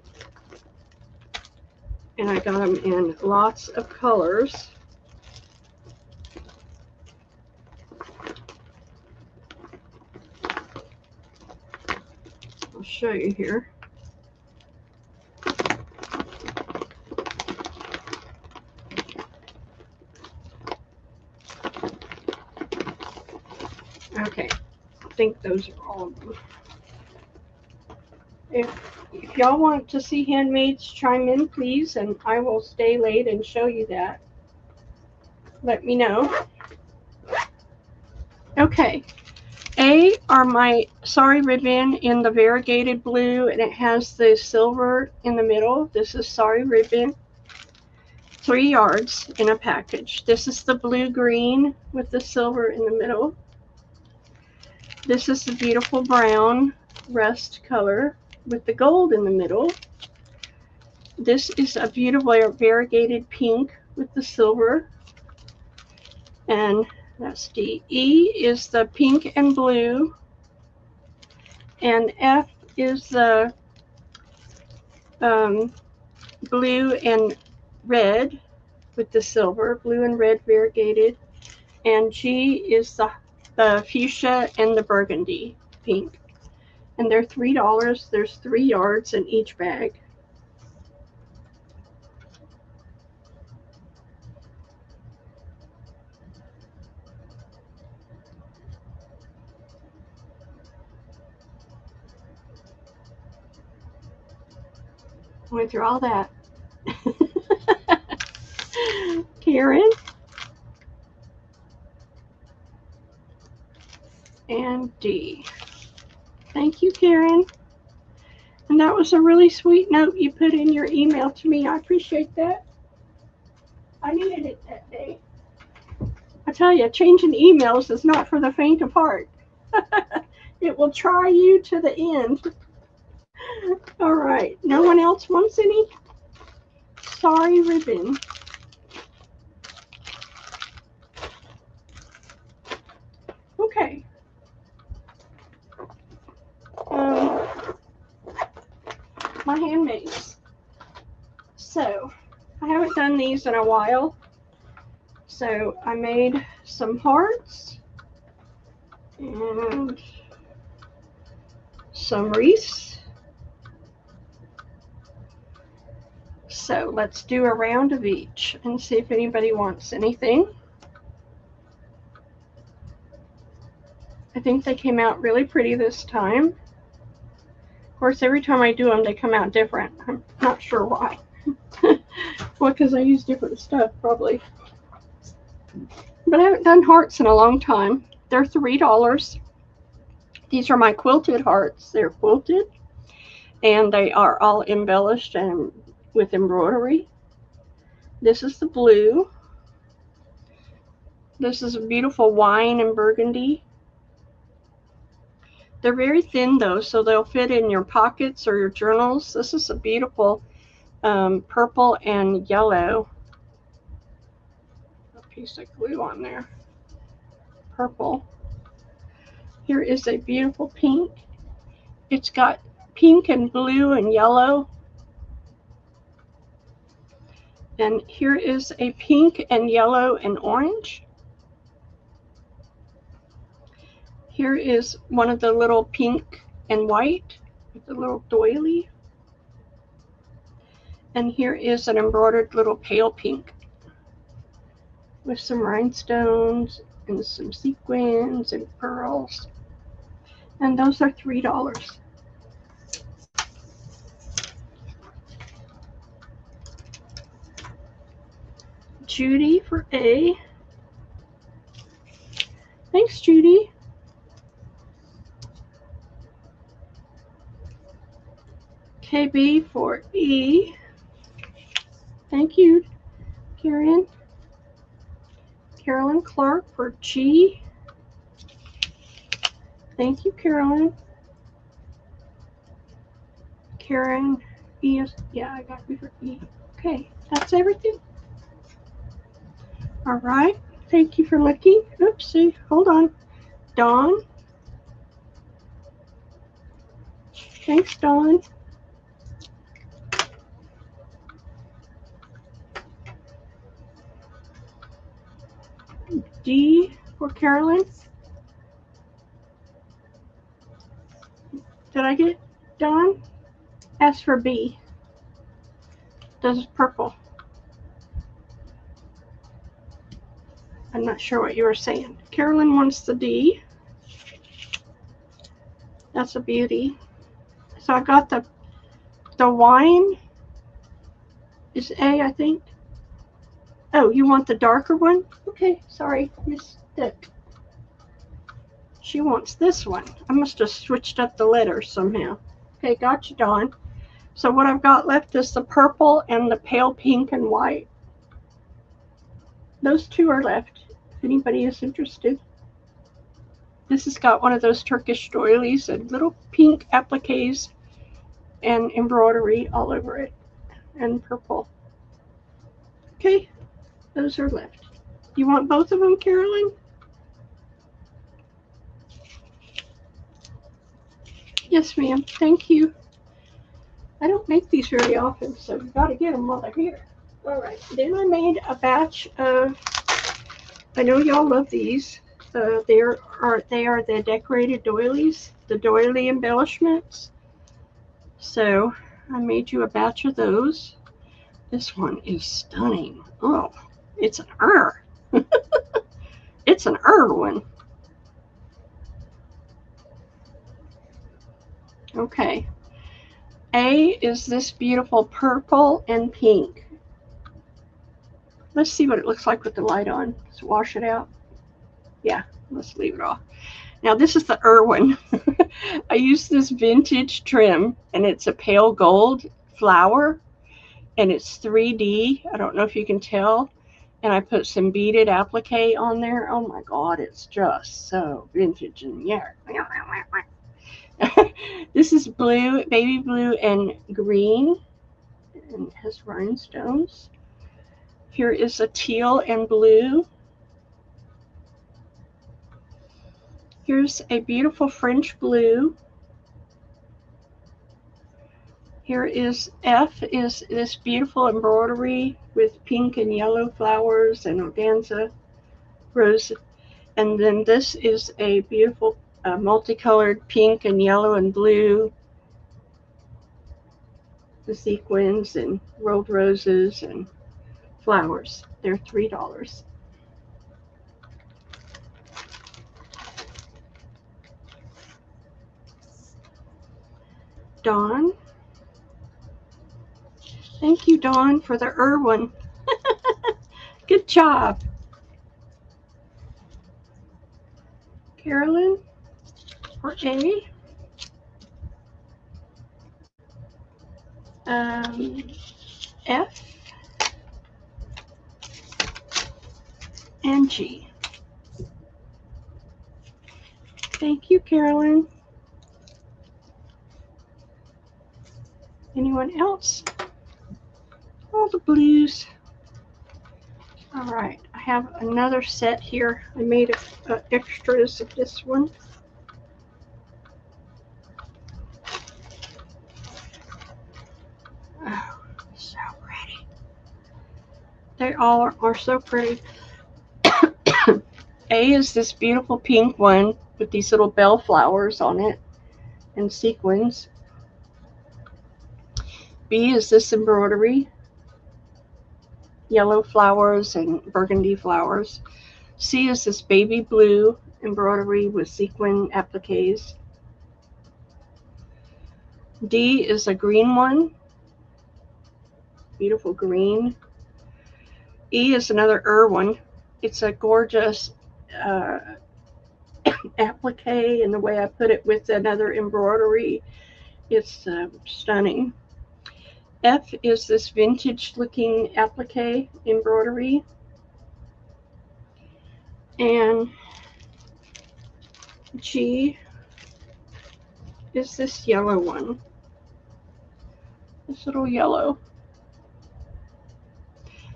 I got them in lots of colors. I'll show you here. Okay, I think those are all of them. If y'all want to see handmaids, chime in, please, and I will stay late and show you that. Let me know. Okay. A are my Sorry Ribbon in the variegated blue, and it has the silver in the middle. This is Sorry Ribbon. 3 yards in a package. This is the blue-green with the silver in the middle. This is the beautiful brown rust color with the gold in the middle. This is a beautiful variegated pink with the silver. And that's D. E is the pink and blue. And F is the blue and red with the silver, blue and red variegated. And G is the fuchsia and the burgundy pink. And they're $3. There's 3 yards in each bag. Went through all that. Karen and D. Thank you, Karen. And that was a really sweet note you put in your email to me. I appreciate that. I needed it that day. I tell you, changing emails is not for the faint of heart. It will try you to the end. All right. No one else wants any? Sorry Ribbon. Okay. My handmaids. So, I haven't done these in a while. So, I made some hearts and some wreaths. So, let's do a round of each and see if anybody wants anything. I think they came out really pretty this time. Of course, every time I do them, they come out different. I'm not sure why. Well, because I use different stuff, probably. But I haven't done hearts in a long time. They're $3. These are my quilted hearts. They're quilted, and they are all embellished and with embroidery. This is the blue. This is a beautiful wine and burgundy. They're very thin though, so they'll fit in your pockets or your journals. This is a beautiful purple and yellow. A piece of glue on there. Purple. Here is a beautiful pink. It's got pink and blue and yellow. And here is a pink and yellow and orange. Here is one of the little pink and white with a little doily. And here is an embroidered little pale pink with some rhinestones and some sequins and pearls. And those are $3. Judy for A. Thanks, Judy. KB for E. Thank you, Karen. Carolyn Clark for G. Thank you, Carolyn. Karen E is, yeah, I got you for E. Okay, that's everything. All right, thank you for looking. Oopsie, hold on. Dawn. Thanks, Dawn. D for Carolyn. Did I get Dawn? S for B. This is purple. I'm not sure what you were saying. Carolyn wants the D. That's a beauty. So I got the wine is A, I think. Oh, you want the darker one? Okay, sorry, missed it. She wants this one. I must have switched up the letters somehow. Okay, gotcha, Dawn. So what I've got left is the purple and the pale pink and white. Those two are left, if anybody is interested. This has got one of those Turkish doilies and little pink appliques and embroidery all over it, and purple. Okay, those are left. You want both of them, Carolyn? Yes, ma'am. Thank you. I don't make these very often, so you got to get them while they're here. All right. Then I made a batch of. I know y'all love these. They are the decorated doilies, the doily embellishments. So I made you a batch of those. This one is stunning. Oh, it's an It's an one. Okay. A is this beautiful purple and pink. Let's see what it looks like with the light on. Let's wash it out. Yeah, let's leave it off. Now this is the Irwin. I used this vintage trim, and it's a pale gold flower, and it's 3D. I don't know if you can tell. And I put some beaded applique on there. Oh my God, it's just so vintage and yeah. This is blue, baby blue and green, and it has rhinestones. Here is a teal and blue. Here's a beautiful French blue. Here is F is this beautiful embroidery with pink and yellow flowers and organza rose. And then this is a beautiful multicolored pink and yellow and blue. The sequins and rolled roses and flowers. They're $3. Dawn. Thank you, Dawn, for the Irwin. Good job. Carolyn for A. F and G. Thank you, Carolyn. Anyone else? All the blues. All right, I have another set here. I made extras of this one. Oh, so pretty. They all are so pretty. A is this beautiful pink one with these little bell flowers on it and sequins. B is this embroidery, yellow flowers and burgundy flowers. C is this baby blue embroidery with sequin appliques. D is a green one, beautiful green. E is another Irwin. It's a gorgeous applique, and the way I put it with another embroidery, it's stunning. F is this vintage looking applique embroidery. And G is this yellow one. This little yellow.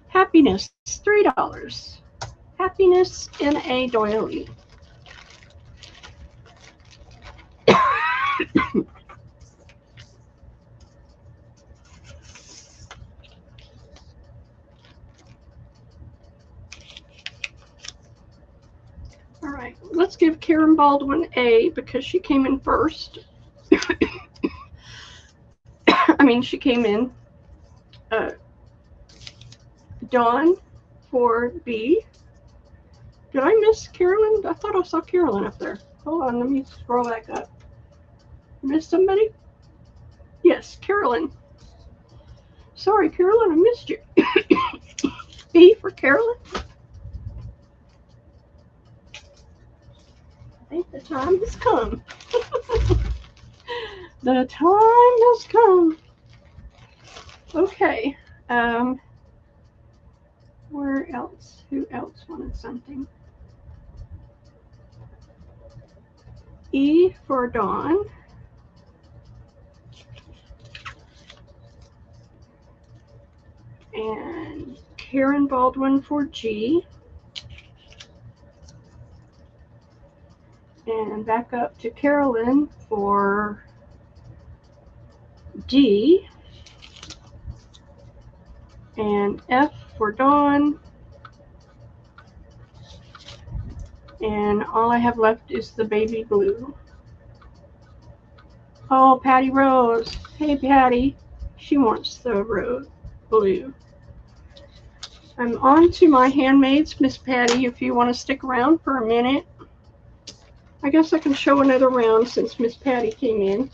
Happiness, $3. Happiness in a doily. All right, let's give Karen Baldwin A because she came in first. I mean, she came in. Dawn for B. Did I miss Carolyn? I thought I saw Carolyn up there. Hold on, let me scroll back up. Missed somebody? Yes, Carolyn. Sorry, Carolyn, I missed you. B for Carolyn. I think the time has come. The time has come. Okay. Where else? Who else wanted something? E for Dawn. And Karen Baldwin for G. And back up to Carolyn for D. And F for Dawn. And all I have left is the baby blue. Oh, Patty Rose. Hey, Patty. She wants the blue. I'm on to my handmaids, Miss Patty, if you want to stick around for a minute. I guess I can show another round since Miss Patty came in.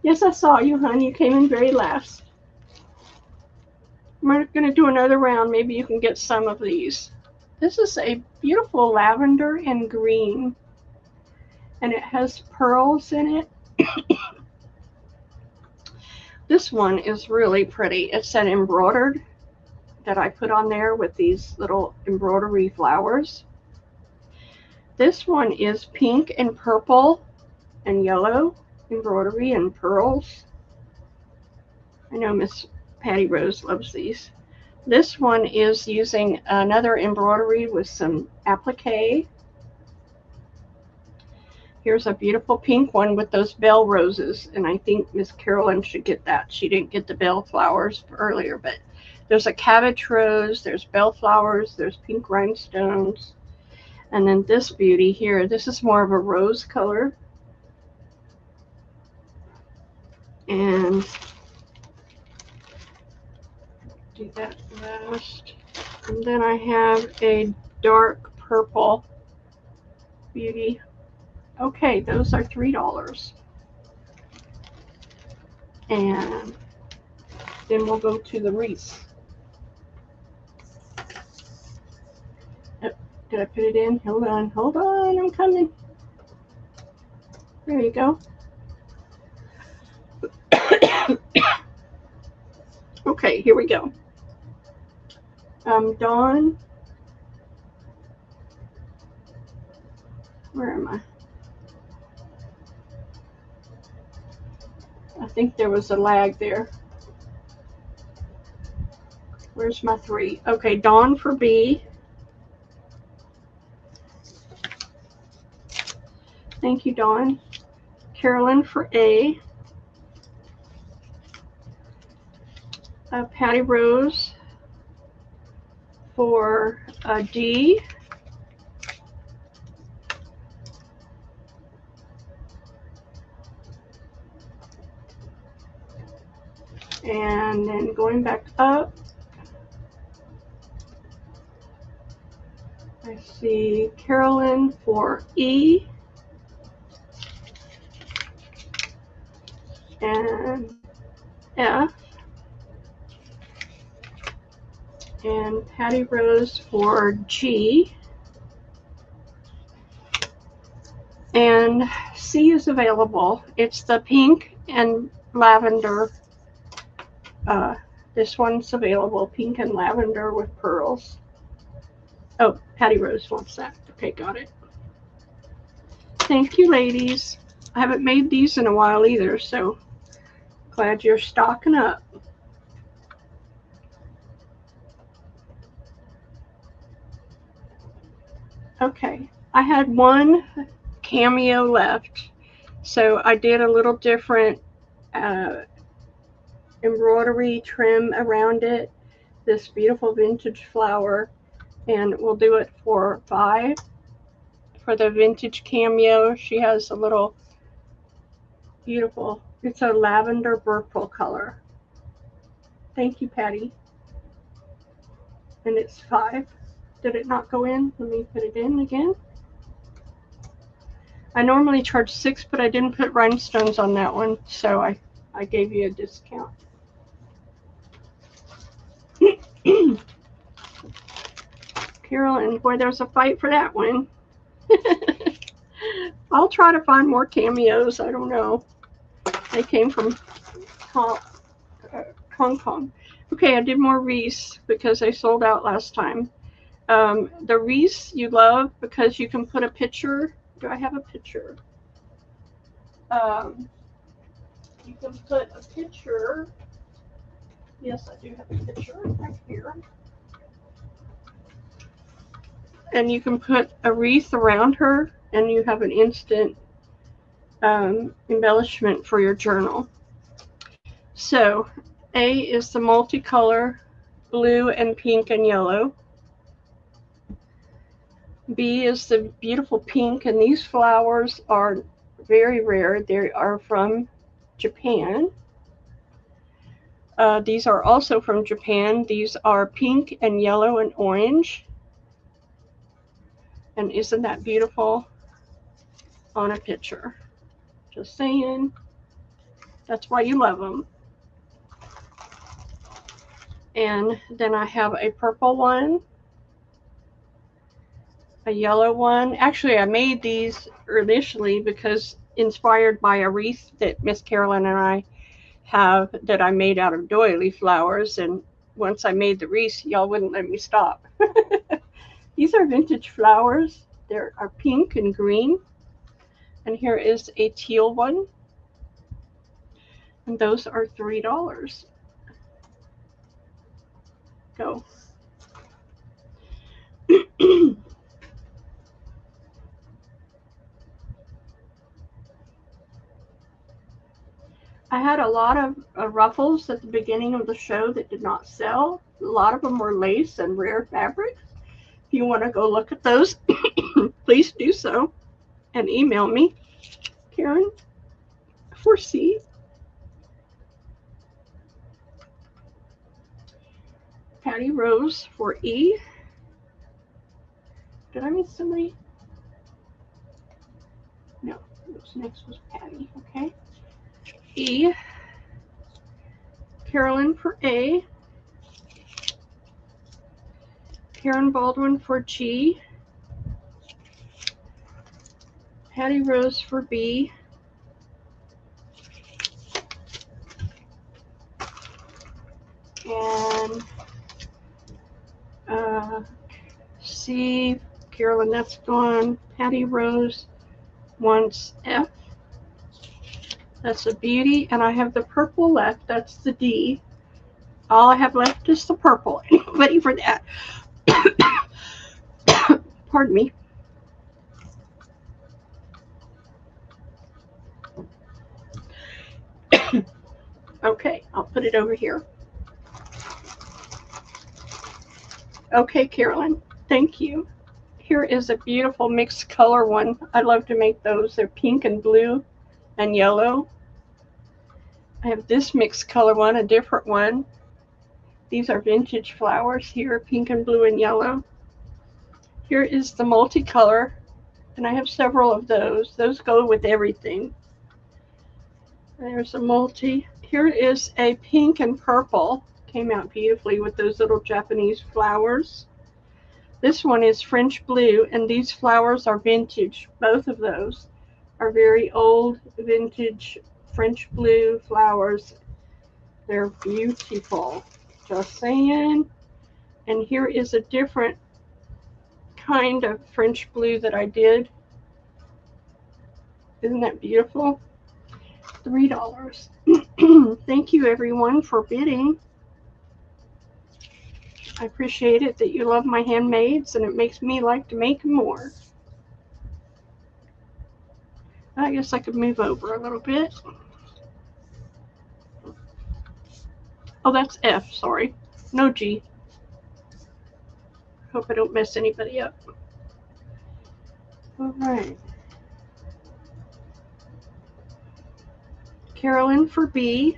Yes, I saw you, hon. You came in very last. We're going to do another round. Maybe you can get some of these. This is a beautiful lavender and green. And it has pearls in it. This one is really pretty. It's an embroidered that I put on there with these little embroidery flowers. This one is pink and purple and yellow embroidery and pearls. I know Miss Patty Rose loves these. This one is using another embroidery with some applique. Here's a beautiful pink one with those bell roses, and I think Miss Carolyn should get that. She didn't get the bell flowers earlier, but there's a cabbage rose, there's bell flowers, there's pink rhinestones, and then this beauty here, this is more of a rose color. And do that last. And then I have a dark purple beauty. Okay, those are $3. And then we'll go to the wreaths. Oh, did I put it in? Hold on, I'm coming. There you go. Okay, here we go. Dawn. Where am I? I think there was a lag there. Where's my 3? Okay, Dawn for B. Thank you, Dawn. Carolyn for A. Patty Rose for D. And then going back up, I see Carolyn for E. And F. And Patty Rose for G. And C is available. It's the pink and lavender. This one's available, pink and lavender with pearls. Oh, Patty Rose wants that. Okay, got it. Thank you, ladies. I haven't made these in a while either, so glad you're stocking up. Okay, I had one cameo left, so I did a little different embroidery trim around it, this beautiful vintage flower, and we'll do it for 5 for the vintage cameo. She has a little beautiful, it's a lavender purple color. Thank you, Patty. And it's 5. Did it not go in? Let me put it in again. I normally charge 6, but I didn't put rhinestones on that one, so I gave you a discount. Carolyn, boy, there's a fight for that one. I'll try to find more cameos. I don't know. They came from Hong Kong. Okay, I did more wreaths because they sold out last time. The wreaths you love because you can put a picture. Do I have a picture? You can put a picture. Yes, I do have a picture right here. And you can put a wreath around her, and you have an instant embellishment for your journal. So, A is the multicolor blue and pink and yellow. B is the beautiful pink, and these flowers are very rare. They are from Japan. These are also from Japan. These are pink and yellow and orange. And isn't that beautiful on a picture? Just saying. That's why you love them. And then I have a purple one, a yellow one. Actually, I made these initially because inspired by a wreath that Miss Carolyn and I have that I made out of doily flowers. And once I made the wreath, y'all wouldn't let me stop. These are vintage flowers. They are pink and green. And here is a teal one. And those are $3. Go. I had a lot of ruffles at the beginning of the show that did not sell. A lot of them were lace and rare fabrics. If you want to go look at those, please do so and email me, Karen, for C. Patty Rose for E. Did I miss somebody? No, next was Patty. Okay. E. Carolyn for A. Karen Baldwin for G. Patty Rose for B. And C. Carolyn, that's gone. Patty Rose wants F. That's a beauty. And I have the purple left. That's the D. All I have left is the purple. Ready for that? Pardon me. Okay, I'll put it over here. Okay, Carolyn, thank you. Here is a beautiful mixed color one. I love to make those. They're pink and blue and yellow. I have this mixed color one, a different one. These are vintage flowers here, pink and blue and yellow. Here is the multicolor, and I have several of those. Those go with everything. There's a multi. Here is a pink and purple. Came out beautifully with those little Japanese flowers. This one is French blue, and these flowers are vintage. Both of those are very old, vintage French blue flowers. They're beautiful. Just saying. And here is a different kind of French blue that I did. Isn't that beautiful? $3. Thank you, everyone, for bidding. I appreciate it that you love my handmaids, and it makes me like to make more. I guess I could move over a little bit. Oh, that's F, sorry. No G. Hope I don't mess anybody up. All right. Carolyn for B.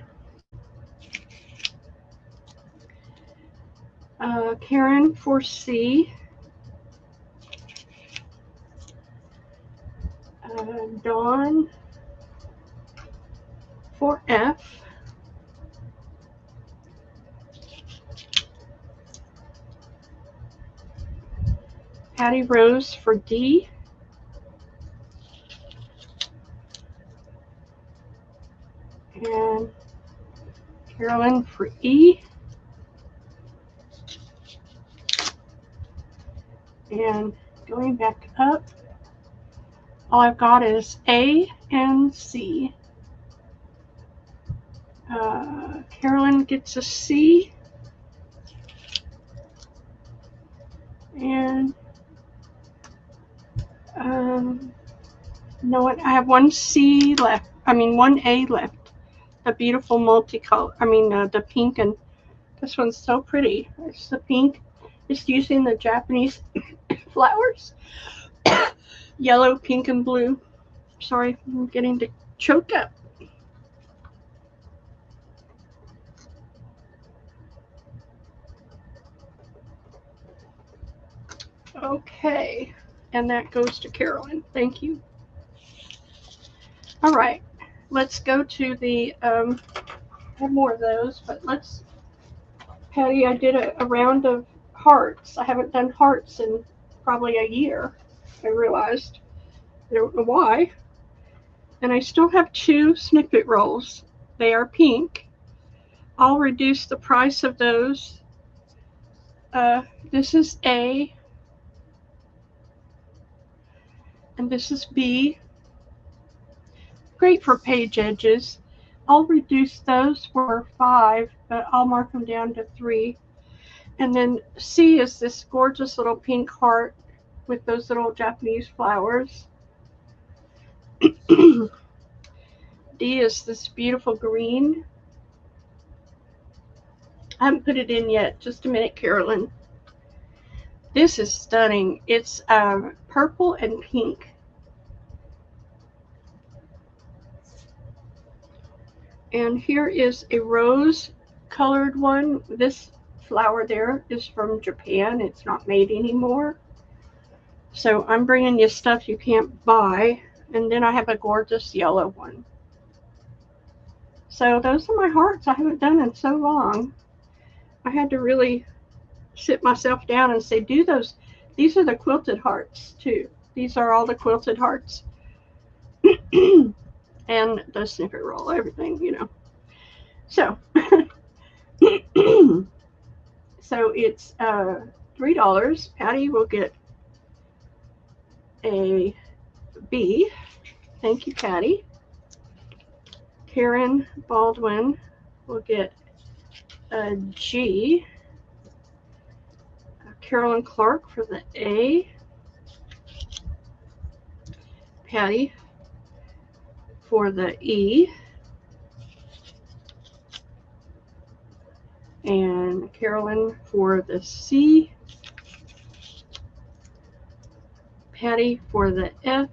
Karen for C. Dawn for F. Patty Rose for D. And Carolyn for E. And going back up, all I've got is A and C. Carolyn gets a C. And no, I have one C left. I mean, one A left. A beautiful multicolor. I mean, the pink, and this one's so pretty. It's the pink. It's using the Japanese flowers. Yellow, pink, and blue. Sorry, I'm getting choked up. Okay, and that goes to Carolyn. Thank you. All right, let's go to the, I have more of those, but let's, Patty, I did a round of hearts. I haven't done hearts in probably a year, I realized. I don't know why. And I still have 2 snippet rolls. They are pink. I'll reduce the price of those. This is A, and this is B. Great for page edges. I'll reduce those for 5, but I'll mark them down to 3. And then C is this gorgeous little pink heart with those little Japanese flowers. D is this beautiful green. I haven't put it in yet. Just a minute, Carolyn. This is stunning. It's purple and pink. And here is a rose colored one. This flower there is from Japan. It's not made anymore. So I'm bringing you stuff you can't buy. And then I have a gorgeous yellow one. So those are my hearts I haven't done in so long. I had to really sit myself down and say, do those. These are the quilted hearts too. These are all the quilted hearts. And the snippet roll, everything, you know. So, so it's $3. Patty will get a B. Thank you, Patty. Karen Baldwin will get a G. Carolyn Clark for the A. Patty for the E. And Carolyn for the C. Patty for the F.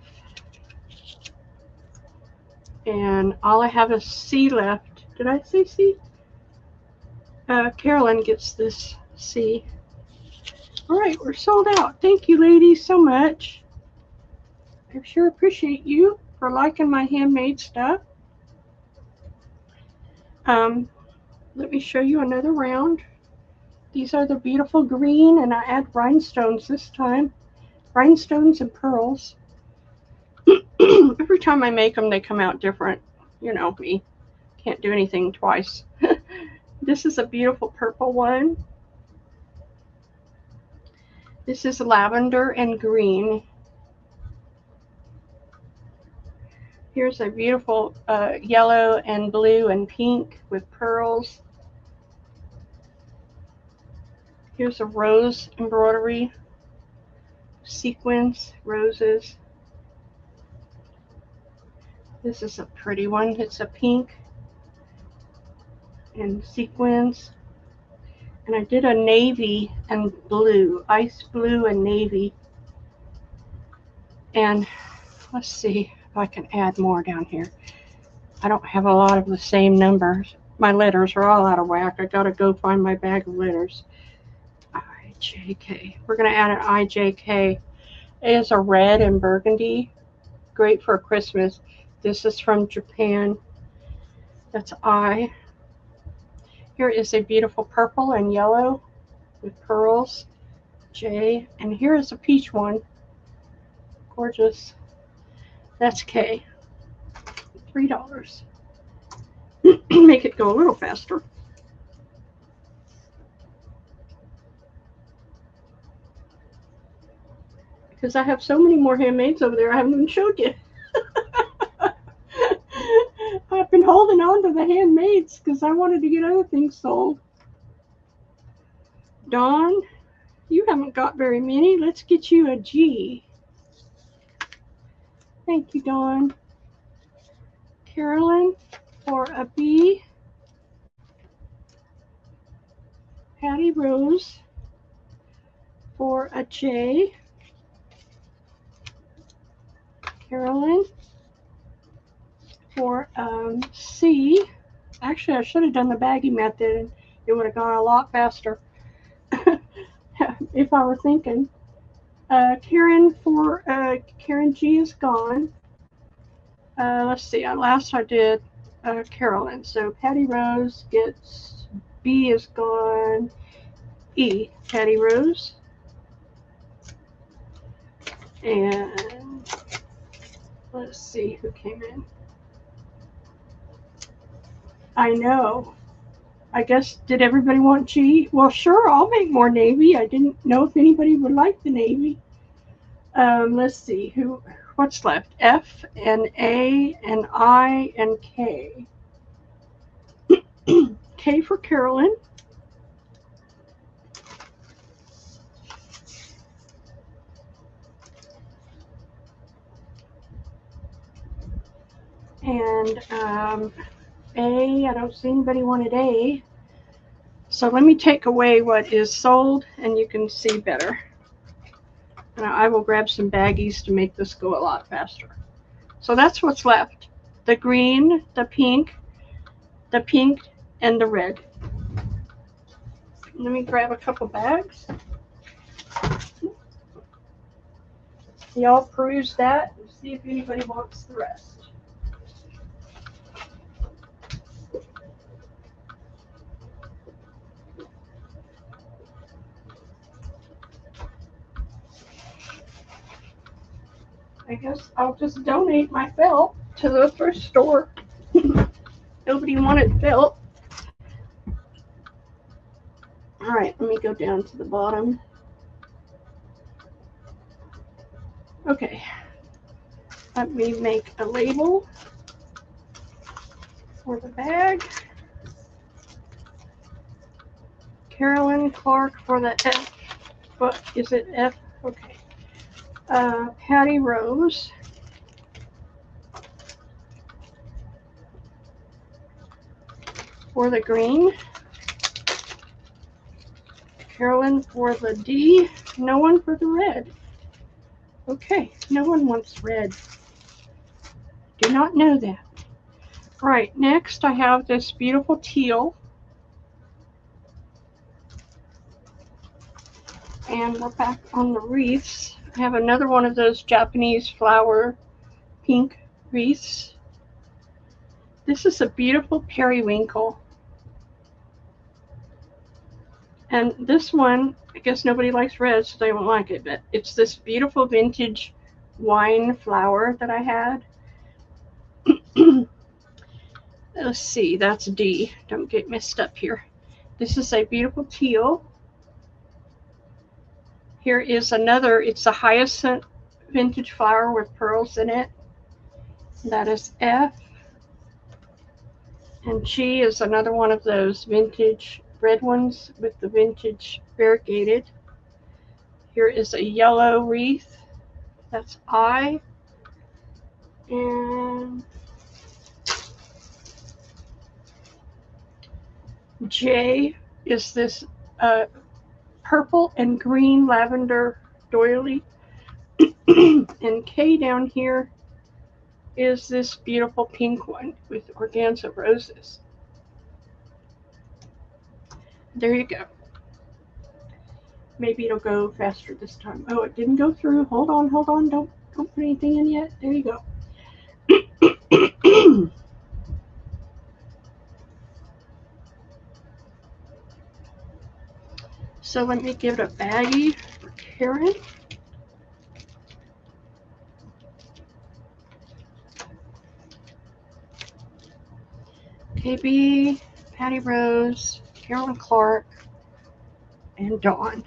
And all I have is C left. Did I say C? Carolyn gets this C. All right, we're sold out. Thank you, ladies, so much. I sure appreciate you for liking my handmade stuff. Let me show you another round. These are the beautiful green, and I add rhinestones this time. Rhinestones and pearls. Every time I make them, they come out different. You know me. Can't do anything twice. This is a beautiful purple one. This is lavender and green. Here's a beautiful yellow and blue and pink with pearls. Here's a rose embroidery, sequins, roses. This is a pretty one. It's a pink and sequins. And I did a navy and blue, ice blue and navy. And let's see if I can add more down here. I don't have a lot of the same numbers. My letters are all out of whack. I gotta go find my bag of letters. IJK. We're gonna add an IJK. It is a red and burgundy. Great for Christmas. This is from Japan. That's I. Here is a beautiful purple and yellow with pearls. J. And here is a peach one. Gorgeous. That's K. $3. make it go a little faster. Because I have so many more handmaids over there I haven't even showed you. I've been holding on to the handmaids because I wanted to get other things sold. Dawn, you haven't got very many. Let's get you a G. Thank you, Dawn. Carolyn for a B. Patty Rose for a J. Carolyn for C. Actually, I should have done the baggie method. It would have gone a lot faster if I were thinking. Karen for Karen G is gone. Let's see. Last I did Carolyn. So Patty Rose gets B is gone. E. Patty Rose. And let's see who came in. I know. I guess, did everybody want G? Well, sure, I'll make more Navy. I didn't know if anybody would like the Navy. Let's see, what's left? F and A and I and K. K for Carolyn. And A, I don't see anybody wanted A. So let me take away what is sold and you can see better. And I will grab some baggies to make this go a lot faster. So that's what's left. The green, the pink, and the red. Let me grab a couple bags. Y'all peruse that and see if anybody wants the rest. I guess I'll just donate my felt to the thrift store. Nobody wanted felt. All right, let me go down to the bottom. Okay, let me make a label for the bag. Carolyn Clark for the F. What is it? F? Okay. Patty Rose. For the green. Carolyn for the D. No one for the red. Okay, no one wants red. Do not know that. All right, next I have this beautiful teal. And we're back on the wreaths. I have another one of those Japanese flower pink wreaths. This is a beautiful periwinkle. And this one, I guess nobody likes red, so they won't like it, but it's this beautiful vintage wine flower that I had. Let's see, that's D. Don't get messed up here. This is a beautiful teal. Here is another, it's a hyacinth vintage flower with pearls in it. That is F. And G is another one of those vintage red ones with the vintage variegated. Here is a yellow wreath. That's I. And J is this purple and green lavender doily. And K down here is this beautiful pink one with organza roses. There you go. Maybe it'll go faster this time. Oh, it didn't go through. Hold on. Don't put anything in yet. There you go. So let me give it a baggie for Karen. KB, Patty Rose, Carolyn Clark, and Dawn.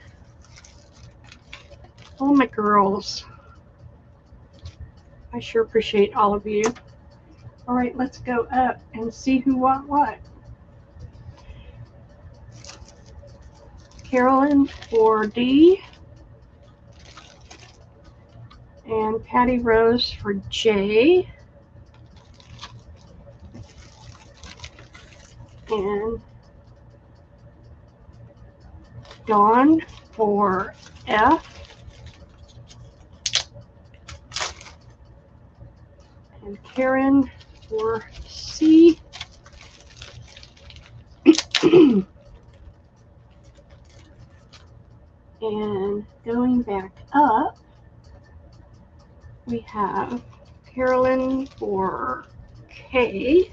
Oh, my girls. I sure appreciate all of you. All right, let's go up and see who won what. Carolyn for D, and Patty Rose for J, and Dawn for F, and Karen for C. And going back up, we have Carolyn for K,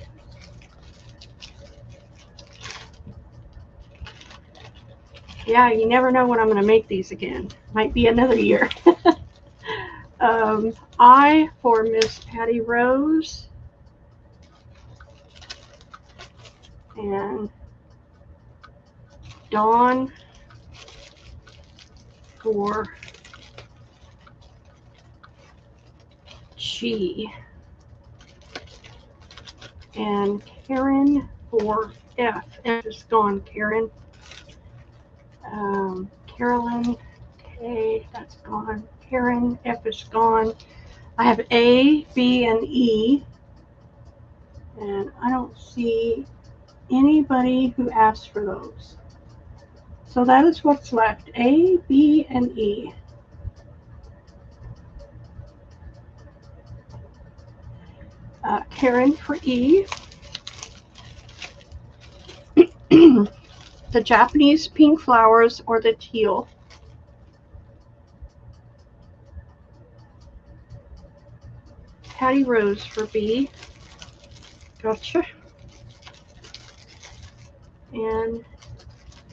yeah, you never know when I'm going to make these again. Might be another year. I for Miss Patty Rose, and Dawn for G, and Karen for F. F is gone, Karen. Carolyn, K, that's gone. Karen, F is gone. I have A, B, and E, and I don't see anybody who asked for those. So that is what's left, A, B, and E. Karen for E. The Japanese pink flowers or the teal. Patty Rose for B. Gotcha. And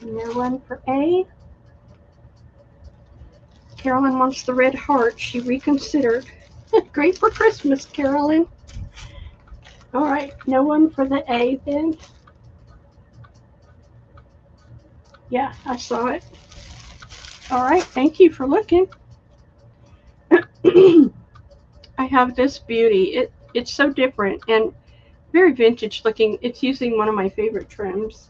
no one for A. Carolyn wants the red heart. She reconsidered. Great for Christmas, Carolyn. All right, no one for the A then. Yeah, I saw it. All right, thank you for looking. I have this beauty. It's so different and very vintage looking. It's using one of my favorite trims.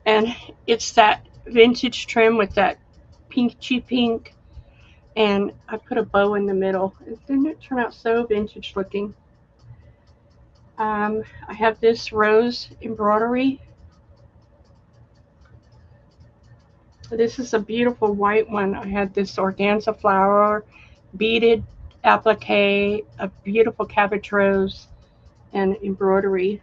And it's that vintage trim with that peachy pink. And I put a bow in the middle. Didn't it turn out so vintage looking? I have this rose embroidery. This is a beautiful white one. I had this organza flower, beaded applique, a beautiful cabbage rose, and embroidery.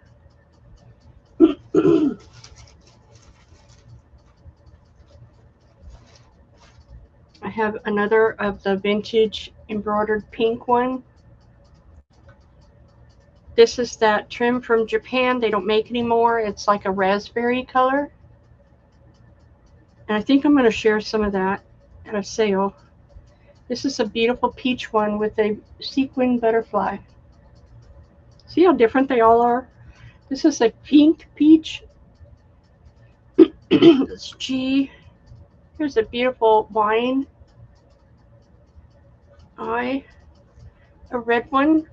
I have another of the vintage embroidered pink one. This is that trim from Japan. They don't make anymore. It's like a raspberry color. And I think I'm going to share some of that at a sale. This is a beautiful peach one with a sequin butterfly. See how different they all are? This is a pink peach. It's G. Here's a beautiful wine. I. A red one.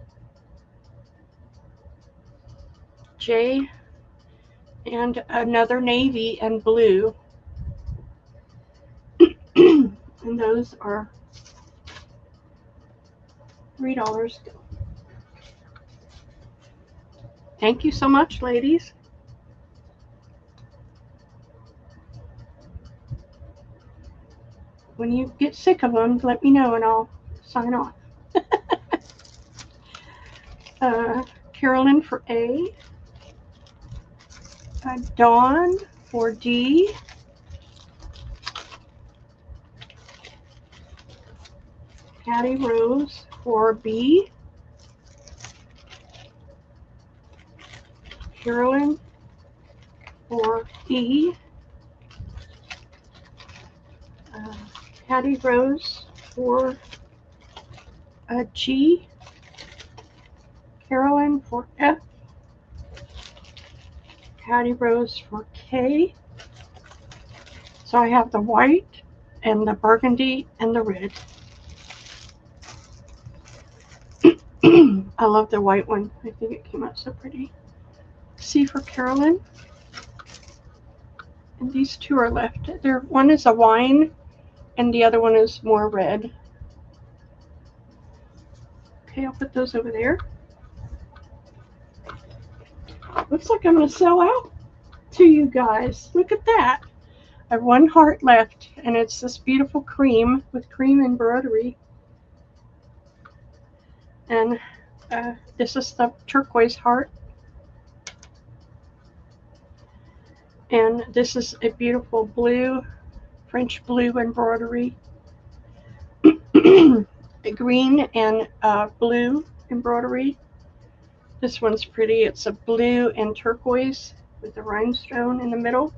J. And another navy and blue. And those are $3. Thank you so much, ladies. When you get sick of them, let me know and I'll sign off. Carolyn for A. Dawn for D. Patty Rose for B. Carolyn for E. Patty Rose for G, Carolyn for F, Patty Rose for K. So I have the white and the burgundy and the red. I love the white one. I think it came out so pretty. C for Carolyn. And these two are left. One is a wine and the other one is more red. Okay, I'll put those over there. Looks like I'm going to sell out to you guys. Look at that. I have one heart left, and it's this beautiful cream with cream embroidery. And this is the turquoise heart. And this is a beautiful blue, French blue embroidery. A green and blue embroidery. This one's pretty. It's a blue and turquoise with the rhinestone in the middle.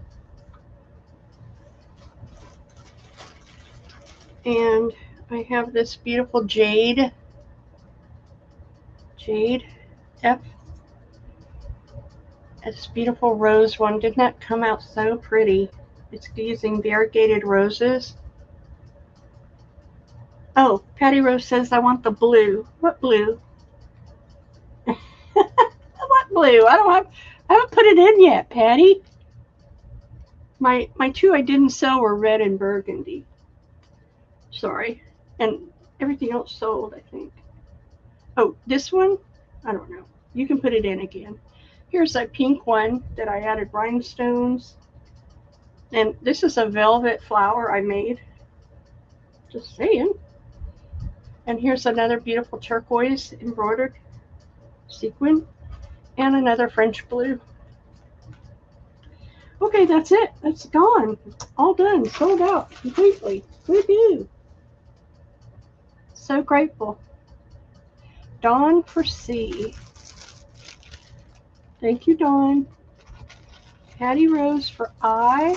And I have this beautiful jade F. This beautiful rose one. Didn't that come out so pretty? It's using variegated roses. Oh, Patty Rose says I want the blue. What blue? What blue? I haven't put it in yet, Patty. My two I didn't sell were red and burgundy. Sorry. And everything else sold, I think. Oh, this one? I don't know. You can put it in again. Here's a pink one that I added rhinestones. And this is a velvet flower I made. Just saying. And here's another beautiful turquoise embroidered sequin. And another French blue. Okay, that's it. That's gone. All done. Sold out completely. Woohoo! So grateful. Dawn for C. Thank you, Dawn. Patty Rose for I.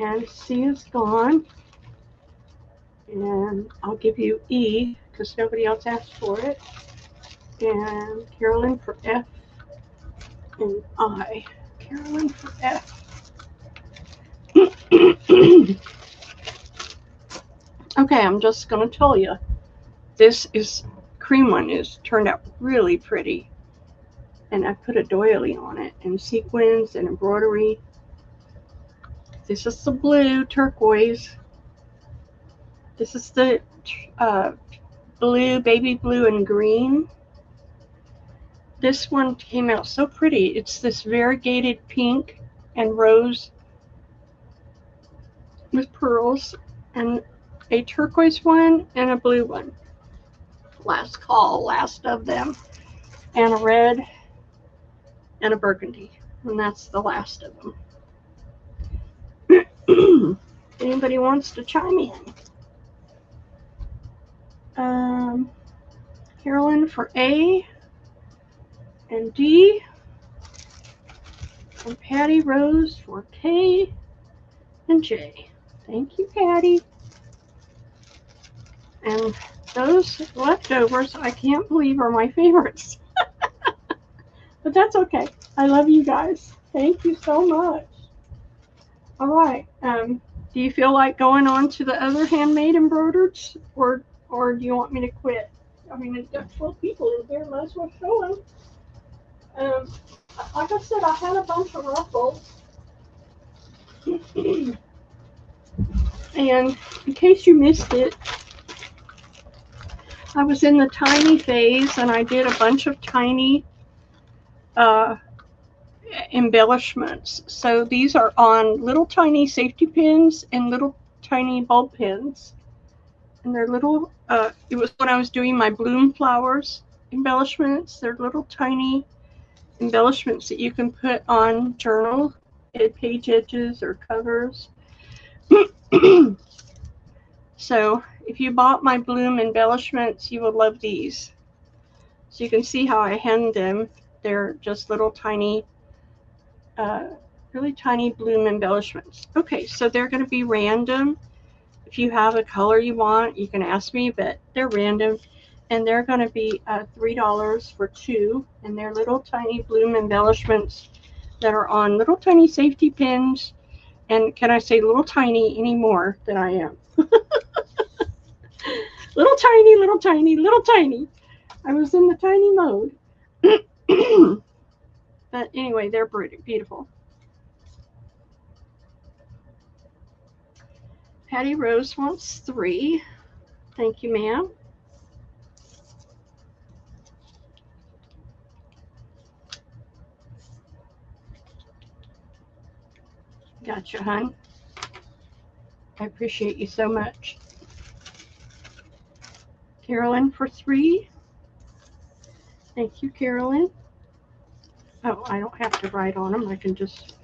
And C is gone. And I'll give you E because nobody else asked for it. And Carolyn for F. And I. Carolyn for F. Okay, I'm just going to tell you. This cream one is turned out really pretty. And I put a doily on it and sequins and embroidery. This is the blue turquoise. This is the blue, baby blue and green. This one came out so pretty. It's this variegated pink and rose with pearls, and a turquoise one and a blue one. Last call, last of them. And a red and a burgundy. And that's the last of them. Anybody wants to chime in? Carolyn for A and D. And Patty Rose for K and J. Thank you, Patty. And those leftovers, I can't believe, are my favorites. But that's okay. I love you guys. Thank you so much. All right. Do you feel like going on to the other handmade embroidered, or do you want me to quit? I mean, it's got 12 people in here. Might as well show them. Like I said, I had a bunch of ruffles. And in case you missed it, I was in the tiny phase, and I did a bunch of tiny embellishments. So these are on little tiny safety pins and little tiny bulb pins. And they're little, it was when I was doing my bloom flowers embellishments. They're little tiny embellishments that you can put on journal page edges or covers. So if you bought my bloom embellishments, you will love these. So you can see how I hemmed them. They're just little tiny, really tiny bloom embellishments. Okay, so they're going to be random If you have a color you want, you can ask me, but they're random. And they're going to be $3 for 2. And they're little tiny bloom embellishments that are on little tiny safety pins. And can I say little tiny any more than I am? Little tiny, little tiny, little tiny. I was in the tiny mode. But anyway, they're beautiful. Patty Rose wants 3. Thank you, ma'am. Gotcha, hon. I appreciate you so much. Carolyn for 3. Thank you, Carolyn. Oh, I don't have to write on them. I can just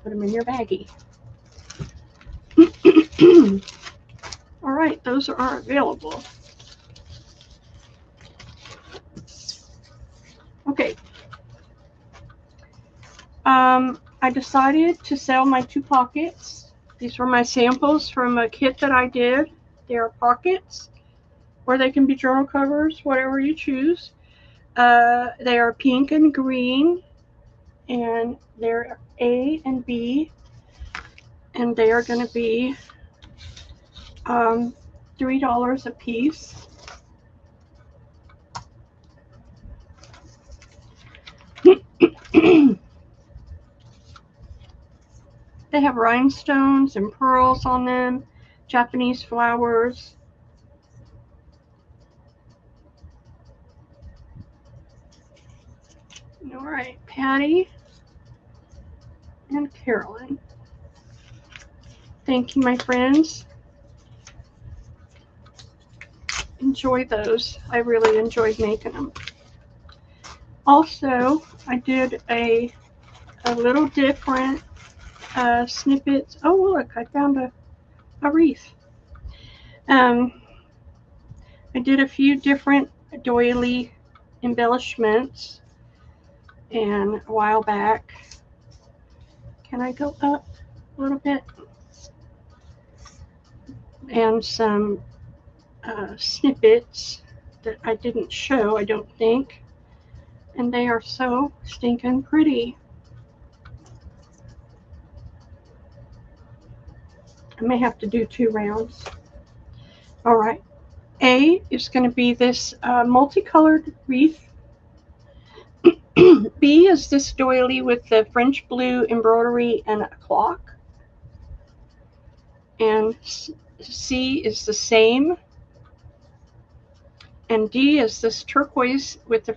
put them in your baggie. All right, those are available. Okay. I decided to sell my 2 pockets. These were my samples from a kit that I did. They are pockets, or they can be journal covers, whatever you choose. They are pink and green, and they're A and B, and they are going to be $3 a piece. They have rhinestones and pearls on them, Japanese flowers. All right, Patty and Carolyn. Thank you, my friends. Enjoy those. I really enjoyed making them. Also, I did a little different snippets. Oh, look, I found a wreath. I did a few different doily embellishments and a while back. Can I go up a little bit? And some snippets that I didn't show, I don't think. And they are so stinking pretty. I may have to do 2 rounds. All right. A is going to be this multicolored wreath. B is this doily with the French blue embroidery and a clock. And C is the same. And D is this turquoise with the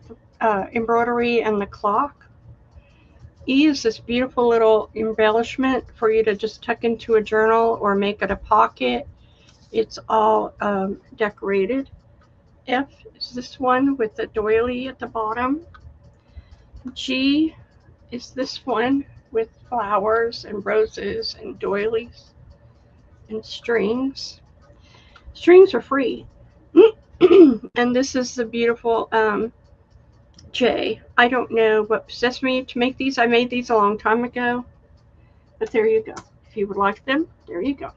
embroidery and the clock. E is this beautiful little embellishment for you to just tuck into a journal or make it a pocket. It's all decorated. F is this one with the doily at the bottom. G is this one with flowers and roses and doilies and strings. Strings are free. And this is the beautiful J. I don't know what possessed me to make these. I made these a long time ago. But there you go. If you would like them, there you go.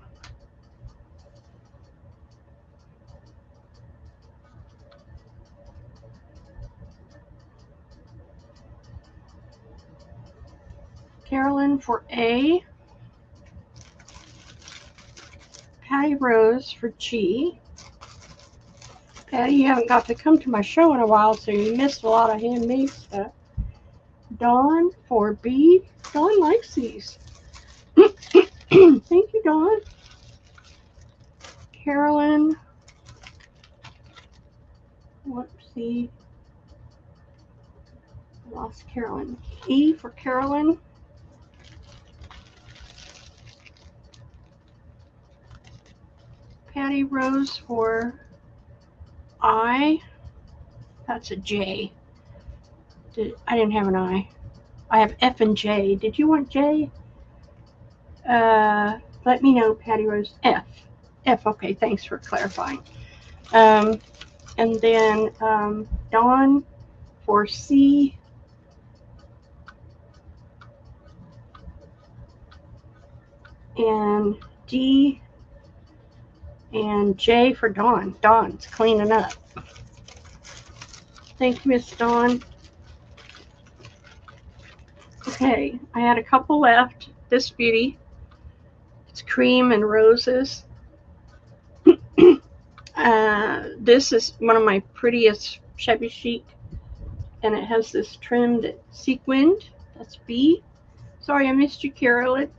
Carolyn for A. Patty Rose for G. Patty, you haven't got to come to my show in a while, so you missed a lot of handmade stuff. Dawn for B. Dawn likes these. Thank you, Dawn. Carolyn. Whoopsie. Lost Carolyn. E for Carolyn. Patty Rose for I. That's a J. I didn't have an I. I have F and J. Did you want J? Let me know, Patty Rose. F. F, okay, thanks for clarifying. And then Dawn for C. And D And J for Dawn. Dawn's cleaning up. Thank you, Miss Dawn. Okay, I had a couple left. This beauty. It's cream and roses. This is one of my prettiest shabby chic. And it has this trimmed sequined. That's B. Sorry, I missed you, Carolyn.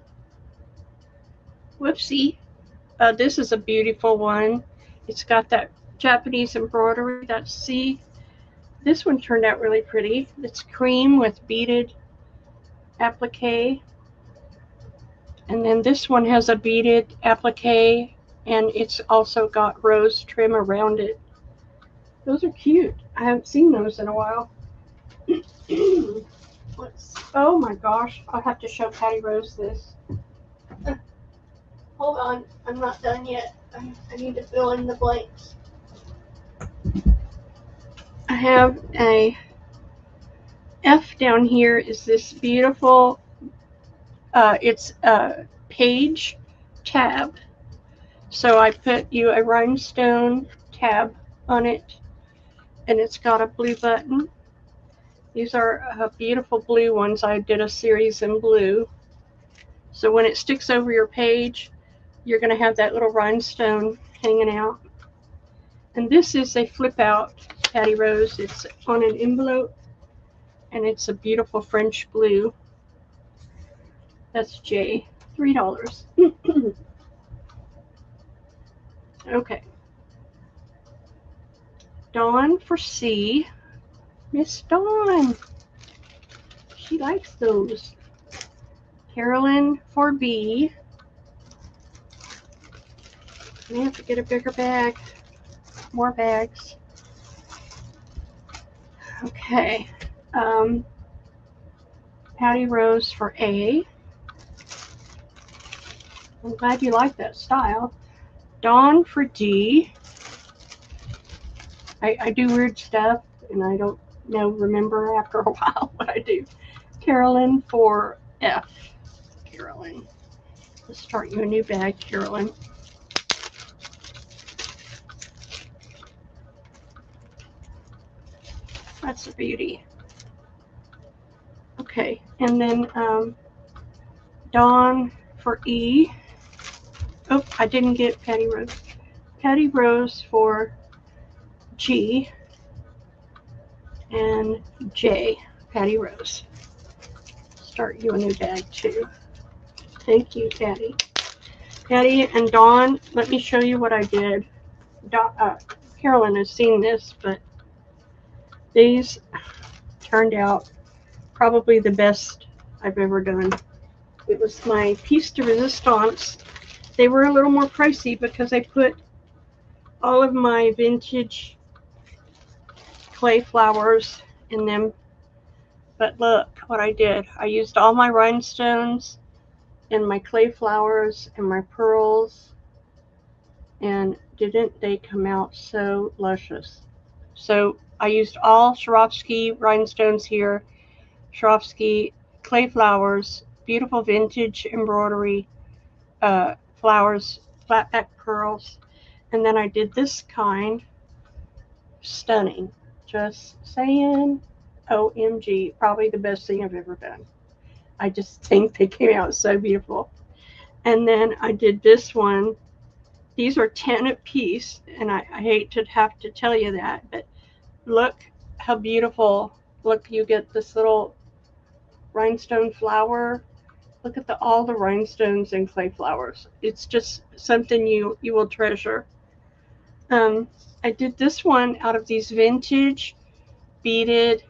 Whoopsie. This is a beautiful one. It's got that Japanese embroidery. That's C. This one turned out really pretty. It's cream with beaded applique. And then this one has a beaded applique, and it's also got rose trim around it. Those are cute. I haven't seen those in a while. Oh my gosh, I'll have to show Patty Rose this. Hold on, I'm not done yet. I need to fill in the blanks. I have a F down here is this beautiful, it's a page tab. So I put you a rhinestone tab on it, and it's got a blue button. These are beautiful blue ones. I did a series in blue. So when it sticks over your page, you're going to have that little rhinestone hanging out. And this is a flip out Patty Rose. It's on an envelope, and it's a beautiful French blue. That's J. $3. Okay. Dawn for C. Miss Dawn. She likes those. Carolyn for B. I have to get a bigger bag. More bags. Okay. Patty Rose for A. I'm glad you like that style. Dawn for D. I do weird stuff, and I don't remember after a while what I do. Carolyn for F. Carolyn. Let's start you a new bag, Carolyn. That's a beauty. Okay, and then Dawn for E. Oh, I didn't get Patty Rose. Patty Rose for G. And J. Patty Rose. Start you a new bag too. Thank you, Patty. Patty and Dawn, let me show you what I did. Carolyn has seen this, but these turned out probably the best I've ever done. It was my piece de resistance. They were a little more pricey because I put all of my vintage clay flowers in them. But look what I did. I used all my rhinestones and my clay flowers and my pearls, and didn't they come out so luscious? So I used all Swarovski rhinestones here, Swarovski clay flowers, beautiful vintage embroidery flowers, flat back pearls, and then I did this kind. Stunning. Just saying. OMG, probably the best thing I've ever done. I just think they came out so beautiful. And then I did this one. These are 10 a piece, and I hate to have to tell you that, but look how beautiful. Look, you get this little rhinestone flower. Look at all the rhinestones and clay flowers. It's just something you will treasure. I did this one out of these vintage beaded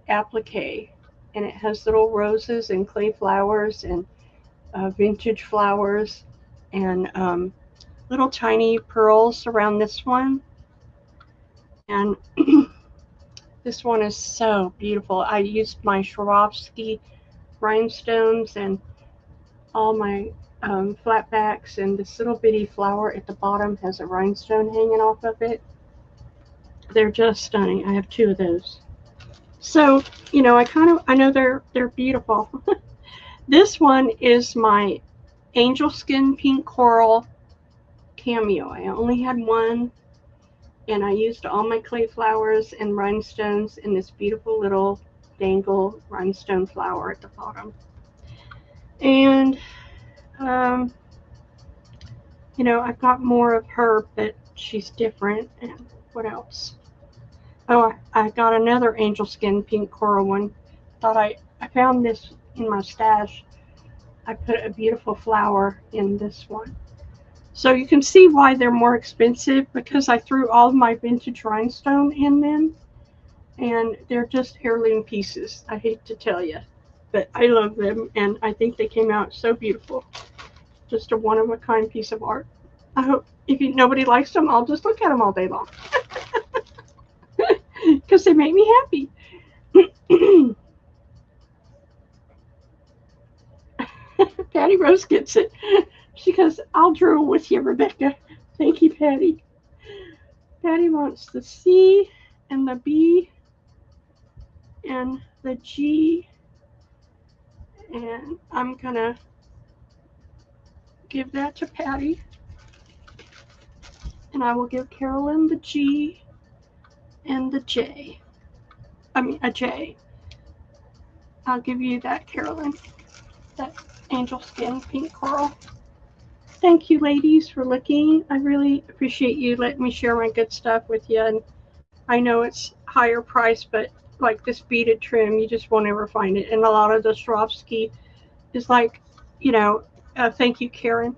applique, and it has little roses and clay flowers and vintage flowers and little tiny pearls around this one. And this one is so beautiful. I used my Swarovski rhinestones and all my flatbacks, and this little bitty flower at the bottom has a rhinestone hanging off of it. They're just stunning. I have 2 of those. So, you know, I know they're beautiful. This one is my angel skin pink coral cameo. I only had one, and I used all my clay flowers and rhinestones in this beautiful little dangle rhinestone flower at the bottom. And you know, I've got more of her, but she's different. And what else? Oh, I got another angel skin pink coral one. Thought I found this in my stash. I put a beautiful flower in this one. So you can see why they're more expensive, because I threw all of my vintage rhinestone in them, and they're just heirloom pieces. I hate to tell you, but I love them, and I think they came out so beautiful. Just a one-of-a-kind piece of art. I hope if nobody likes them, I'll just look at them all day long because they make me happy. Patty Rose gets it. She goes, I'll drool with you, Rebecca. Thank you, Patty. Patty wants the C and the B and the G. And I'm going to give that to Patty. And I will give Carolyn the G and the J. I mean, a J. I'll give you that, Carolyn. That angel skin pink coral. Thank you, ladies, for looking. I really appreciate you letting me share my good stuff with you. And I know it's higher price, but like this beaded trim, you just won't ever find it. And a lot of the Swarovski is like, you know, thank you, Karen.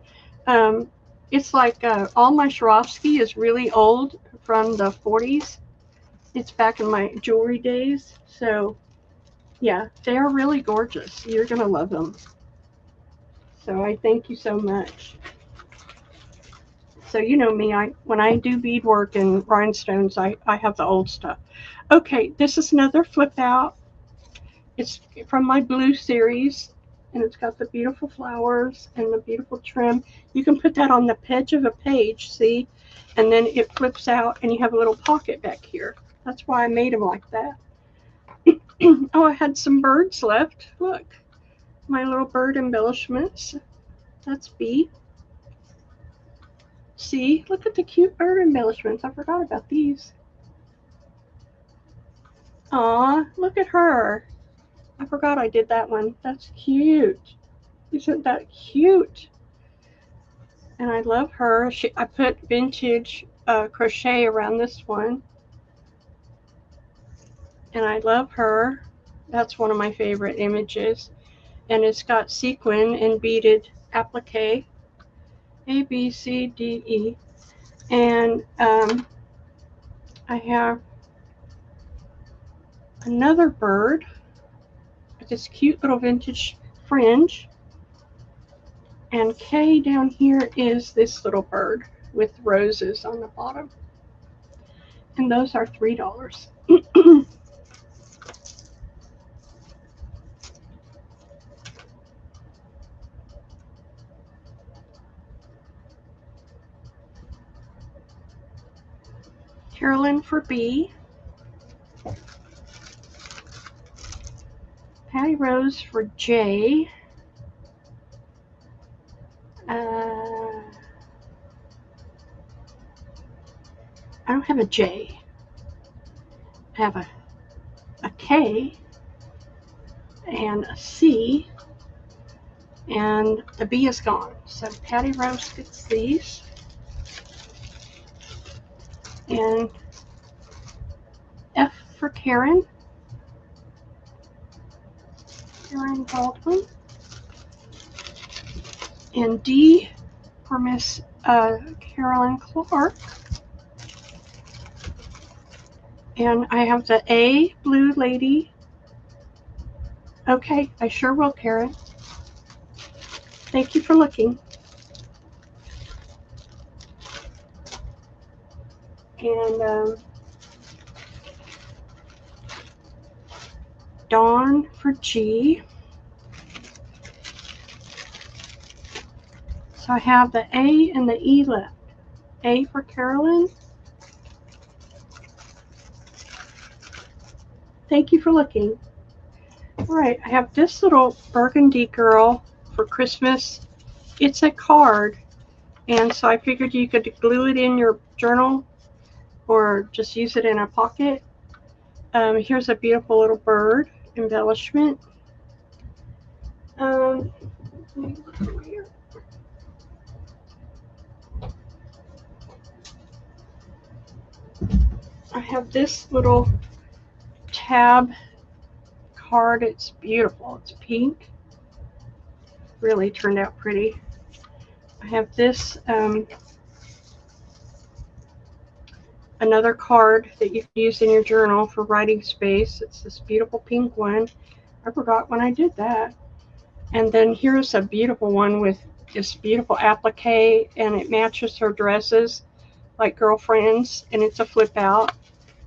It's like all my Swarovski is really old from the 40s. It's back in my jewelry days. So, yeah, they are really gorgeous. You're going to love them. So I thank you so much. So you know me, when I do beadwork and rhinestones, I have the old stuff. Okay, this is another flip out. It's from my blue series, and it's got the beautiful flowers and the beautiful trim. You can put that on the edge of a page, see? And then it flips out, and you have a little pocket back here. That's why I made them like that. Oh, I had some birds left. Look, my little bird embellishments. That's B. See, look at the cute bird embellishments. I forgot about these. Aw, look at her. I forgot I did that one. That's cute. Isn't that cute? And I love her. I put vintage crochet around this one. And I love her. That's one of my favorite images. And it's got sequin and beaded applique. A, B, C, D, E. And I have another bird with this cute little vintage fringe. And K down here is this little bird with roses on the bottom. And those are $3. Carolyn for B. Patty Rose for J. I don't have a J. I have a K and a C, and the B is gone. So Patty Rose gets these. And F for Karen. Karen Baldwin. And D for Miss Carolyn Clark. And I have the A, Blue Lady. Okay, I sure will, Karen. Thank you for looking. And Dawn for G. So I have the A and the E left. A for Carolyn. Thank you for looking. All right, I have this little burgundy girl for Christmas. It's a card, And so I figured you could glue it in your journal or just use it in a pocket. Here's a beautiful little bird embellishment. Let me look over here. I have this little tab card. It's beautiful. It's pink. Really turned out pretty. I have this another card that you can use in your journal for writing space. It's this beautiful pink one. I forgot when I did that. And then here's a beautiful one with this beautiful applique, and it matches her dresses like girlfriends, and it's a flip out.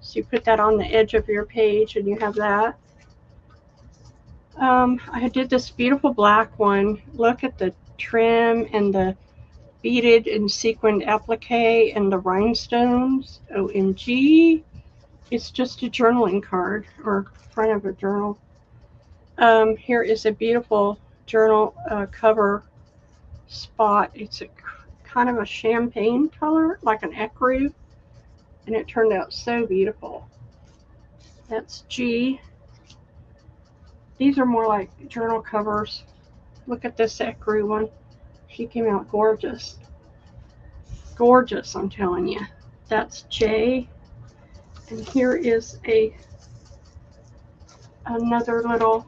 So you put that on the edge of your page and you have that. I did this beautiful black one. Look at the trim and the beaded and sequined applique and the rhinestones. OMG. It's just a journaling card or front of a journal. Here is a beautiful journal cover spot. It's a kind of a champagne color, like an ecru, and it turned out so beautiful. That's G. These are more like journal covers. Look at this ecru one. She came out gorgeous. Gorgeous, I'm telling you. That's J. And here is another little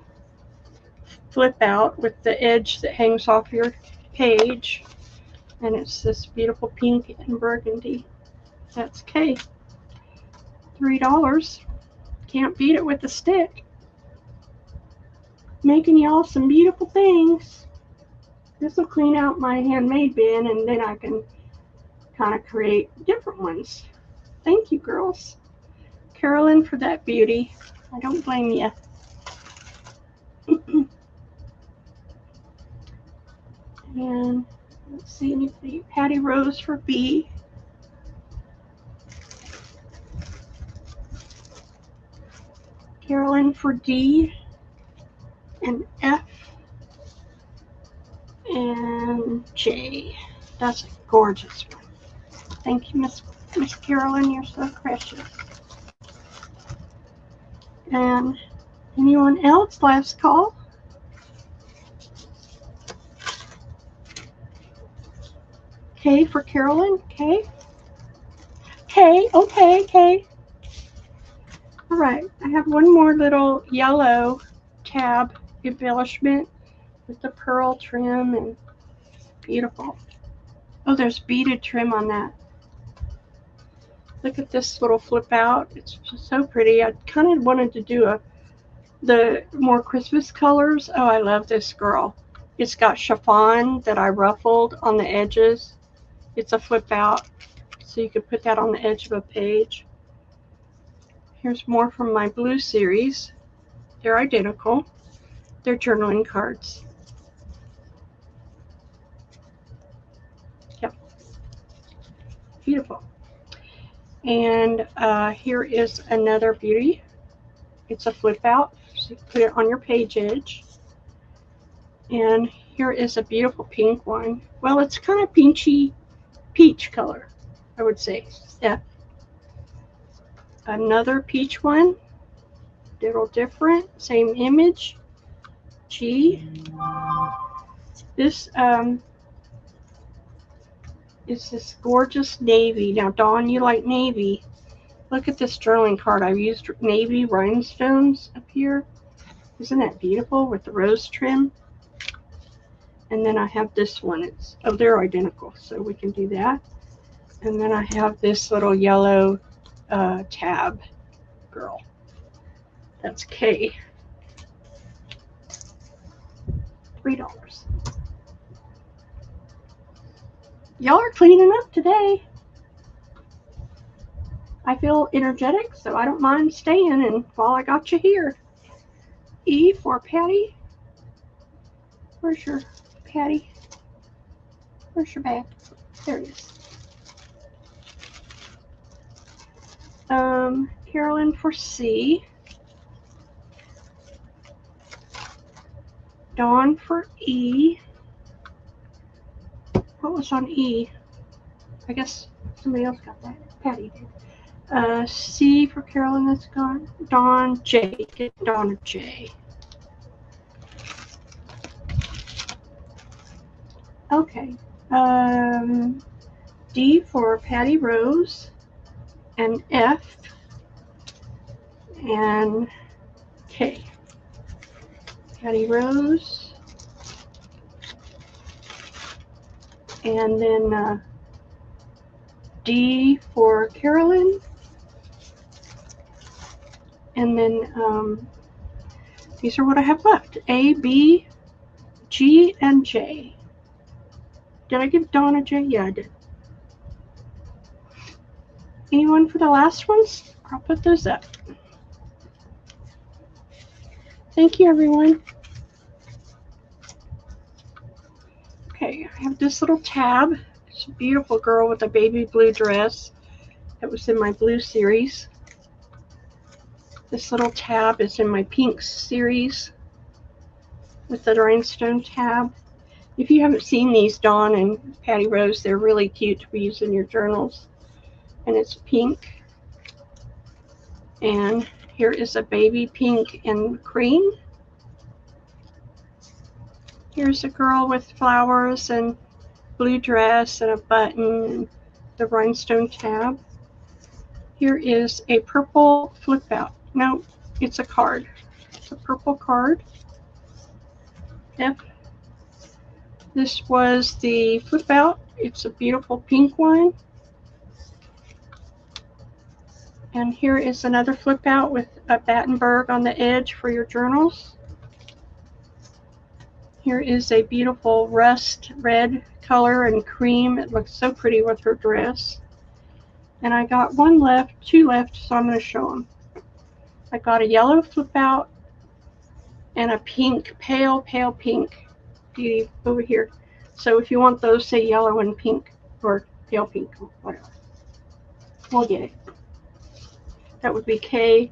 flip out with the edge that hangs off your page. And it's this beautiful pink and burgundy. That's K. $3. Can't beat it with a stick. Making y'all some beautiful things. This will clean out my handmade bin, and then I can kind of create different ones. Thank you, girls. Carolyn, for that beauty. I don't blame you. And let's see, anybody? Patty Rose for B. Carolyn for D. And F. And J. That's a gorgeous one. Thank you, Miss Carolyn. You're so precious. And anyone else? Last call. K for Carolyn. K. K. Okay, K. All right. I have one more little yellow tab embellishment with the pearl trim and beautiful. Oh, there's beaded trim on that. Look at this little flip out. It's just so pretty. I kind of wanted to do the more Christmas colors. Oh, I love this girl. It's got chiffon that I ruffled on the edges. It's a flip out, so you could put that on the edge of a page. Here's more from my blue series. They're identical. They're journaling cards. Yep. Beautiful. And here is another beauty. It's a flip out, so you put it on your page edge. And here is a beautiful pink one. Well, it's kind of peach color, I would say. Yeah. Another peach one, little different, same image. G. This is this gorgeous navy. Now, Dawn, you like navy. Look at this journaling card. I've used navy rhinestones up here. Isn't that beautiful with the rose trim? And then I have this one. They're identical, so we can do that. And then I have this little yellow tab girl. That's K. $3. Y'all are cleaning up today. I feel energetic, so I don't mind staying and while I got you here. E for Patty. Where's your Patty? Where's your bag? There it is. Carolyn for C. Dawn for E. What was on E? I guess somebody else got that. Patty did. C for Carolyn, that's gone. Dawn, J. Get Dawn a J. Okay. D for Patty Rose. And F. And K. Patty Rose. And then D for Carolyn. And then these are what I have left. A, B, G, and J. Did I give Dawn a J? Yeah, I did. Anyone for the last ones? I'll put those up. Thank you, everyone. Okay, I have this little tab. It's a beautiful girl with a baby blue dress that was in my blue series. This little tab is in my pink series with the rhinestone tab. If you haven't seen these, Dawn and Patty Rose, they're really cute to use in your journals. And it's pink. And here is a baby pink and cream. Here's a girl with flowers and blue dress and a button and the rhinestone tab. Here is a purple flip out. No, it's a card. It's a purple card. Yep. This was the flip out. It's a beautiful pink one. And here is another flip out with a Battenberg on the edge for your journals. Here is a beautiful rust red color and cream. It looks so pretty with her dress. And I got one left, two left, so I'm going to show them. I got a yellow flip out and a pink, pale pink beauty over here. So if you want those, say yellow and pink or pale pink, or whatever. We'll get it. That would be K,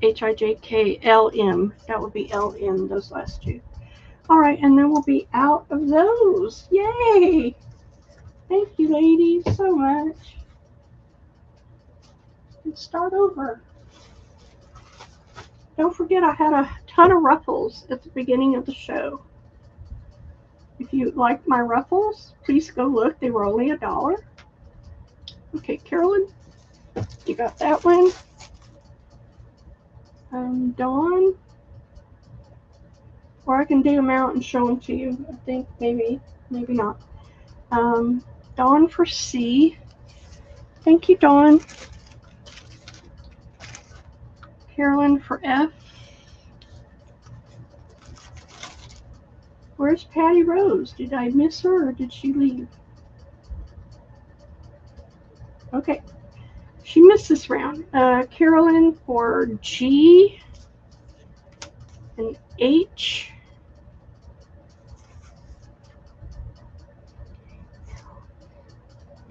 H-I-J-K, L-M. That would be L-M, those last two. All right, and then we'll be out of those. Yay! Thank you, ladies, so much. Let's start over. Don't forget I had a ton of ruffles at the beginning of the show. If you like my ruffles, please go look. They were only $1. Okay, Carolyn, you got that one. Dawn. Or I can dig them out and show them to you. I think maybe not. Dawn for C. Thank you, Dawn. Carolyn for F. Where's Patty Rose? Did I miss her or did she leave? Okay. She missed this round. Carolyn for G and H.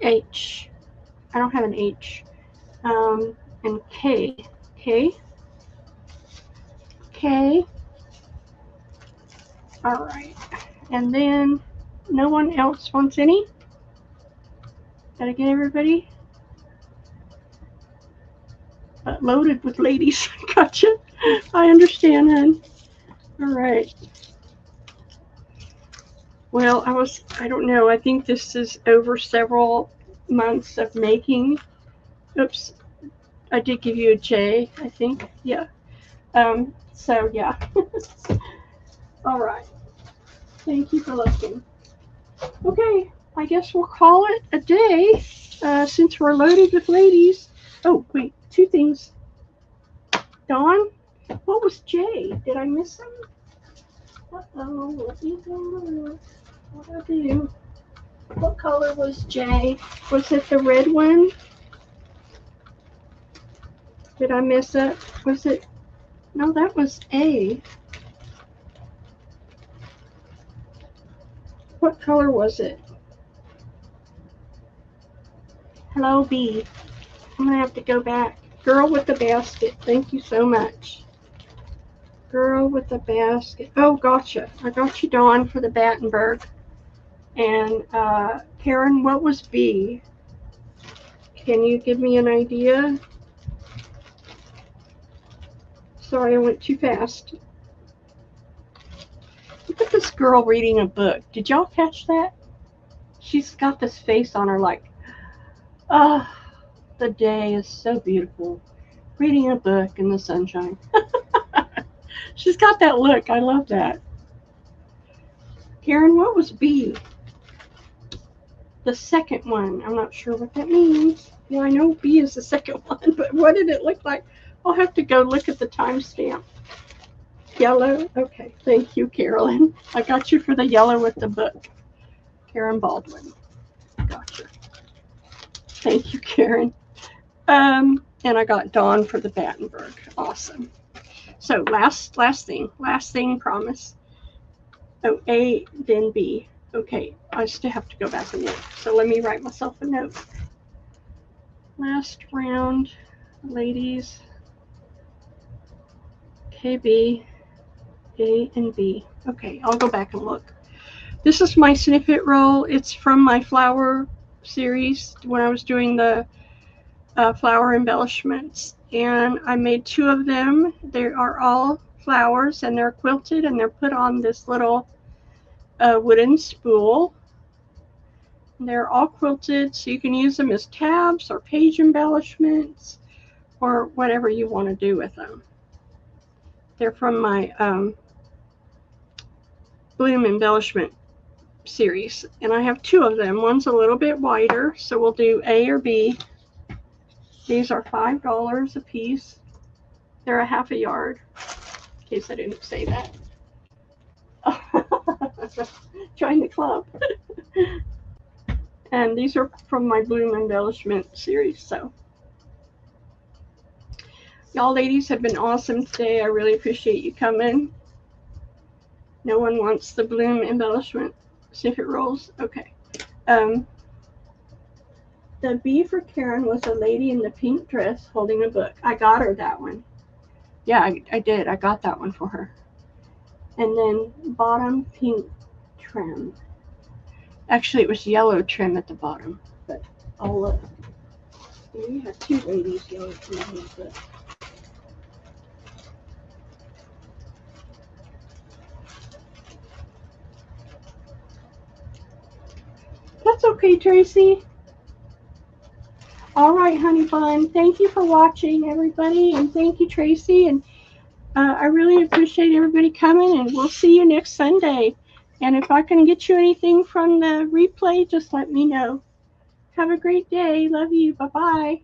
H. I don't have an H. And K. K. K. All right. And then no one else wants any? Did I get everybody? Loaded with ladies. Gotcha. I understand, hon. All right. Well, I don't know. I think this is over several months of making. Oops. I did give you a J, I think. Yeah. So, yeah. All right. Thank you for looking. Okay. I guess we'll call it a day since we're loaded with ladies. Oh, wait. Two things. Dawn, what was J? Did I miss him? Uh-oh. Let me go look. What did I do? What color was J? Was it the red one? Did I miss it? Was it? No, that was A. What color was it? Hello, B. I'm going to have to go back. Girl with the basket. Thank you so much. Girl with the basket. Oh, gotcha. I got you, Dawn, for the Battenberg. And Karen, what was B? Can you give me an idea? Sorry, I went too fast. Look at this girl reading a book. Did y'all catch that? She's got this face on her like, ah, the day is so beautiful. Reading a book in the sunshine. She's got that look. I love that. Karen, what was B? The second one. I'm not sure what that means. Yeah, I know B is the second one, but what did it look like? I'll have to go look at the timestamp. Yellow? Okay. Thank you, Carolyn. I got you for the yellow with the book. Karen Baldwin. Gotcha. Thank you, Karen. And I got Dawn for the Battenberg. Awesome. So last thing, promise. Oh, A, then B. Okay, I still have to go back and look. So let me write myself a note. Last round, ladies. KB, A, and B. Okay, I'll go back and look. This is my snippet roll. It's from my flower series when I was doing the flower embellishments. And I made 2 of them. They are all flowers and they're quilted and they're put on this little wooden spool. They're all quilted, so you can use them as tabs or page embellishments or whatever you want to do with them. They're from my bloom embellishment series, and I have 2 of them. One's a little bit wider, so we'll do A or B. These are $5 a piece. They're a half a yard, in case I didn't say that. Join the club. And these are from my bloom embellishment series. So y'all ladies have been awesome today. I really appreciate you coming. No one wants the bloom embellishment snippet rolls. Okay. The B for Karen was a lady in the pink dress holding a book. I got her that one. Yeah, I did. I got that one for her. And then bottom pink trim. Actually, it was yellow trim at the bottom, but I'll look. We had 2 ladies yellow trim, but that's okay, Tracy. All right, honey bun. Thank you for watching, everybody, and thank you, Tracy. And I really appreciate everybody coming, and we'll see you next Sunday. And if I can get you anything from the replay, just let me know. Have a great day. Love you. Bye-bye.